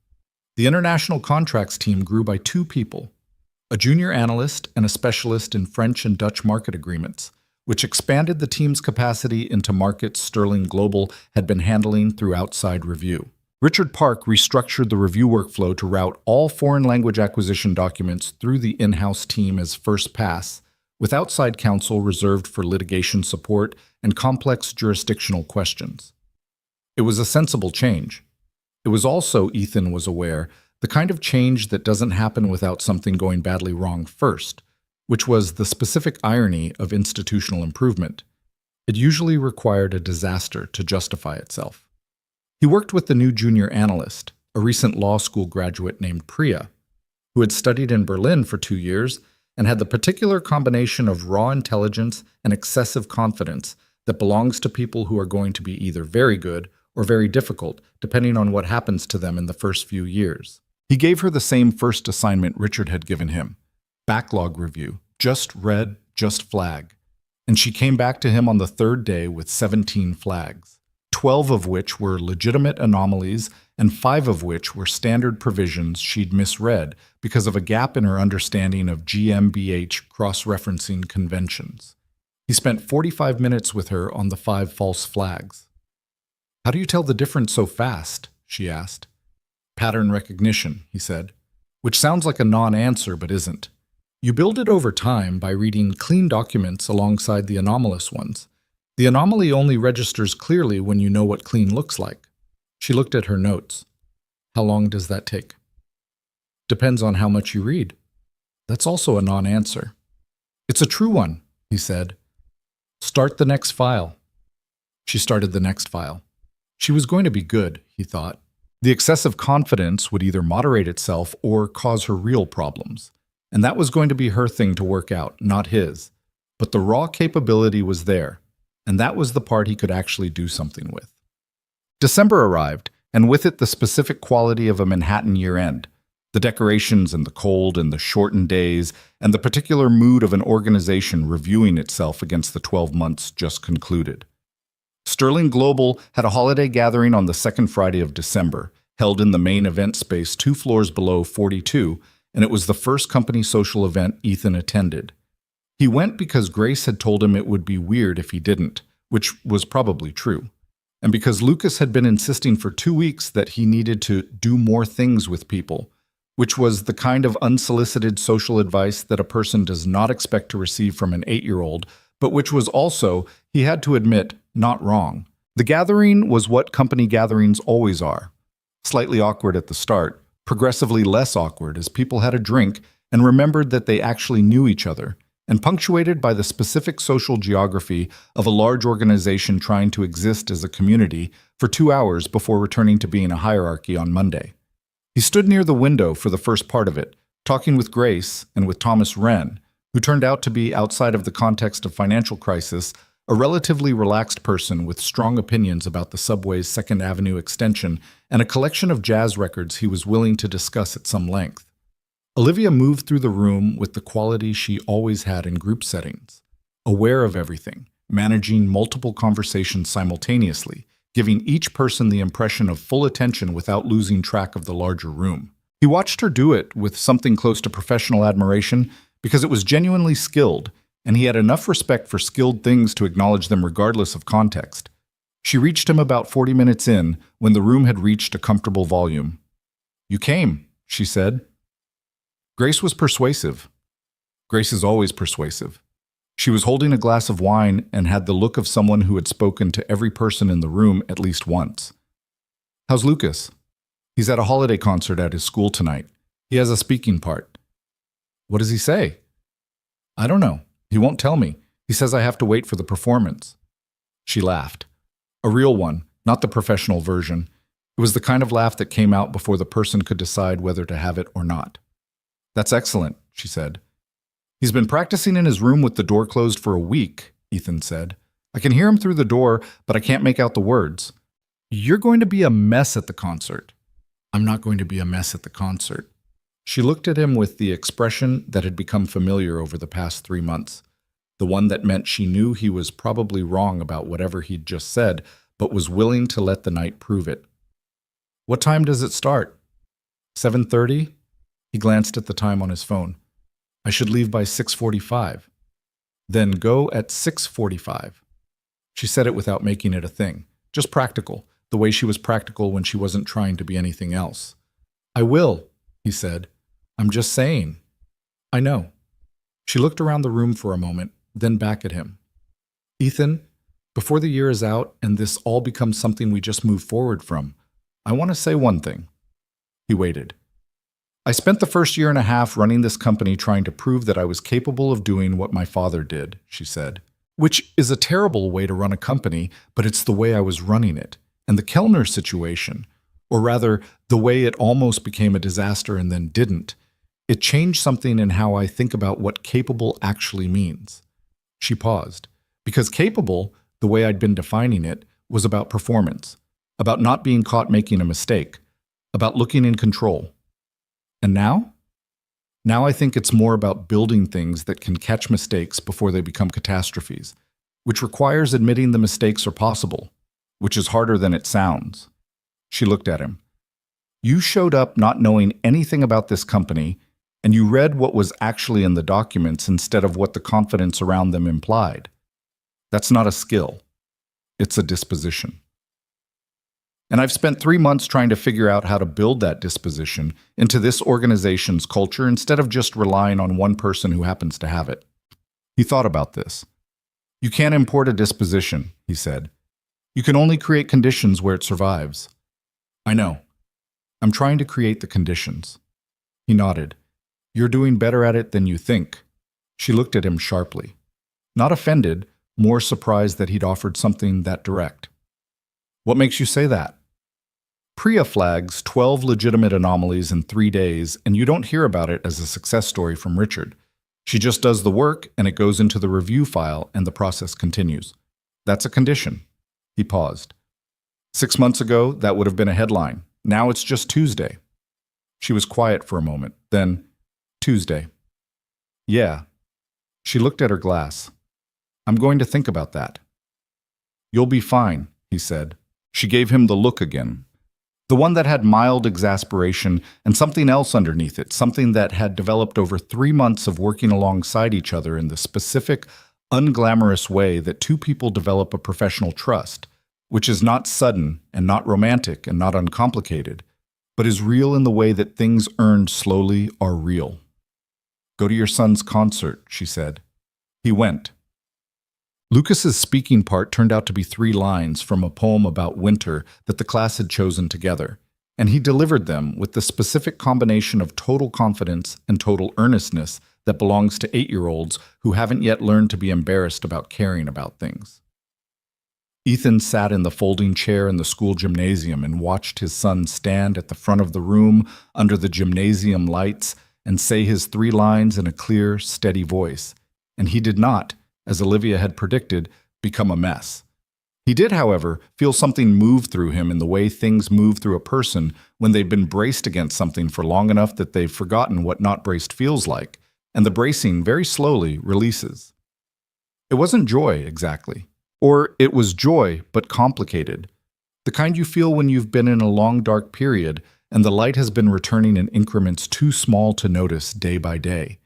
The international contracts team grew by 2 people, a junior analyst and a specialist in French and Dutch market agreements, which expanded the team's capacity into markets Sterling Global had been handling through outside review. Richard Park restructured the review workflow to route all foreign language acquisition documents through the in-house team as first pass, with outside counsel reserved for litigation support and complex jurisdictional questions. It was a sensible change. It was also, Ethan was aware, the kind of change that doesn't happen without something going badly wrong first, which was the specific irony of institutional improvement. It usually required a disaster to justify itself. He worked with the new junior analyst, a recent law school graduate named Priya, who had studied in Berlin for 2 years and had the particular combination of raw intelligence and excessive confidence that belongs to people who are going to be either very good or very difficult, depending on what happens to them in the first few years. He gave her the same first assignment Richard had given him, backlog review, just read, just flag. And she came back to him on the third day with 17 flags, 12 of which were legitimate anomalies and 5 of which were standard provisions she'd misread because of a gap in her understanding of GmbH cross-referencing conventions. He spent 45 minutes with her on the 5 false flags. "How do you tell the difference so fast?" she asked. "Pattern recognition," he said, which sounds like a non-answer but isn't. You build it over time by reading clean documents alongside the anomalous ones. The anomaly only registers clearly when you know what clean looks like. She looked at her notes. "How long does that take?" "Depends on how much you read." That's also a non-answer. "It's a true one," he said. "Start the next file." She started the next file. She was going to be good, he thought. The excessive confidence would either moderate itself or cause her real problems. And that was going to be her thing to work out, not his. But the raw capability was there, and that was the part he could actually do something with. December arrived, and with it the specific quality of a Manhattan year-end. The decorations and the cold and the shortened days, and the particular mood of an organization reviewing itself against the 12 months just concluded. Sterling Global had a holiday gathering on the second Friday of December, held in the main event space 2 floors below 42, and it was the first company social event Ethan attended. He went because Grace had told him it would be weird if he didn't, which was probably true, and because Lucas had been insisting for 2 weeks that he needed to do more things with people, which was the kind of unsolicited social advice that a person does not expect to receive from an 8-year-old, but which was also, he had to admit, not wrong. The gathering was what company gatherings always are. Slightly awkward at the start, progressively less awkward as people had a drink and remembered that they actually knew each other, and punctuated by the specific social geography of a large organization trying to exist as a community for 2 hours before returning to being a hierarchy on Monday. He stood near the window for the first part of it, talking with Grace and with Thomas Wren, who turned out to be, outside of the context of financial crisis, a relatively relaxed person with strong opinions about the subway's 2nd Avenue extension and a collection of jazz records he was willing to discuss at some length. Olivia moved through the room with the quality she always had in group settings, aware of everything, managing multiple conversations simultaneously, giving each person the impression of full attention without losing track of the larger room. He watched her do it with something close to professional admiration because it was genuinely skilled, and he had enough respect for skilled things to acknowledge them regardless of context. She reached him about 40 minutes in, when the room had reached a comfortable volume. "You came," she said. Grace was persuasive. Grace is always persuasive. She was holding a glass of wine and had the look of someone who had spoken to every person in the room at least once. "How's Lucas?" "He's at a holiday concert at his school tonight. He has a speaking part." "What does he say?" "I don't know. He won't tell me. He says I have to wait for the performance." She laughed. A real one, not the professional version. It was the kind of laugh that came out before the person could decide whether to have it or not. "That's excellent," she said. "He's been practicing in his room with the door closed for a week," Ethan said. "I can hear him through the door, but I can't make out the words." "You're going to be a mess at the concert." "I'm not going to be a mess at the concert." She looked at him with the expression that had become familiar over the past 3 months, the one that meant she knew he was probably wrong about whatever he'd just said, but was willing to let the night prove it. "What time does it start?" 7:30? He glanced at the time on his phone. "I should leave by 6:45. Then go at 6:45. She said it without making it a thing, just practical, the way she was practical when she wasn't trying to be anything else. I will, he said. I'm just saying. I know. She looked around the room for a moment, then back at him. Ethan, before the year is out and this all becomes something we just move forward from, I want to say one thing. He waited. I spent the first year and a half running this company trying to prove that I was capable of doing what my father did, she said. Which is a terrible way to run a company, but it's the way I was running it. And the Kellner situation, or rather, the way it almost became a disaster and then didn't, it changed something in how I think about what capable actually means. She paused. Because capable, the way I'd been defining it, was about performance, about not being caught making a mistake, about looking in control. And now? Now I think it's more about building things that can catch mistakes before they become catastrophes, which requires admitting the mistakes are possible, which is harder than it sounds. She looked at him. You showed up not knowing anything about this company, and you read what was actually in the documents instead of what the confidence around them implied. That's not a skill. It's a disposition. And I've spent 3 months trying to figure out how to build that disposition into this organization's culture instead of just relying on one person who happens to have it. He thought about this. You can't import a disposition, he said. You can only create conditions where it survives. I know. I'm trying to create the conditions. He nodded. You're doing better at it than you think. She looked at him sharply. Not offended, more surprised that he'd offered something that direct. What makes you say that? Priya flags 12 legitimate anomalies in 3 days, and you don't hear about it as a success story from Richard. She just does the work, and it goes into the review file, and the process continues. That's a condition. He paused. 6 months ago, that would have been a headline. Now it's just Tuesday. She was quiet for a moment. Then, Tuesday. Yeah. She looked at her glass. I'm going to think about that. You'll be fine, he said. She gave him the look again. The one that had mild exasperation and something else underneath it, something that had developed over 3 months of working alongside each other in the specific, unglamorous way that two people develop a professional trust, which is not sudden and not romantic and not uncomplicated, but is real in the way that things earned slowly are real. Go to your son's concert, she said. He went. Lucas's speaking part turned out to be 3 lines from a poem about winter that the class had chosen together, and he delivered them with the specific combination of total confidence and total earnestness that belongs to 8-year-olds who haven't yet learned to be embarrassed about caring about things. Ethan sat in the folding chair in the school gymnasium and watched his son stand at the front of the room under the gymnasium lights and say his 3 lines in a clear, steady voice, and he did not, as Olivia had predicted, become a mess. He did, however, feel something move through him in the way things move through a person when they've been braced against something for long enough that they've forgotten what not braced feels like, and the bracing very slowly releases. It wasn't joy, exactly. Or it was joy, but complicated. The kind you feel when you've been in a long, dark period, and the light has been returning in increments too small to notice day by day.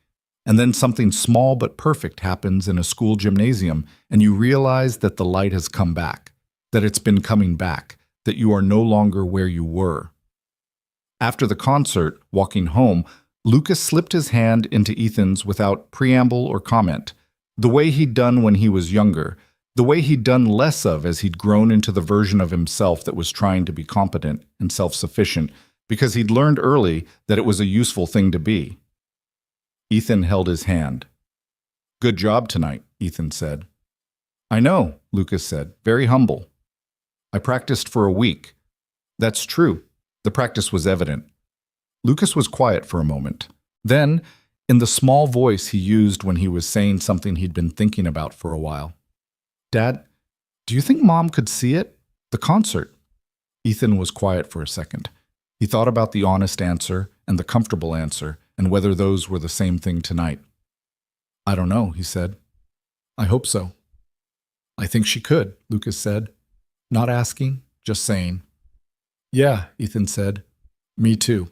And then something small but perfect happens in a school gymnasium, and you realize that the light has come back, that it's been coming back, that you are no longer where you were. After the concert, walking home, Lucas slipped his hand into Ethan's without preamble or comment, the way he'd done when he was younger, the way he'd done less of as he'd grown into the version of himself that was trying to be competent and self-sufficient, because he'd learned early that it was a useful thing to be. Ethan held his hand. Good job tonight, Ethan said. I know, Lucas said, very humble. I practiced for a week. That's true. The practice was evident. Lucas was quiet for a moment. Then, in the small voice he used when he was saying something he'd been thinking about for a while. Dad, do you think Mom could see it? The concert? Ethan was quiet for a second. He thought about the honest answer and the comfortable answer, and whether those were the same thing tonight. I don't know, he said. I hope so. I think she could, Lucas said. Not asking, just saying. Yeah, Ethan said. Me too.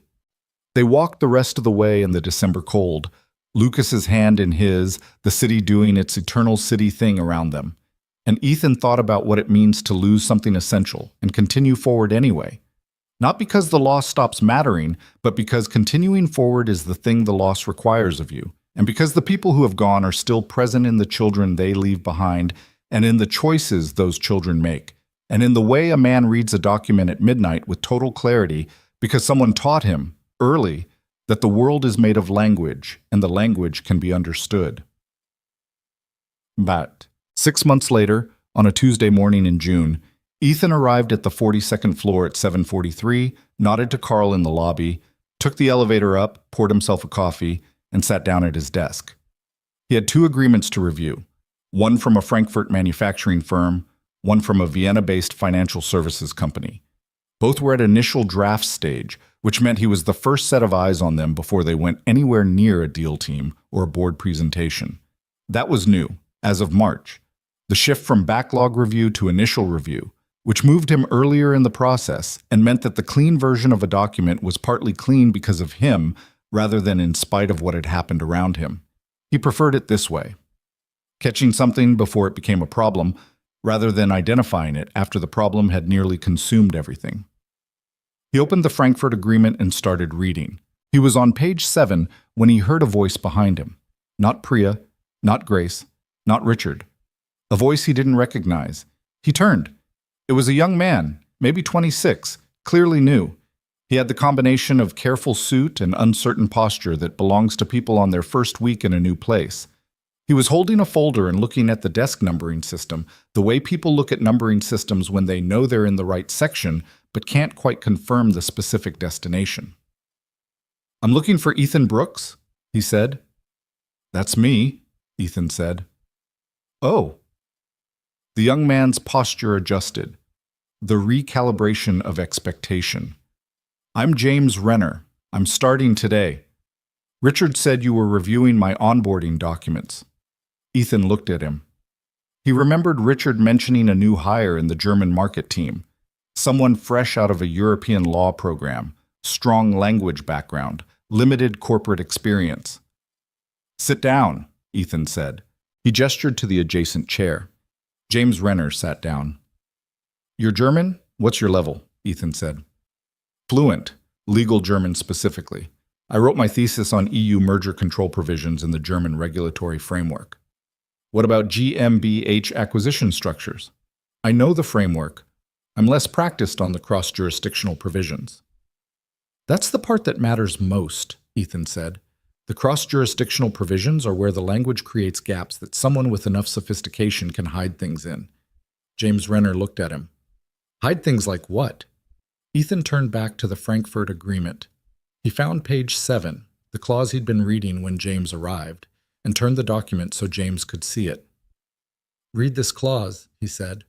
They walked the rest of the way in the December cold. Lucas's hand in his, the city doing its eternal city thing around them. And Ethan thought about what it means to lose something essential and continue forward anyway. Not because the loss stops mattering, but because continuing forward is the thing the loss requires of you. And because the people who have gone are still present in the children they leave behind, and in the choices those children make, and in the way a man reads a document at midnight with total clarity because someone taught him, early, that the world is made of language, and the language can be understood. But 6 months later, on a Tuesday morning in June, Ethan arrived at the 42nd floor at 7:43, nodded to Carl in the lobby, took the elevator up, poured himself a coffee, and sat down at his desk. He had 2 agreements to review, one from a Frankfurt manufacturing firm, one from a Vienna-based financial services company. Both were at initial draft stage, which meant he was the first set of eyes on them before they went anywhere near a deal team or a board presentation. That was new, as of March. The shift from backlog review to initial review, which moved him earlier in the process and meant that the clean version of a document was partly clean because of him rather than in spite of what had happened around him. He preferred it this way, catching something before it became a problem, rather than identifying it after the problem had nearly consumed everything. He opened the Frankfurt Agreement and started reading. He was on page 7 when he heard a voice behind him. Not Priya, not Grace, not Richard. A voice he didn't recognize. He turned. It was a young man, maybe 26, clearly new. He had the combination of careful suit and uncertain posture that belongs to people on their first week in a new place. He was holding a folder and looking at the desk numbering system, the way people look at numbering systems when they know they're in the right section but can't quite confirm the specific destination. "I'm looking for Ethan Brooks," he said. "That's me," Ethan said. "Oh." The young man's posture adjusted. The recalibration of expectation. "I'm James Renner. I'm starting today. Richard said you were reviewing my onboarding documents." Ethan looked at him. He remembered Richard mentioning a new hire in the German market team, someone fresh out of a European law program, strong language background, limited corporate experience. "Sit down," Ethan said. He gestured to the adjacent chair. James Renner sat down. "You're German? What's your level?" Ethan said. "Fluent, legal German specifically. I wrote my thesis on EU merger control provisions in the German regulatory framework." "What about GmbH acquisition structures?" "I know the framework. I'm less practiced on the cross-jurisdictional provisions." "That's the part that matters most," Ethan said. "The cross-jurisdictional provisions are where the language creates gaps that someone with enough sophistication can hide things in." James Renner looked at him. "Hide things like what?" Ethan turned back to the Frankfurt Agreement. He found page 7, the clause he'd been reading when James arrived, and turned the document so James could see it. "Read this clause," he said.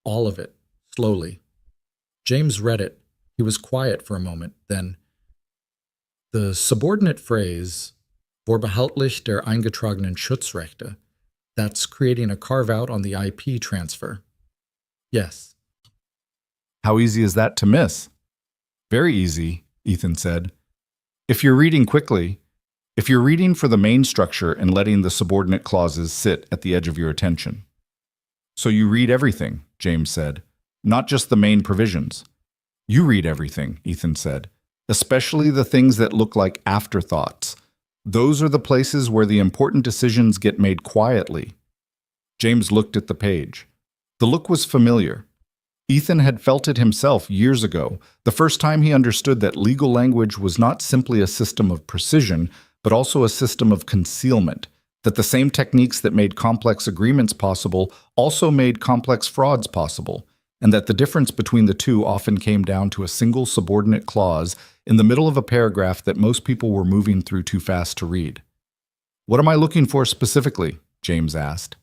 "All of it, slowly." James read it. He was quiet for a moment, then, "The subordinate phrase, vorbehaltlich der eingetragenen Schutzrechte, that's creating a carve-out on the IP transfer." "Yes." "How easy is that to miss?" "Very easy," Ethan said. If you're reading quickly, if you're reading for the main structure and letting the subordinate clauses sit at the edge of your attention." "So you read everything," James said, "not just the main provisions." "You read everything," Ethan said, "especially the things that look like afterthoughts. Those are the places where the important decisions get made quietly." James looked at the page. The look was familiar. Ethan had felt it himself years ago, the first time he understood that legal language was not simply a system of precision, but also a system of concealment, that the same techniques that made complex agreements possible also made complex frauds possible, and that the difference between the two often came down to a single subordinate clause in the middle of a paragraph that most people were moving through too fast to read. "What am I looking for specifically?" James asked.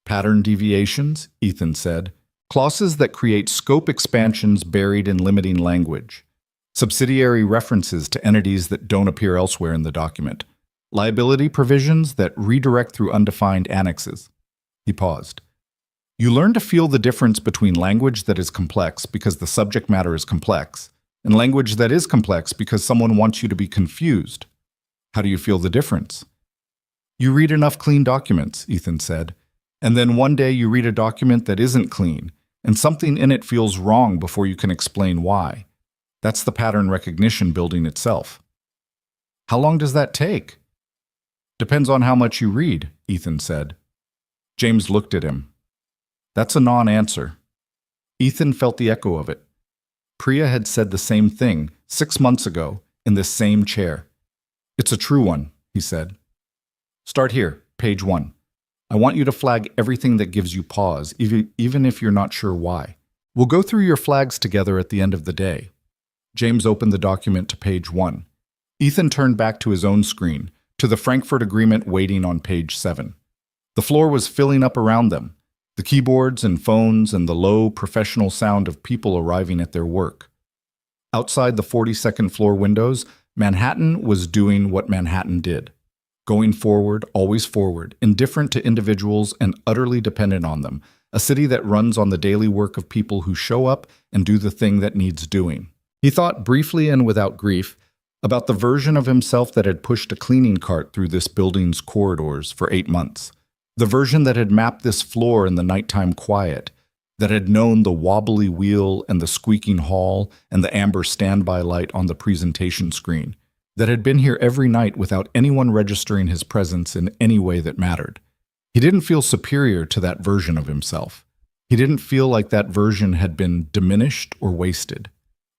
"Pattern deviations," Ethan said. "Clauses that create scope expansions buried in limiting language. Subsidiary references to entities that don't appear elsewhere in the document. Liability provisions that redirect through undefined annexes." He paused. "You learn to feel the difference between language that is complex because the subject matter is complex, and language that is complex because someone wants you to be confused. How do you feel the difference?" You read enough clean documents, Ethan said, and then one day you read a document that isn't clean, and something in it feels wrong before you can explain why. That's the pattern recognition building itself. How long does that take? Depends on how much you read, Ethan said. James looked at him. That's a non-answer. Ethan felt the echo of it. Priya had said the same thing 6 months ago in this same chair. It's a true one, he said. Start here, page 1. I want you to flag everything that gives you pause, even if you're not sure why. We'll go through your flags together at the end of the day. James opened the document to page 1. Ethan turned back to his own screen, to the Frankfurt Agreement waiting on page 7. The floor was filling up around them, the keyboards and phones and the low, professional sound of people arriving at their work. Outside the 42nd floor windows, Manhattan was doing what Manhattan did. Going forward, always forward, indifferent to individuals and utterly dependent on them, a city that runs on the daily work of people who show up and do the thing that needs doing. He thought briefly and without grief about the version of himself that had pushed a cleaning cart through this building's corridors for 8 months. The version that had mapped this floor in the nighttime quiet, that had known the wobbly wheel and the squeaking hall and the amber standby light on the presentation screen, that had been here every night without anyone registering his presence in any way that mattered. He didn't feel superior to that version of himself. He didn't feel like that version had been diminished or wasted.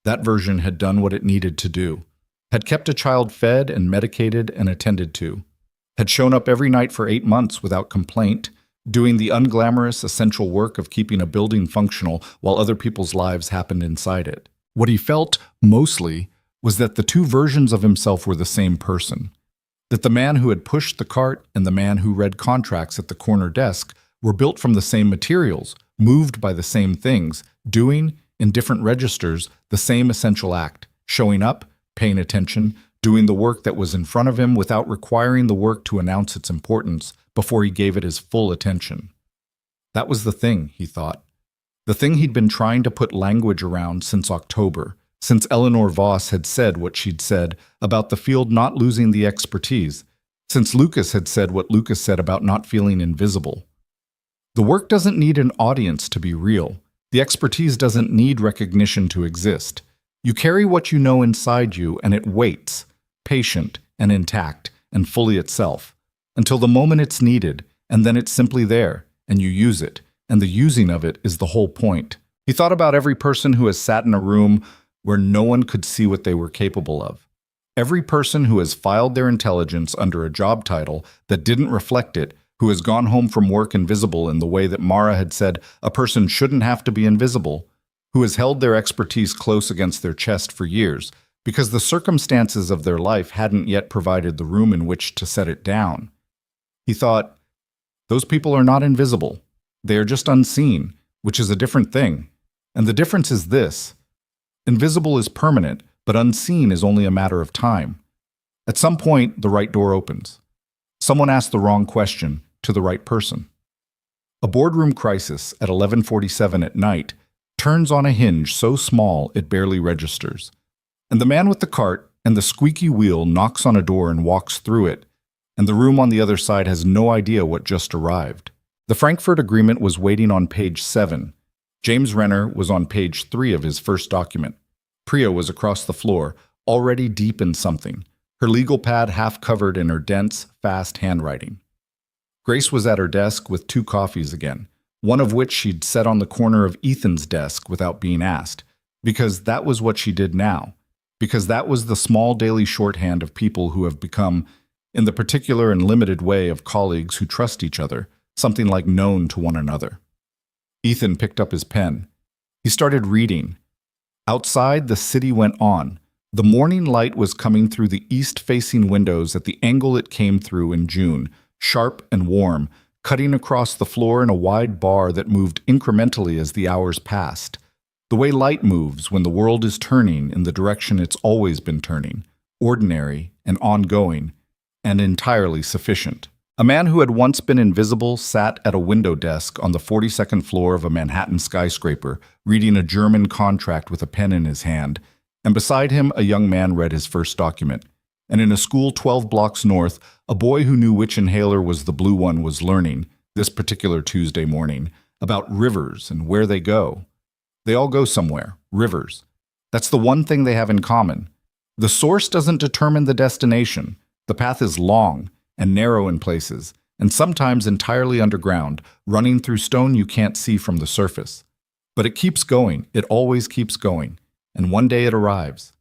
That version had done what it needed to do, had kept a child fed and medicated and attended to, had shown up every night for 8 months without complaint, doing the unglamorous, essential work of keeping a building functional while other people's lives happened inside it. What he felt, mostly, was that the two versions of himself were the same person, that the man who had pushed the cart and the man who read contracts at the corner desk were built from the same materials, moved by the same things, doing, in different registers, the same essential act, showing up, paying attention, doing the work that was in front of him without requiring the work to announce its importance before he gave it his full attention. That was the thing, he thought. The thing he'd been trying to put language around since October, since Eleanor Voss had said what she'd said about the field not losing the expertise, since Lucas had said what Lucas said about not feeling invisible. The work doesn't need an audience to be real. The expertise doesn't need recognition to exist. You carry what you know inside you, and it waits, patient and intact and fully itself, until the moment it's needed, and then it's simply there, and you use it, and the using of it is the whole point. He thought about every person who has sat in a room where no one could see what they were capable of. Every person who has filed their intelligence under a job title that didn't reflect it, who has gone home from work invisible in the way that Mara had said a person shouldn't have to be invisible, who has held their expertise close against their chest for years, because the circumstances of their life hadn't yet provided the room in which to set it down. He thought, those people are not invisible. They are just unseen, which is a different thing. And the difference is this. Invisible is permanent, but unseen is only a matter of time. At some point, the right door opens. Someone asked the wrong question to the right person. A boardroom crisis at 11:47 at night turns on a hinge so small it barely registers. And the man with the cart and the squeaky wheel knocks on a door and walks through it, and the room on the other side has no idea what just arrived. The Frankfurt Agreement was waiting on page 7. James Renner was on page 3 of his first document. Priya was across the floor, already deep in something, her legal pad half covered in her dense, fast handwriting. Grace was at her desk with 2 coffees again, one of which she'd set on the corner of Ethan's desk without being asked, because that was what she did now. Because that was the small daily shorthand of people who have become, in the particular and limited way of colleagues who trust each other, something like known to one another. Ethan picked up his pen. He started reading. Outside, the city went on. The morning light was coming through the east-facing windows at the angle it came through in June, sharp and warm, cutting across the floor in a wide bar that moved incrementally as the hours passed. The way light moves when the world is turning in the direction it's always been turning, ordinary and ongoing, and entirely sufficient. A man who had once been invisible sat at a window desk on the 42nd floor of a Manhattan skyscraper, reading a German contract with a pen in his hand, and beside him a young man read his first document. And in a school 12 blocks north, a boy who knew which inhaler was the blue one was learning, this particular Tuesday morning, about rivers and where they go. They all go somewhere, rivers. That's the one thing they have in common. The source doesn't determine the destination. The path is long and narrow in places, and sometimes entirely underground, running through stone you can't see from the surface. But it keeps going, it always keeps going, and one day it arrives.